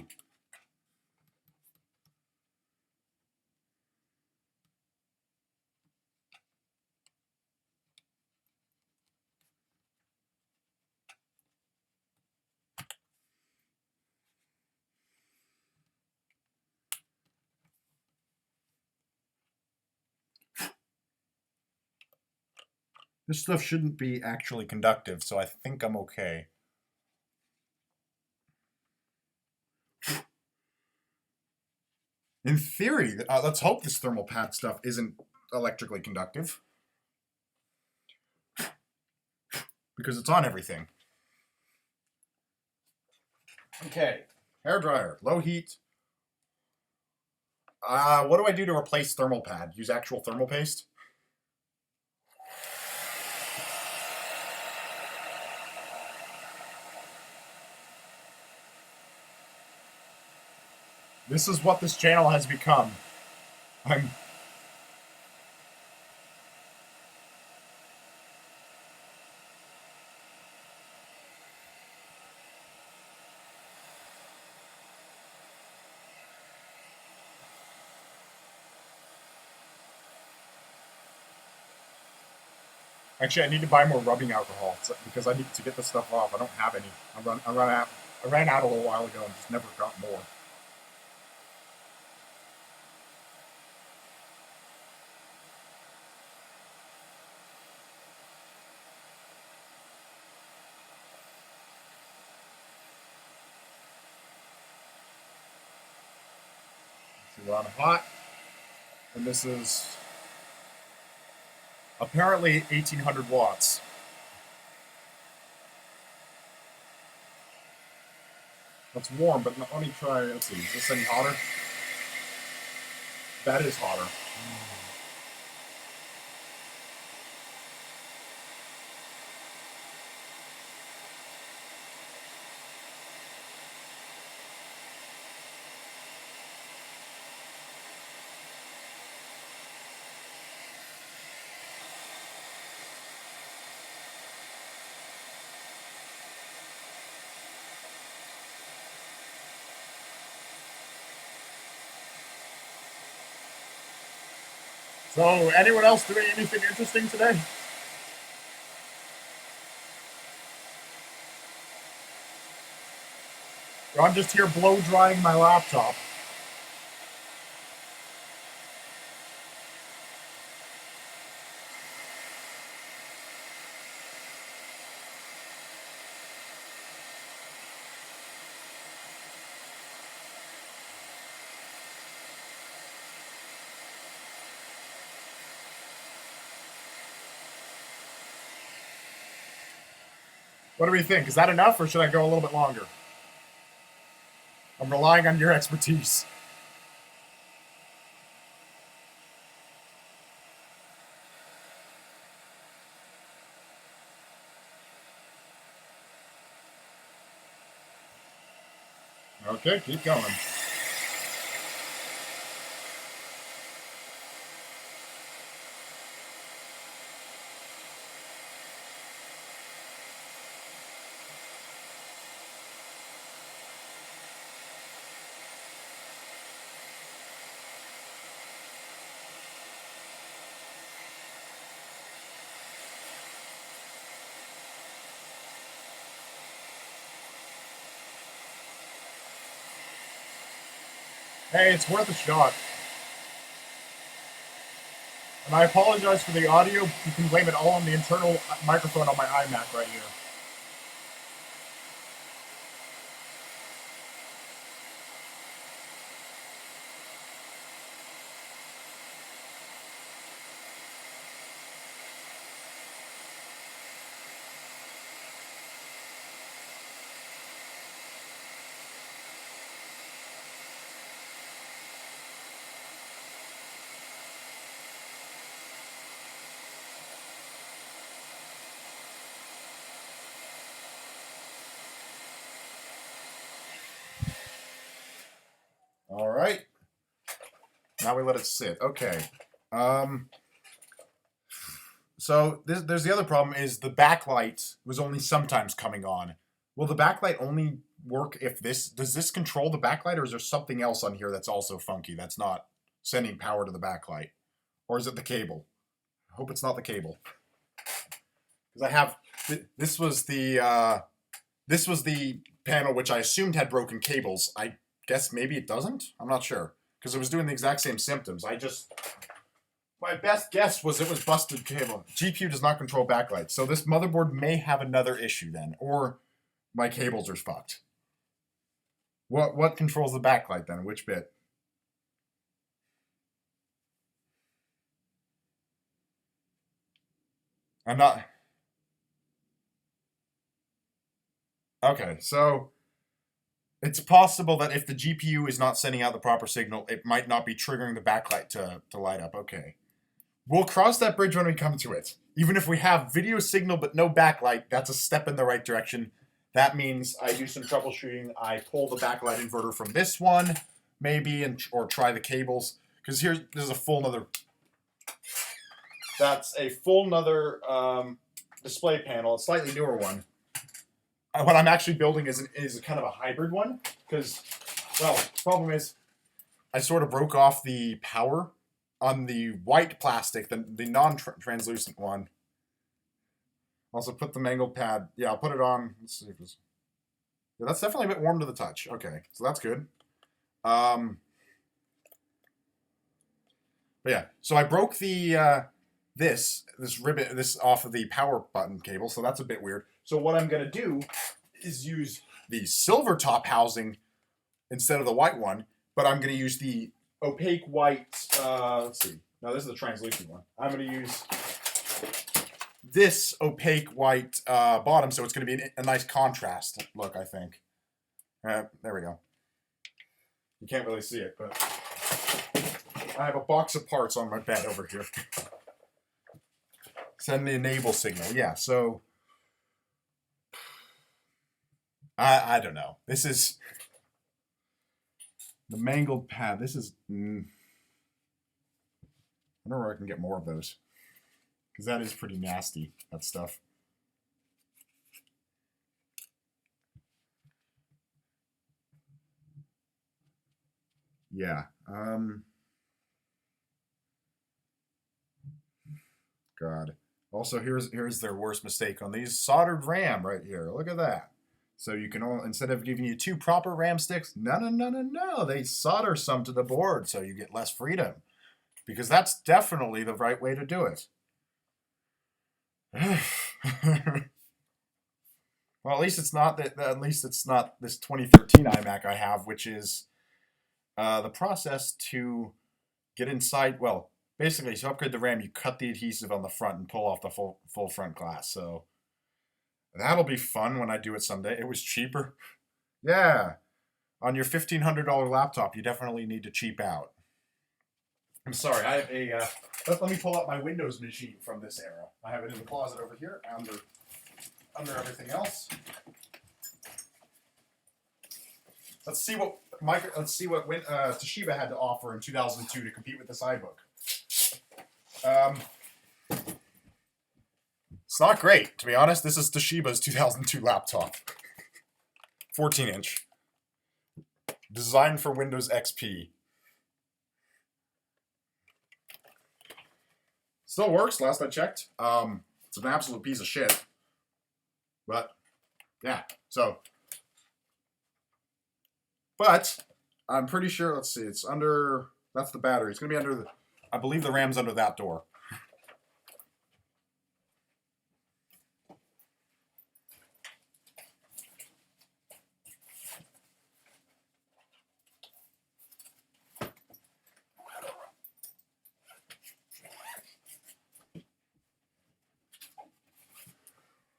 This stuff shouldn't be actually conductive, so I think I'm okay. In theory, let's hope this thermal pad stuff isn't electrically conductive. Because it's on everything. Okay, hair dryer, low heat. What do I do to replace thermal pad? Use actual thermal paste? This is what this channel has become. Actually, I need to buy more rubbing alcohol because I need to get this stuff off. I don't have any. I ran out a little while ago and just never got more. See, we're on hot, and this is apparently 1800 watts. That's warm, but let me try. Let's see. Is this any hotter? That is hotter. So, anyone else doing anything interesting today? I'm just here blow drying my laptop. What do we think? Is that enough, or should I go a little bit longer? I'm relying on your expertise. Okay, keep going. Hey, it's worth a shot. And I apologize for the audio. You can blame it all on the internal microphone on my iMac right here. right. Now we let it sit. Okay. So there's the other problem is the backlight was only sometimes coming on. Will the backlight only work if does this control the backlight, or is there something else on here that's also funky that's not sending power to the backlight? Or is it the cable? I hope it's not the cable. Because I have, this was the panel which I assumed had broken cables. I guess maybe it doesn't? I'm not sure. Because it was doing the exact same symptoms. My best guess was it was busted cable. GPU does not control backlight. So this motherboard may have another issue then. Or my cables are fucked. What controls the backlight then? Which bit? I'm not... Okay, so it's possible that if the GPU is not sending out the proper signal, it might not be triggering the backlight to light up. Okay. We'll cross that bridge when we come to it. Even if we have video signal but no backlight, that's a step in the right direction. That means I do some troubleshooting. I pull the backlight inverter from this one, maybe, or try the cables. Because there's a full nother... That's a full nother display panel, a slightly newer one. What I'm actually building is a kind of a hybrid one. Because, well, the problem is I sort of broke off the power on the white plastic, the non-translucent one. Also put the mangled pad. Yeah, I'll put it on. Let's see if it's... Yeah, that's definitely a bit warm to the touch. Okay, so that's good. But yeah, so I broke the this ribbon off of the power button cable, so that's a bit weird. So what I'm gonna do is use the silver top housing instead of the white one, but I'm gonna use the opaque white. Let's see. No, this is the translucent one. I'm gonna use this opaque white bottom, so it's gonna be a nice contrast look, I think. There we go. You can't really see it, but I have a box of parts on my bed over here. Send the enable signal. Yeah, so I don't know. This is the mangled pad. This is I don't know where I can get more of those, because that is pretty nasty, that stuff. Yeah. God. Also, here's their worst mistake on these. Soldered RAM right here. Look at that. So you can only, instead of giving you 2 proper RAM sticks, no. They solder some to the board so you get less freedom. Because that's definitely the right way to do it. Well, at least it's not that. At least it's not this 2013 iMac I have, which is the process to get inside. Well, basically, to upgrade the RAM, you cut the adhesive on the front and pull off the full front glass. So that'll be fun when I do it someday. It was cheaper. Yeah, on your $1,500 laptop, you definitely need to cheap out. I'm sorry, I have a. Let me pull up my Windows machine from this era. I have it in the closet over here, under everything else. Let's see what Toshiba had to offer in 2002 to compete with this iBook. It's not great, to be honest. This is Toshiba's 2002 laptop, 14-inch, designed for Windows XP. Still works, last I checked. It's an absolute piece of shit. But, yeah, so. But, I'm pretty sure, let's see, it's under, that's the battery. It's going to be under, I believe the RAM's under that door.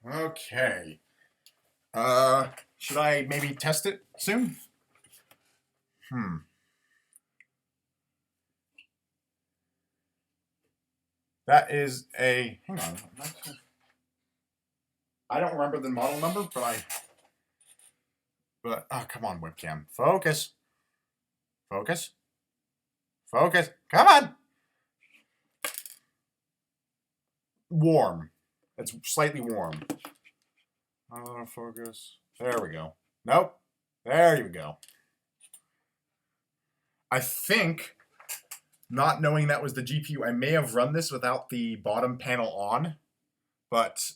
Okay. Should I maybe test it soon? That is a, hang on. I don't remember the model number, but oh, come on, webcam. Focus. Focus. Focus. Come on. Warm. It's slightly warm. Focus. There we go. Nope. There you go. I think, not knowing that was the GPU, I may have run this without the bottom panel on, but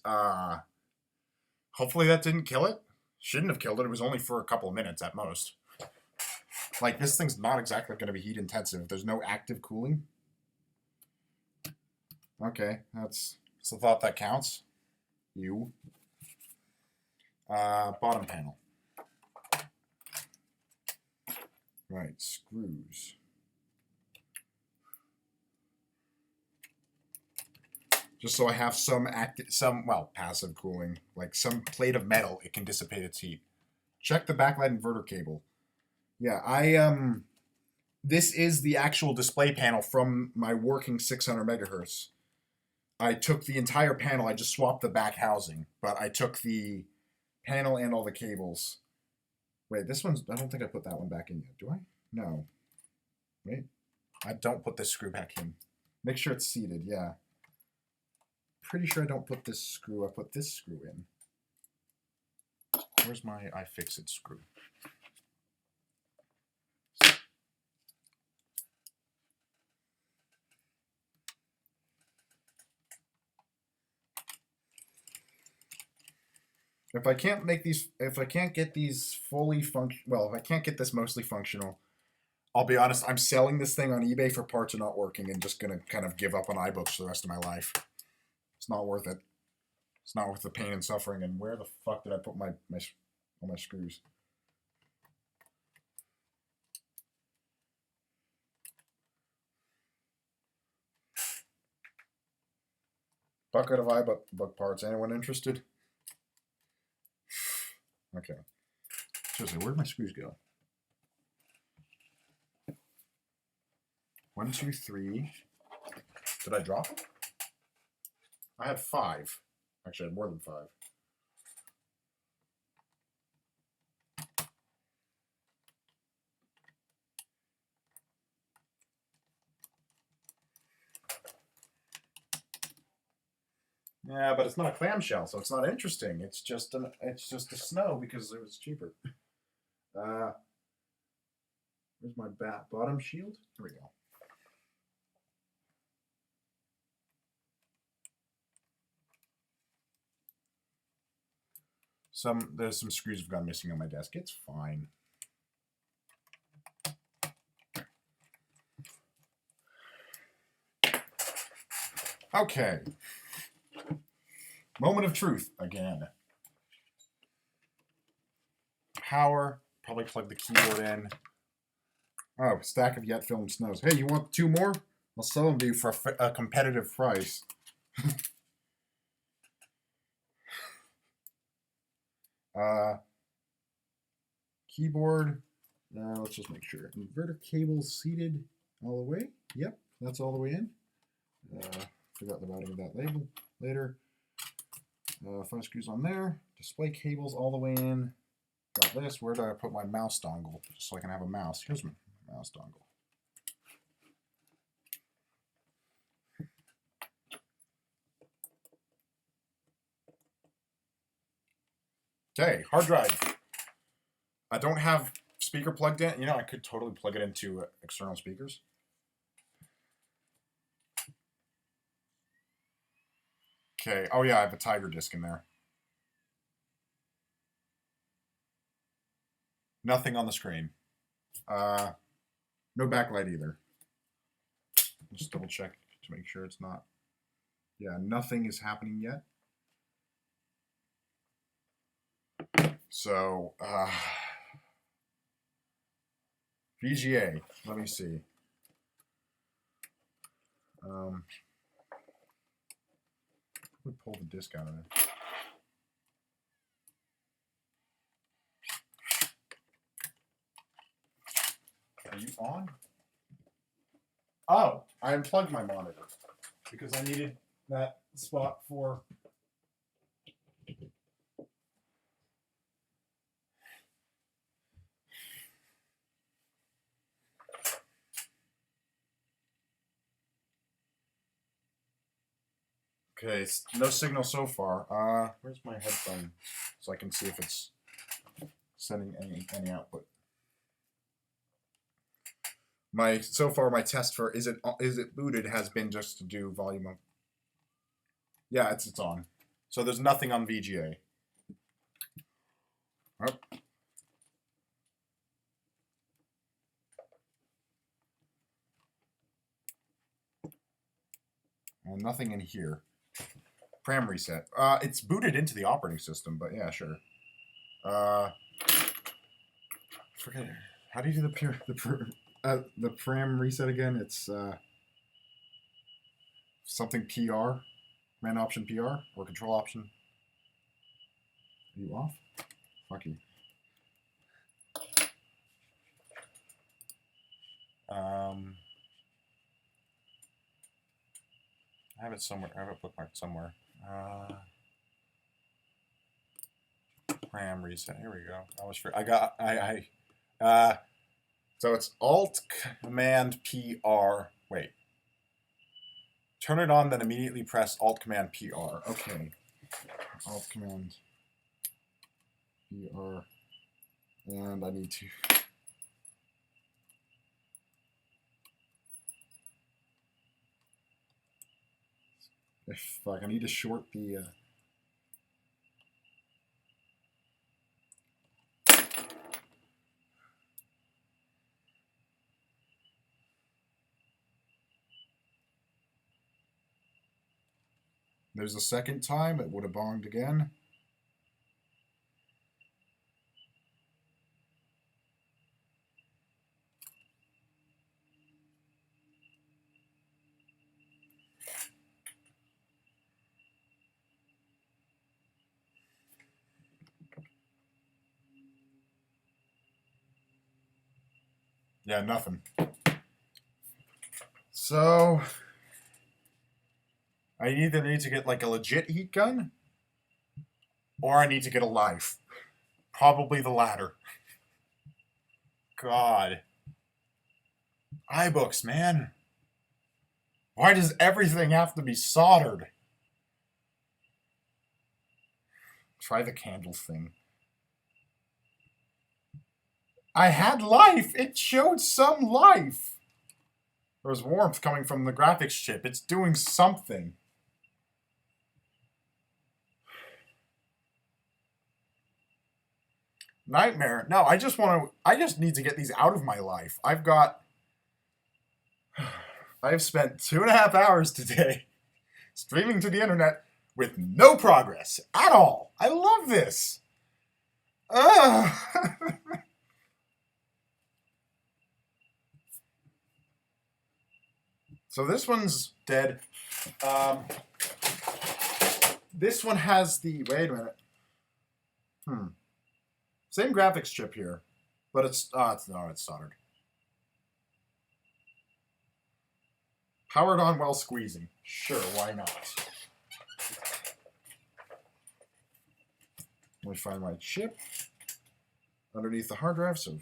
hopefully that didn't kill it. Shouldn't have killed it. It was only for a couple of minutes at most. Like, this thing's not exactly going to be heat intensive. There's no active cooling. Okay, that's the thought that counts. You. Bottom panel. Right, screws. Just so I have some passive cooling, like some plate of metal, it can dissipate its heat. Check the backlight inverter cable. Yeah, this is the actual display panel from my working 600 megahertz. I took the entire panel, I just swapped the back housing, but I took the panel and all the cables. Wait, this one's, I don't think I put that one back in yet, do I? No. Wait, I don't put this screw back in. Make sure it's seated, yeah. Pretty sure I don't put this screw, I put this screw in. Where's my iFixit screw? If I can't make these, if I can't get these fully if I can't get this mostly functional, I'll be honest, I'm selling this thing on eBay for parts are not working and just going to kind of give up on iBooks for the rest of my life. It's not worth it. It's not worth the pain and suffering. And where the fuck did I put all my screws? Bucket of iBook parts. Anyone interested? Okay. Seriously, where'd my screws go? 1, 2, 3. Did I drop them? I had 5. Actually, I had more than 5. Yeah, but it's not a clamshell, so it's not interesting. It's just a snow because it was cheaper. Where's my bottom shield? Here we go. There's some screws have gone missing on my desk. It's fine. Okay. Moment of truth again. Power. Probably plug the keyboard in. Oh, stack of yet filmed snows. Hey, you want 2 more? I'll sell them to you for a competitive price. Keyboard. Let's just make sure. Inverter cable seated all the way. Yep, that's all the way in. Forgot the bottom of that label later. 5 screws on there. Display cables all the way in. Got this. Where do I put my mouse dongle? Just so I can have a mouse. Here's my mouse dongle. Okay, hard drive. I don't have speaker plugged in. You know, I could totally plug it into external speakers. Okay. Oh yeah, I have a Tiger disc in there. Nothing on the screen. No backlight either. Just double check to make sure it's not. Yeah, nothing is happening yet. So, VGA, let me see. We pull the disc out of it. Are you on? Oh, I unplugged my monitor because I needed that spot for. Okay, no signal so far. Where's my headphone? So I can see if it's sending any output. So far my test for is it booted has been just to do volume up. Yeah, it's on. So there's nothing on VGA. Oh. And nothing in here. Pram reset. It's booted into the operating system, but yeah, sure. Forget it. How do you do the pram reset again? It's something PR, command option PR or control option. Are you off? Fuck you. I have it somewhere. I have it bookmarked somewhere. Pram reset. Here we go. So it's Alt Command PR. Wait. Turn it on, then immediately press Alt Command PR. Okay. Alt Command PR. And I need to. Fuck, I need to short the. There's a second time. It would have bonged again. Yeah, nothing. So I either need to get like a legit heat gun, or I need to get a life. Probably the latter. God. iBooks, man. Why does everything have to be soldered? Try the candle thing. I had life. It showed some life. There was warmth coming from the graphics chip. It's doing something. Nightmare. No, I just need to get these out of my life. I've spent 2.5 hours today streaming to the internet with no progress at all. I love this. So this one's dead. This one has the, wait a minute. Same graphics chip here, but it's soldered. Powered on while squeezing. Sure, why not? Let me find my chip underneath the hard drive, so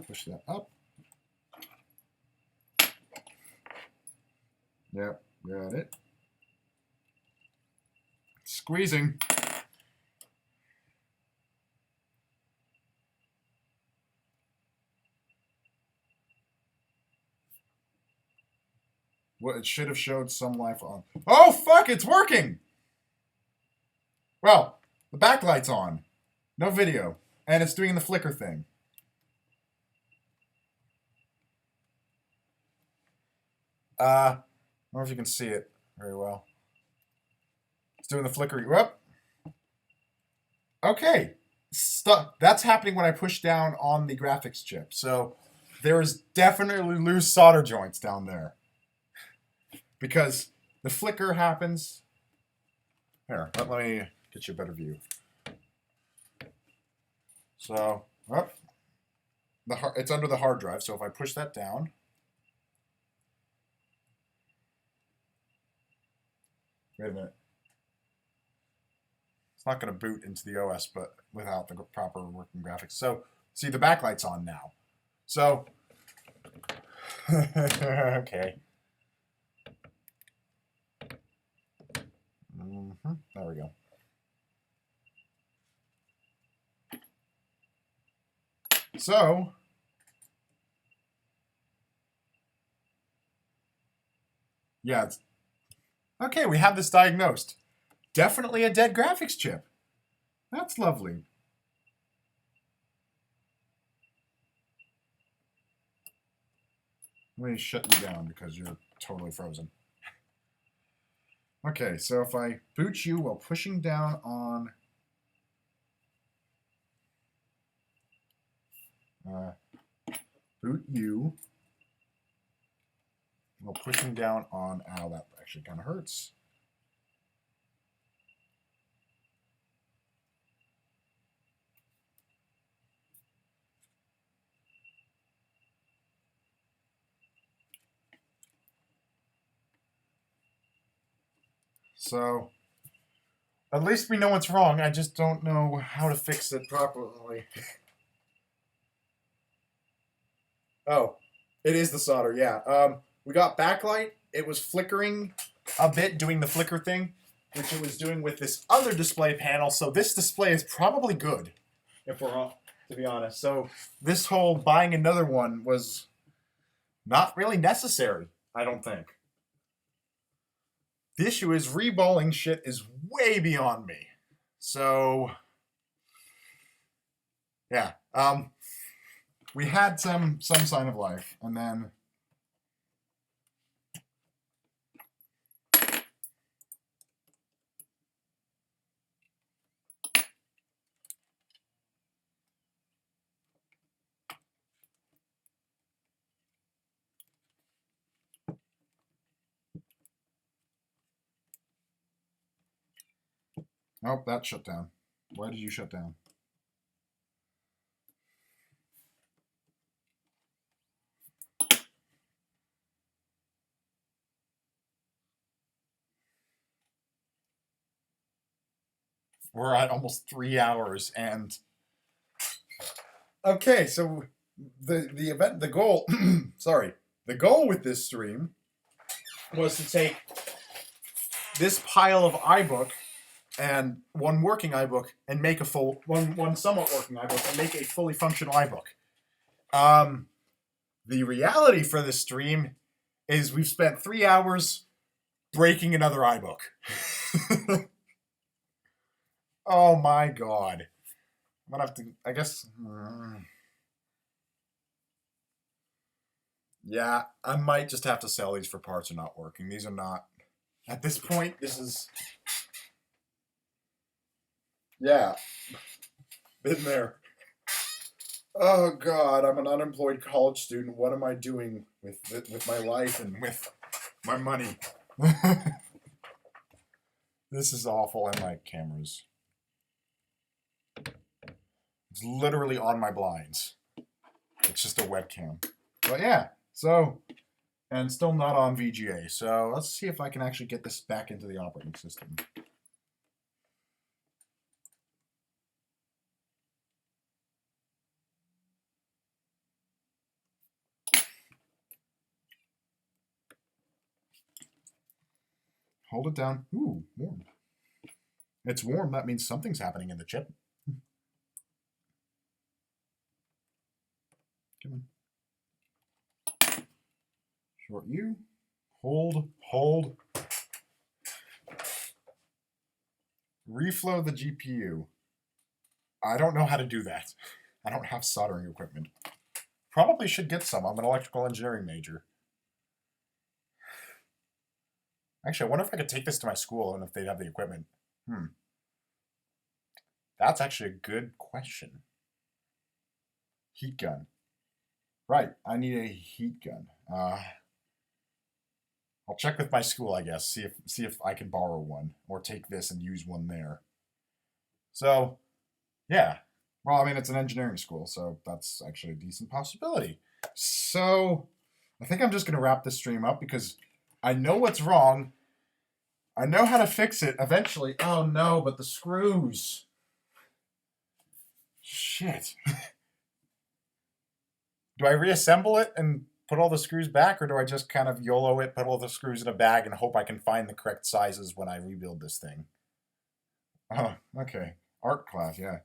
push that up. Yep, got it. Squeezing. Well, it should have showed some life on. Oh, fuck, it's working! Well, the backlight's on. No video. And it's doing the flicker thing. I don't know if you can see it very well. It's doing the flickering. Whoop. Okay. That's happening when I push down on the graphics chip. So there is definitely loose solder joints down there. Because the flicker happens. Here, let me get you a better view. So, it's under the hard drive. So if I push that down, wait a minute. It's not going to boot into the OS, but without the proper working graphics. So, see, the backlight's on now. So, okay. There we go. So, yeah, okay, we have this diagnosed. Definitely a dead graphics chip. That's lovely. Let me shut you down because you're totally frozen. Okay, so if I boot you while pushing down on boot you while pushing down on, ow, that actually kind of hurts. So, at least we know what's wrong. I just don't know how to fix it properly. Oh, it is the solder, yeah. We got backlight. It was flickering a bit, doing the flicker thing, which it was doing with this other display panel. So this display is probably good, if we're all, to be honest. So this whole buying another one was not really necessary, I don't think. The issue is reballing shit is way beyond me. So, yeah. We had some sign of life, and then nope, that shut down. Why did you shut down? We're at almost 3 hours, and okay, so the goal, sorry, the goal with this stream was to take this pile of iBook and one working iBook and make a full one somewhat working iBook and make a fully functional iBook. The reality for this stream is we've spent 3 hours breaking another iBook. Oh my god. I'm gonna have to, I guess. Yeah, I might just have to sell these for parts are not working. These are not. At this point, this is. Yeah. Been there. Oh god, I'm an unemployed college student. What am I doing with my life and with my money? This is awful, and my cameras. It's literally on my blinds. It's just a webcam. But yeah, so, and still not on VGA. So let's see if I can actually get this back into the operating system. Hold it down. Ooh, warm. It's warm. That means something's happening in the chip. Come on. Short U. Hold. Reflow the GPU. I don't know how to do that. I don't have soldering equipment. Probably should get some. I'm an electrical engineering major. Actually, I wonder if I could take this to my school and if they'd have the equipment. That's actually a good question. Heat gun. Right, I need a heat gun. I'll check with my school, I guess. See if I can borrow one or take this and use one there. So, yeah. Well, I mean, it's an engineering school, so that's actually a decent possibility. So, I think I'm just going to wrap this stream up because I know what's wrong. I know how to fix it eventually. Oh no, but the screws. Shit. Do I reassemble it and put all the screws back, or do I just kind of YOLO it, put all the screws in a bag, and hope I can find the correct sizes when I rebuild this thing? Oh, okay. Art class, yeah.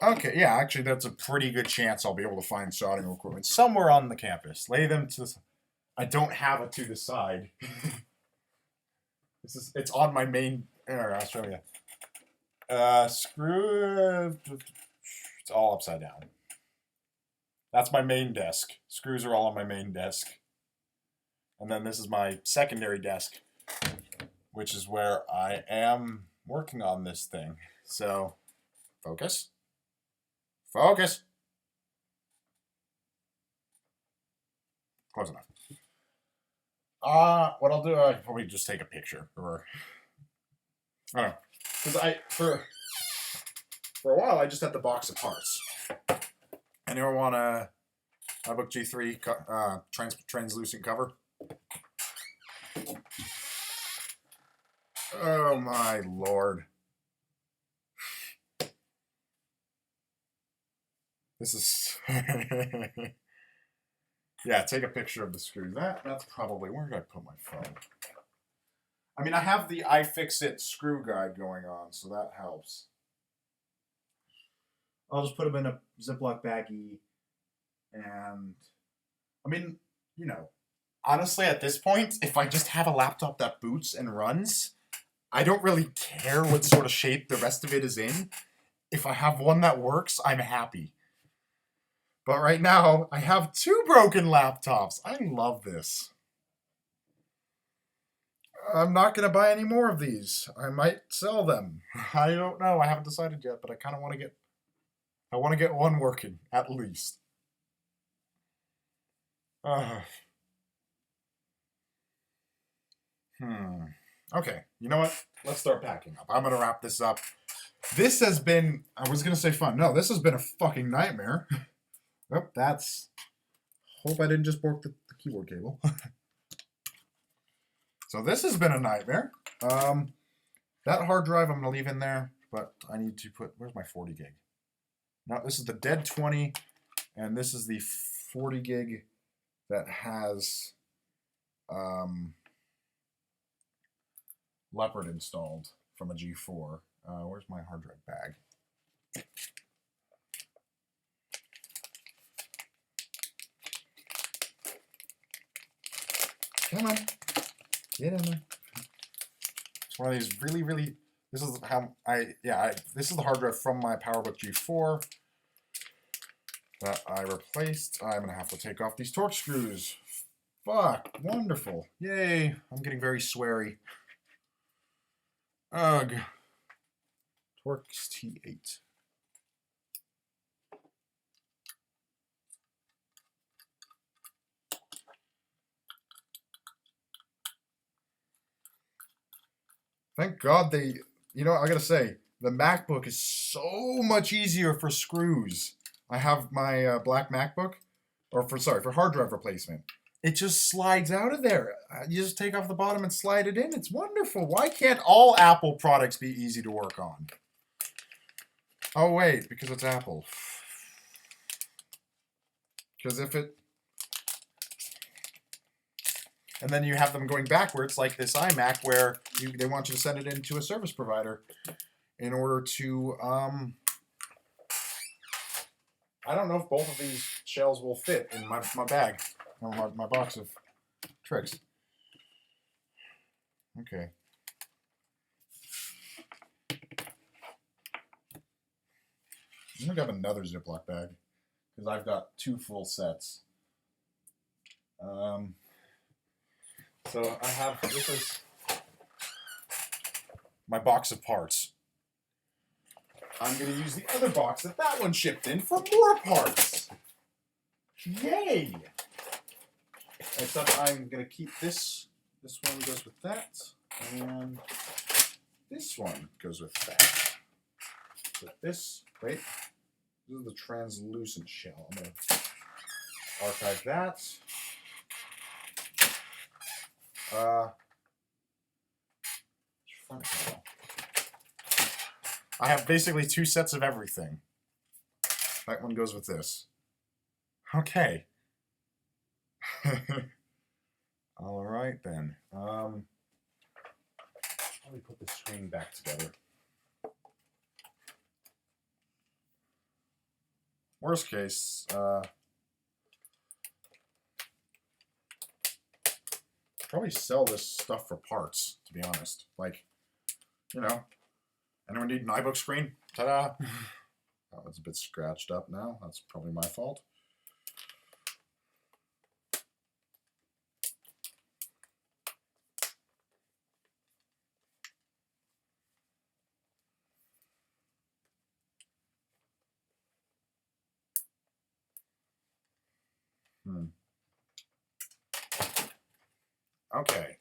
Okay, yeah, actually, that's a pretty good chance I'll be able to find soldering equipment somewhere on the campus. Lay them to the... I don't have it to the side. It's on my main... Here, I'll show you. Screw... It's all upside down. That's my main desk. Screws are all on my main desk. And then this is my secondary desk, which is where I am working on this thing. So, focus. Focus. Close enough. What I'll do, I'll probably just take a picture, or I don't know, because for a while I just had the box of parts. Anyone want a iBook G3 translucent cover? Oh my lord! This is yeah. Take a picture of the screw. That's probably where did I put my phone? I mean, I have the iFixit screw guide going on, so that helps. I'll just put them in a Ziploc baggie, and I mean, you know, honestly, at this point, if I just have a laptop that boots and runs, I don't really care what sort of shape the rest of it is in. If I have one that works, I'm happy. But right now, I have 2 broken laptops. I love this. I'm not going to buy any more of these. I might sell them. I don't know. I haven't decided yet, but I kind of want to get... I want to get one working, at least. Okay, you know what? Let's start packing up. I'm going to wrap this up. This has been... I was going to say fun. No, this has been a fucking nightmare. Oh, that's... Hope I didn't just bork the keyboard cable. So this has been a nightmare. That hard drive I'm going to leave in there, but I need to put... Where's my 40 gig? No, this is the dead 20, and this is the 40 gig that has Leopard installed from a G4. Where's my hard drive bag? Come on. Get in there. It's one of these really, really... This is how this is the hard drive from my PowerBook G4 that I replaced. I'm going to have to take off these Torx screws. Fuck. Wonderful. Yay. I'm getting very sweary. Ugh. Torx T8. Thank God they... You know, I gotta say, the MacBook is so much easier for screws. I have my black MacBook, for hard drive replacement. It just slides out of there. You just take off the bottom and slide it in. It's wonderful. Why can't all Apple products be easy to work on? Oh, wait, because it's Apple. Because if it... And then you have them going backwards, like this iMac, where they want you to send it into a service provider in order to, I don't know if both of these shells will fit in my bag, or my box of tricks. Okay. I'm going to grab another Ziploc bag, because I've got 2 full sets. So I have, this is my box of parts. I'm going to use the other box that one shipped in for more parts. Yay! Except I'm going to keep this. This one goes with that. And this one goes with that. So this, wait. This is the translucent shell. I'm going to archive that. I have basically 2 sets of everything. That one goes with this. Okay. All right then. Let me put the screen back together. Worst case, probably sell this stuff for parts, to be honest. Like, you know, anyone need an iBook screen? Ta-da! Oh, it's a bit scratched up now. That's probably my fault. Okay.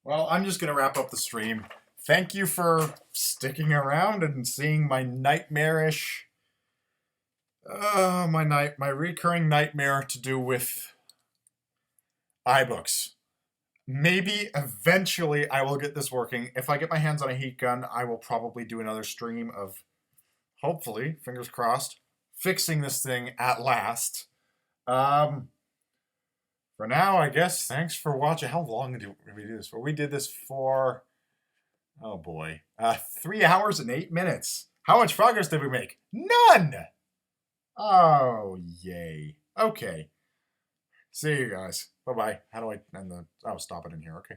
Well, I'm just going to wrap up the stream. Thank you for sticking around and seeing my nightmarish, my recurring nightmare to do with iBooks. Maybe eventually I will get this working. If I get my hands on a heat gun, I will probably do another stream of, hopefully, fingers crossed, fixing this thing at last. For now, I guess, thanks for watching. How long did we do this for? We did this for, oh boy, 3 hours and 8 minutes. How much progress did we make? None! Oh, yay. Okay. See you guys. Bye-bye. How do I end the... Oh, stop it in here. Okay.